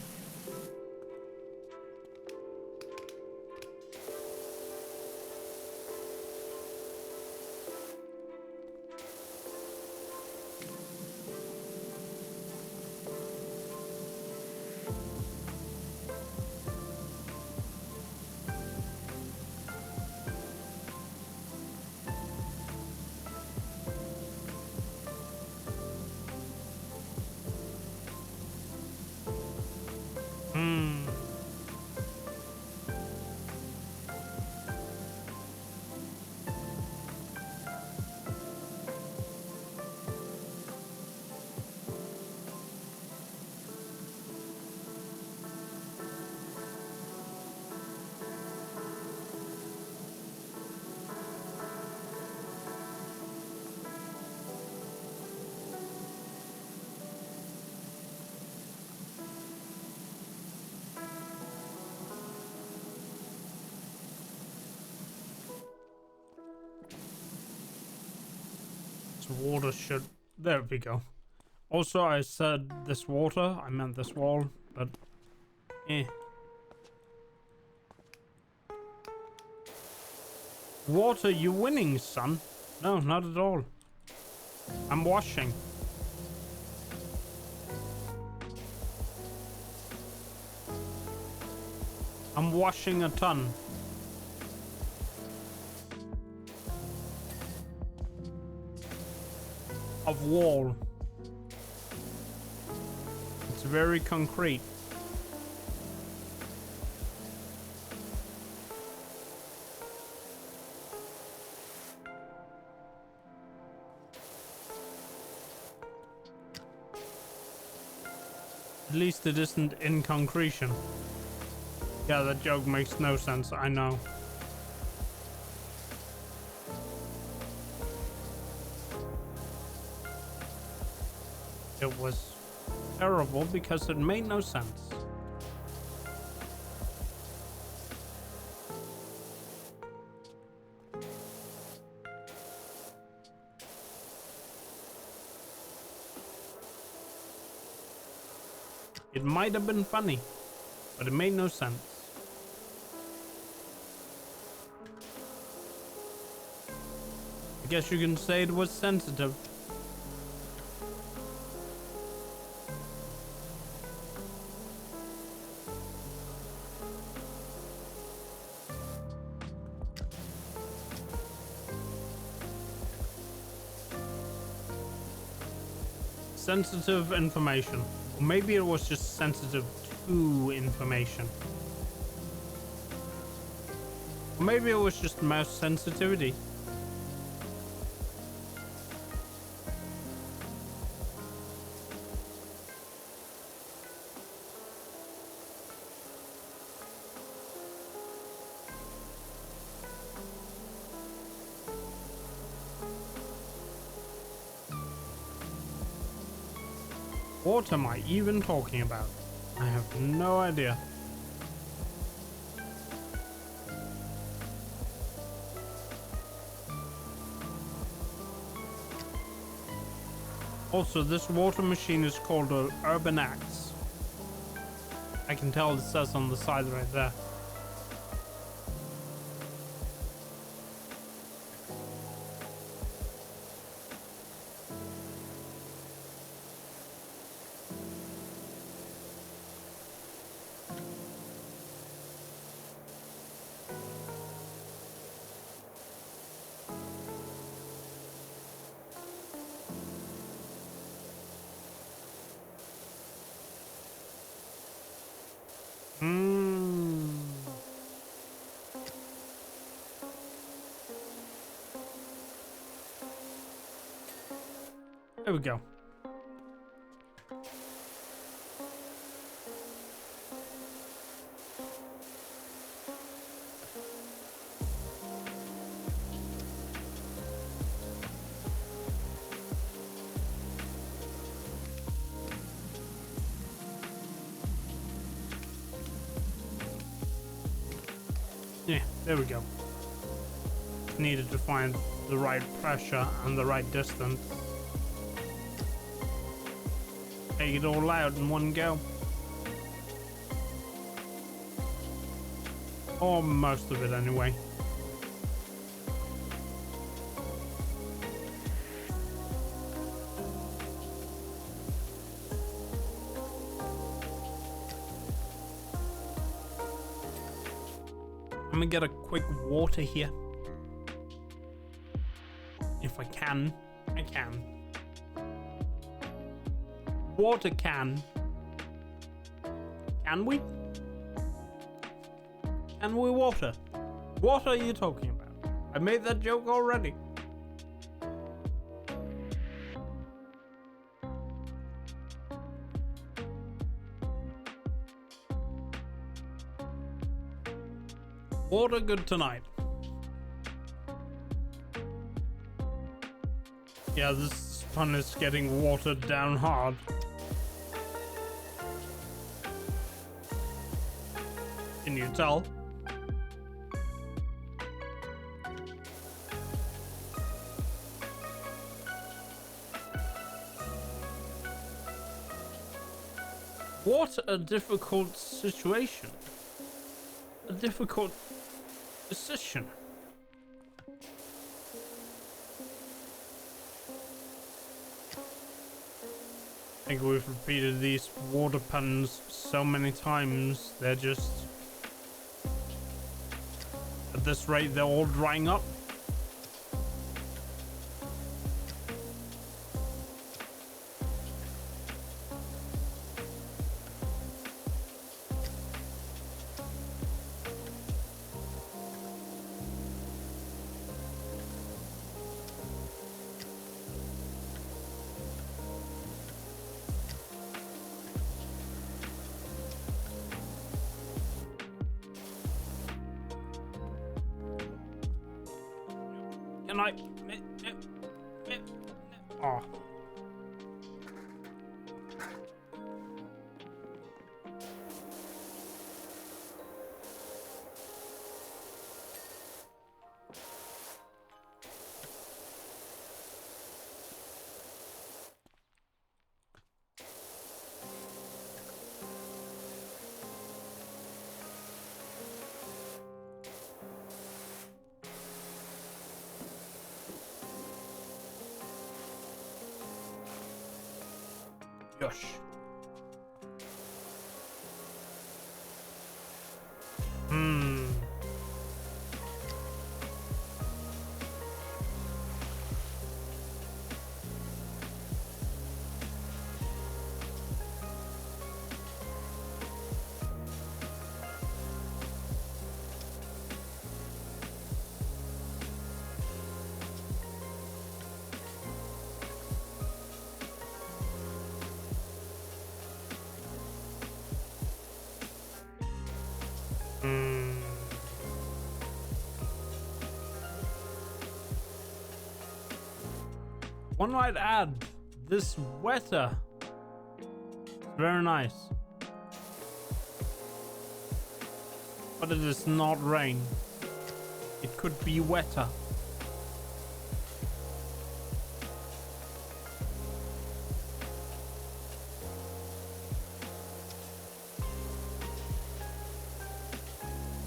Water should... There we go. Also, I said this water, I meant this wall, but... Water, you winning, son? No, not at all. I'm washing. I'm washing a ton. Of wall. It's very concrete. At least it isn't in concretion. Yeah, that joke makes no sense, I know. It was terrible because it made no sense. It might have been funny, but it made no sense. I guess you can say it was sensitive. Sensitive information. Or maybe it was just sensitive to information. Or maybe it was just mouse sensitivity. What am I even talking about? I have no idea. Also, this water machine is called a Urban Axe. I can tell it says on the side right there. There we go. Yeah, there we go. Needed to find the right pressure and the right distance. Take it all out in one go. Or most of it anyway. I'm gonna get a quick water here. If I can. I can. Water can. Can we? Can we water? What are you talking about? I made that joke already. Water good tonight. Yeah, this pun is getting watered down hard. Can you tell? What a difficult situation. A difficult decision. I think we've repeated these water puns so many times, they're just... At this rate, they're all drying up. Can I... Oh. Gosh. One might add, this weather, very nice, but it is not rain. It could be wetter.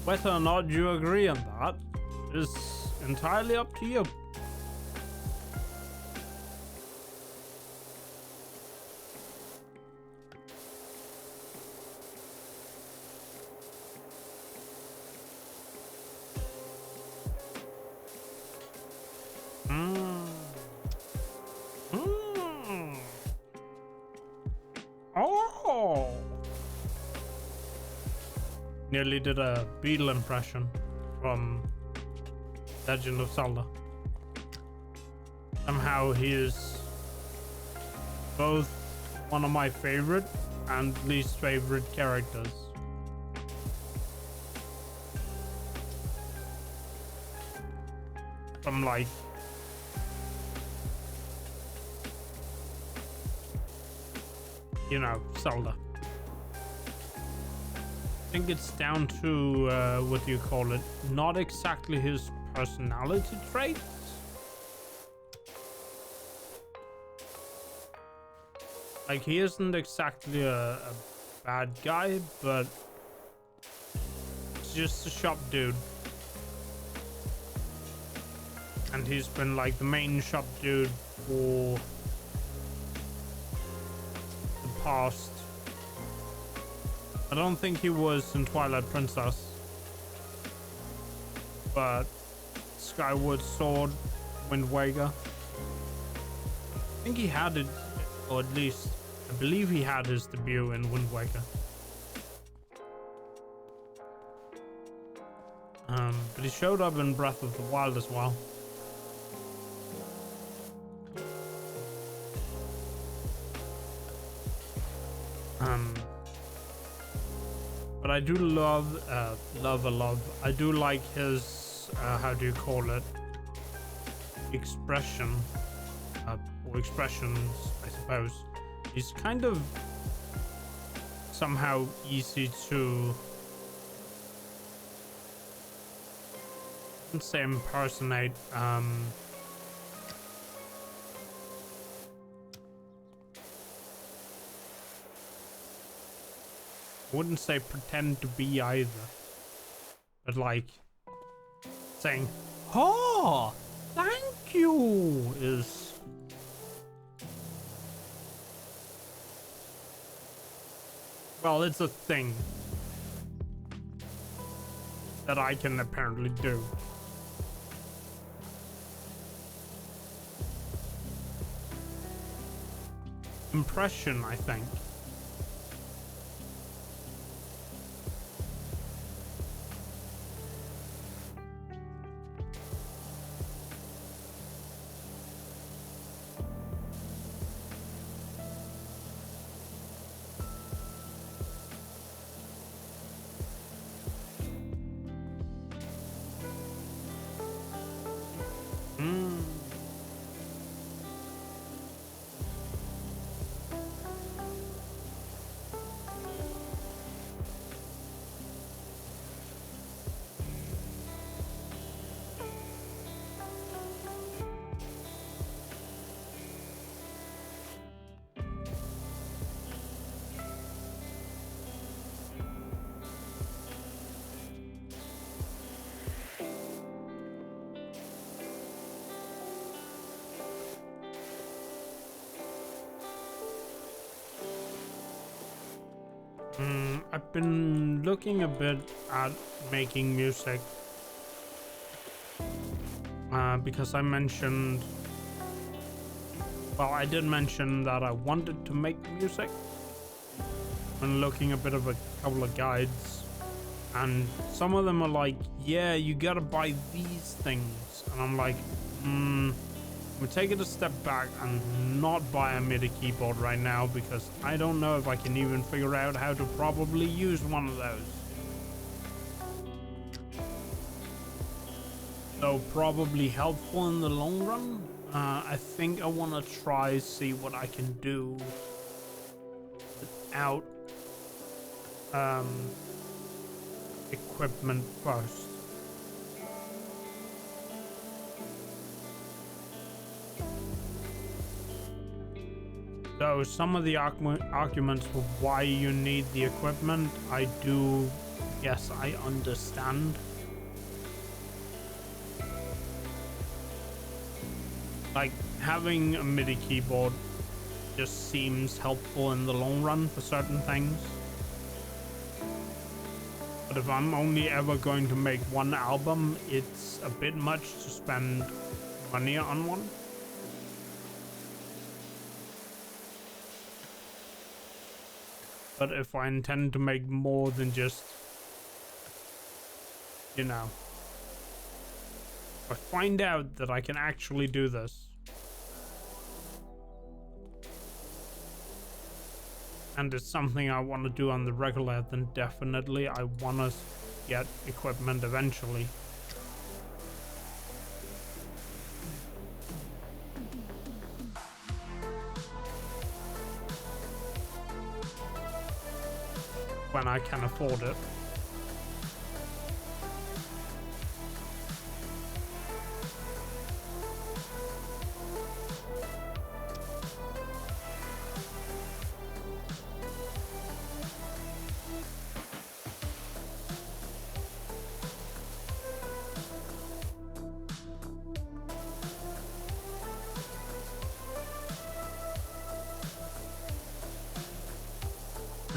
Whether or not you agree on that is entirely up to you. Oh! Nearly did a beetle impression from Legend of Zelda. Somehow he is both one of my favorite and least favorite characters. From like you know, Zelda. I think it's down to, what do you call it? Not exactly his personality traits. Like, he isn't exactly a bad guy, but he's just a shop dude. And he's been like the main shop dude for the past. I don't think he was in Twilight Princess, but Skyward Sword, Wind Waker. I think he had it, or at least I believe he had his debut in Wind Waker. But he showed up in Breath of the Wild as well. But I do love, I do like his, how do you call it? Expression, or expressions, I suppose. He's kind of somehow easy to, I wouldn't say impersonate, I wouldn't say pretend to be either, but like saying, "Oh, thank you," is well, it's a thing that I can apparently do. Impression, I think. I've been looking a bit at making music because I mentioned, well, I did mention that I wanted to make music. And looking a bit of a couple of guides, and some of them are like, yeah, you gotta buy these things, and I'm like, I'm gonna take it a step back and not buy a MIDI keyboard right now, because I don't know if I can even figure out how to probably use one of those. So probably helpful in the long run. I think I want to try see what I can do without equipment first. So some of the arguments for why you need the equipment, yes, I understand. Like, having a MIDI keyboard just seems helpful in the long run for certain things. But if I'm only ever going to make one album, it's a bit much to spend money on one. But if I intend to make more than just, you know, if I find out that I can actually do this, and it's something I want to do on the regular, then definitely I want to get equipment eventually. When I can afford it.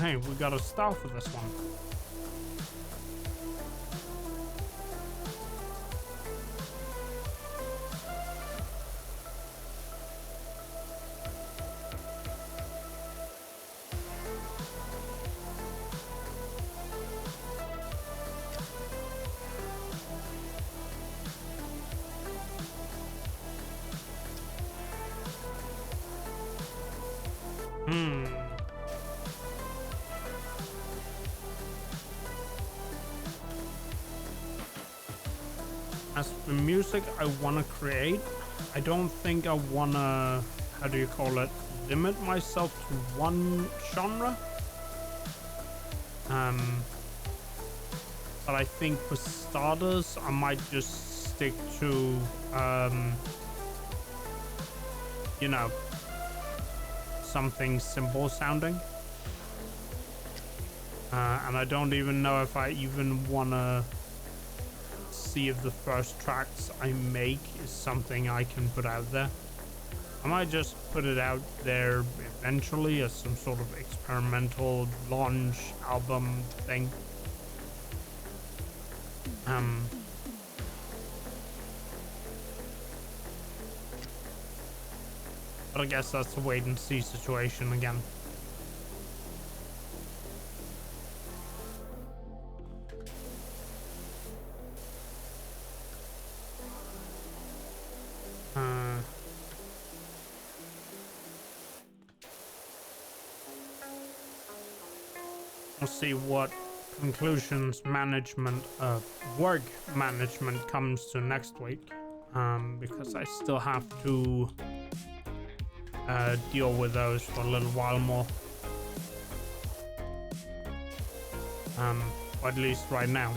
Hey, we got a star for this one. As for music I want to create, I don't think I want to, how do you call it, limit myself to one genre. But I think for starters, I might just stick to, you know, something simple sounding. And I don't even know if I even want to see if the first tracks I make is something I can put out there. I might just put it out there eventually as some sort of experimental launch album thing. But I guess that's a wait and see situation again. We'll see what conclusions management, work management comes to next week, because I still have to deal with those for a little while more, or at least right now.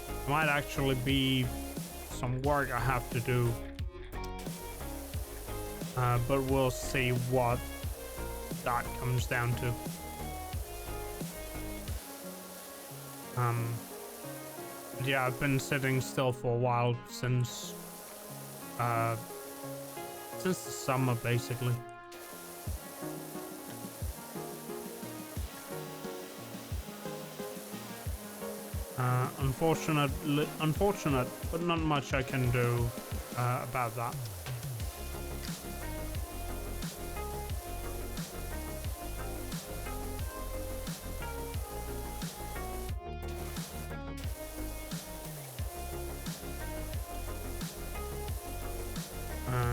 It might actually be some work I have to do, but we'll see what that comes down to. Yeah, I've been sitting still for a while since the summer, basically. Unfortunate, but not much I can do about that.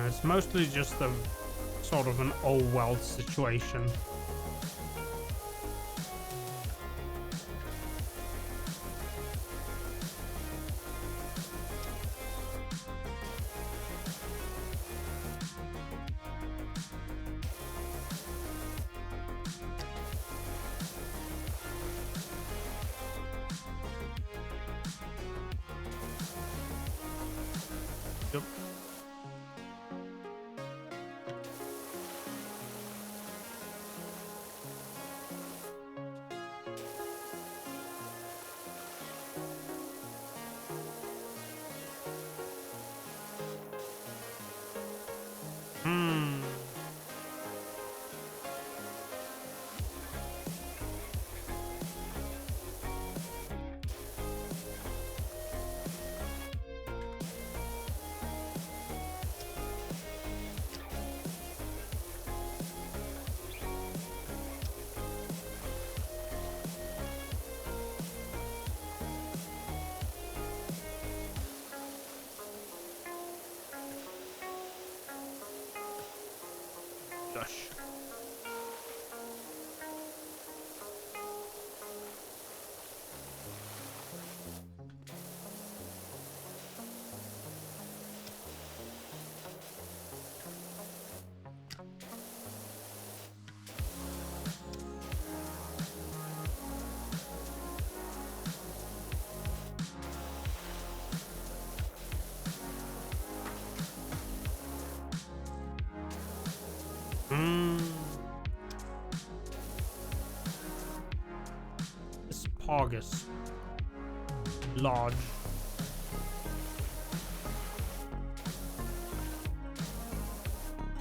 It's mostly just a sort of an oh well situation. Yep. Gosh. Asparagus. Large.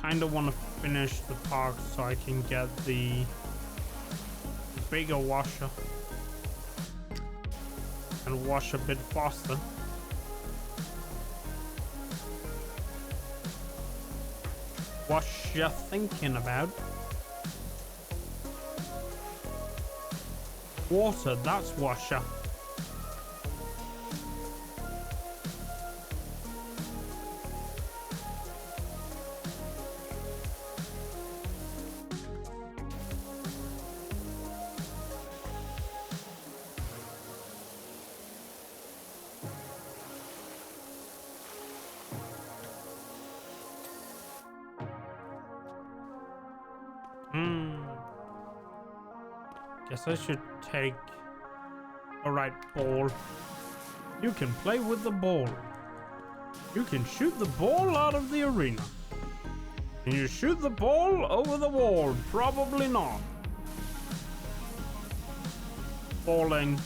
Kinda want to finish the park so I can get the bigger washer and wash a bit faster. What you thinking about? Water, that's washer. Guess I should take... Alright, ball. You can play with the ball. You can shoot the ball out of the arena. Can you shoot the ball over the wall? Probably not. Falling.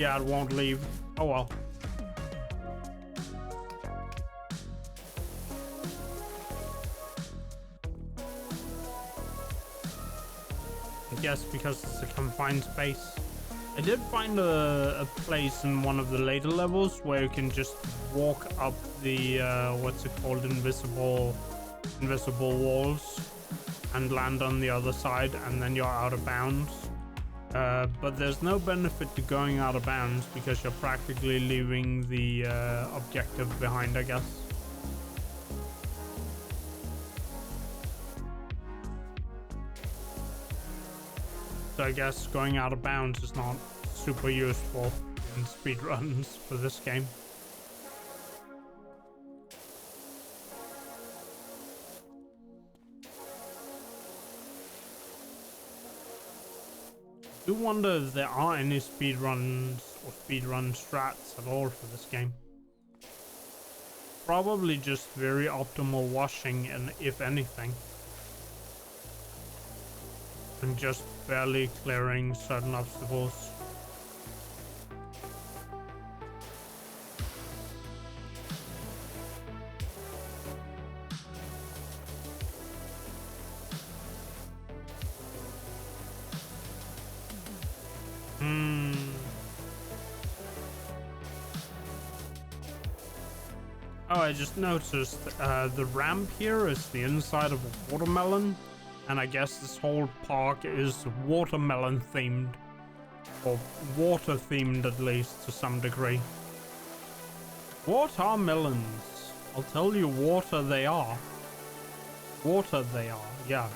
Yeah, it won't leave. Oh well. I guess because it's a confined space. I did find a place in one of the later levels where you can just walk up the what's it called, invisible walls and land on the other side, and then you're out of bounds. But there's no benefit to going out of bounds because you're practically leaving the objective behind, I guess. So I guess going out of bounds is not super useful in speedruns for this game. I do wonder if there are any speedruns or speedrun strats at all for this game. Probably just very optimal washing, and if anything. And just barely clearing certain obstacles. Oh, I just noticed the ramp here is the inside of a watermelon. And I guess this whole park is watermelon themed, or water themed at least to some degree. What are melons? I'll tell you, water they are. Water they are, yes.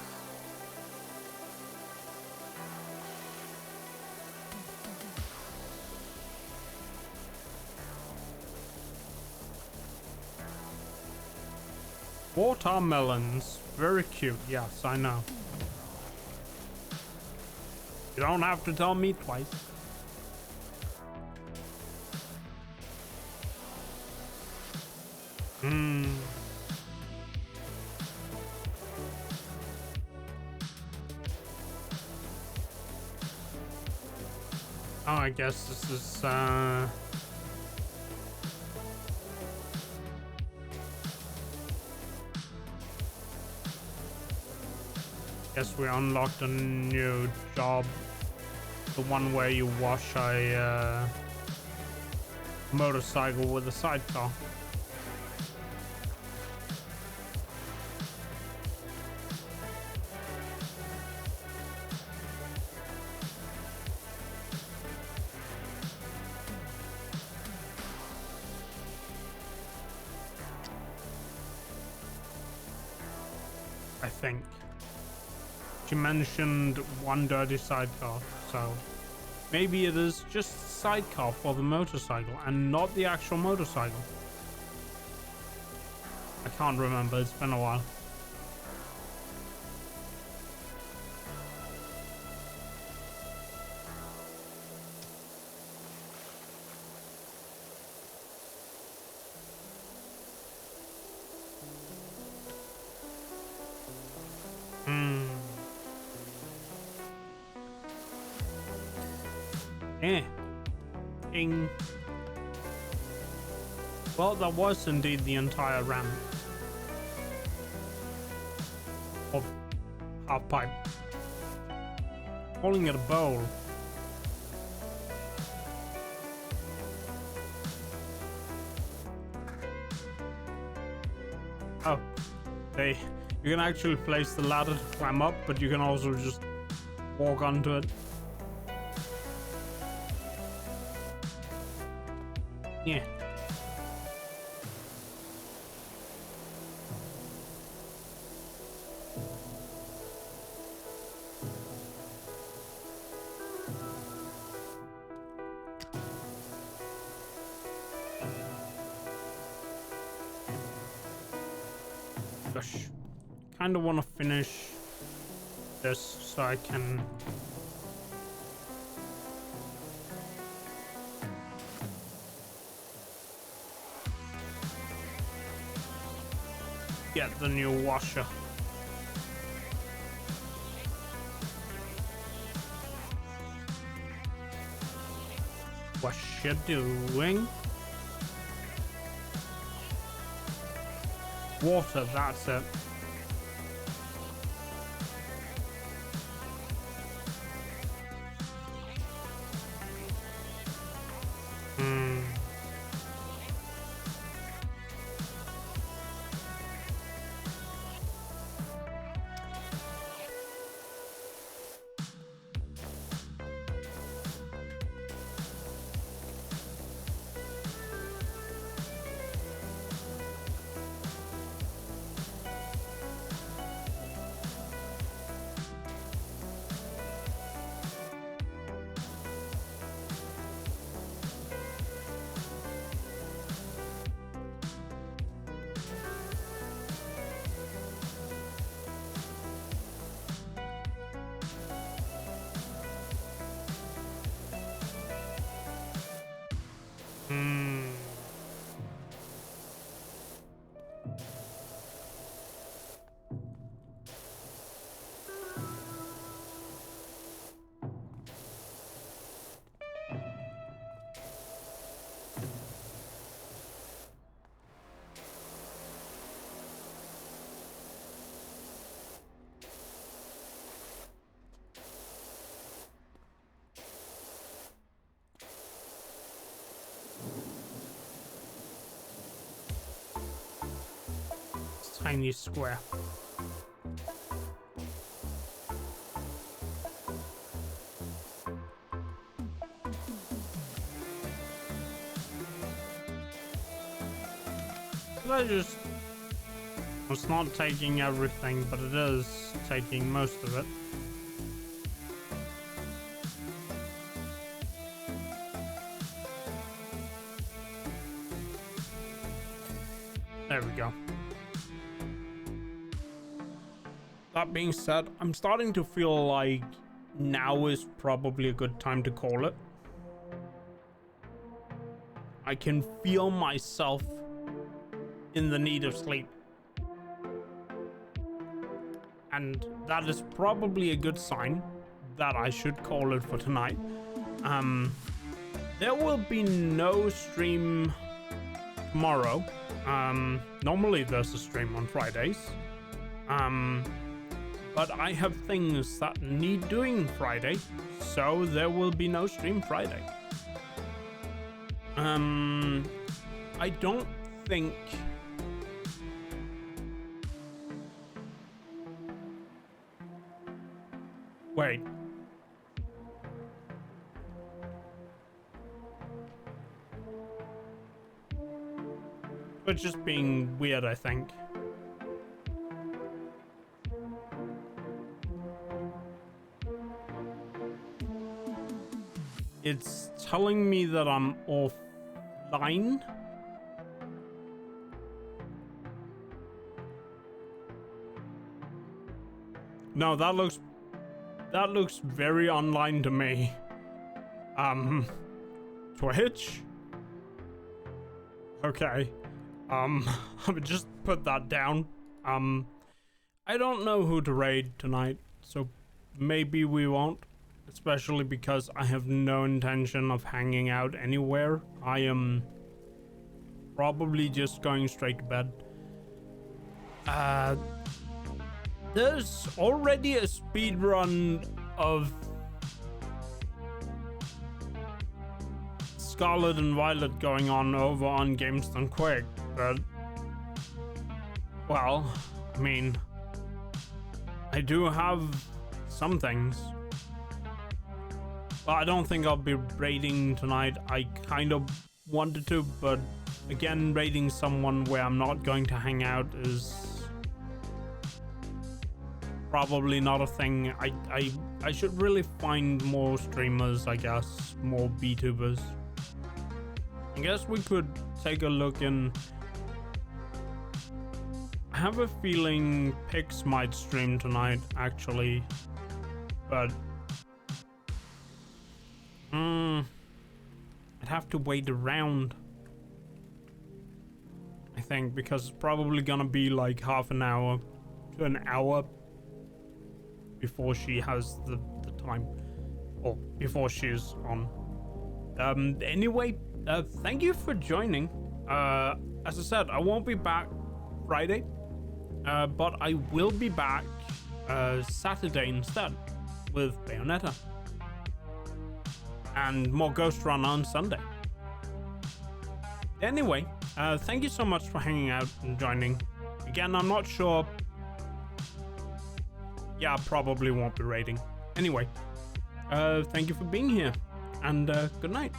Watermelons. Very cute, yes, I know. You don't have to tell me twice. Oh, I guess this is, guess we unlocked a new job. The one where you wash a motorcycle with a sidecar. I think. She mentioned one dirty sidecar, so maybe it is just sidecar for the motorcycle and not the actual motorcycle. I can't remember, it's been a while. Well, that was indeed the entire ramp of half pipe. Calling it a bowl. Oh, you can actually place the ladder to climb up, but you can also just walk onto it. Yeah. Gosh, kind of want to finish this so I can get the new washer. What's she doing? Water, that's it. Tiny square. It's not taking everything, but it is taking most of it. There we go. That being said, I'm starting to feel like now is probably a good time to call it. I can feel myself in the need of sleep. And that is probably a good sign that I should call it for tonight. There will be no stream tomorrow. Normally there's a stream on Fridays. But I have things that need doing Friday, so there will be no stream Friday. I don't think... Wait. But just being weird, I think. It's telling me that I'm offline. No, that looks very online to me. Twitch? Okay. I would just put that down. I don't know who to raid tonight, so maybe we won't. Especially because I have no intention of hanging out anywhere. I am probably just going straight to bed. There's already a speed run of Scarlet and Violet going on over on Games Done Quick, but well, I mean, I do have some things. Well, I don't think I'll be raiding tonight. I kind of wanted to, but again, raiding someone where I'm not going to hang out is probably not a thing. I should really find more streamers, I guess, more VTubers. I guess we could take a look in. I have a feeling Pix might stream tonight, actually, but I'd have to wait around, I think, because it's probably gonna be like half an hour to an hour before she has the time, or before she's on. Anyway, thank you for joining. As I said, I won't be back Friday, but I will be back Saturday instead with Bayonetta. And more Ghost Run on Sunday. Anyway, thank you so much for hanging out and joining. Again, I'm not sure. Yeah, I probably won't be raiding. Anyway, thank you for being here, and good night.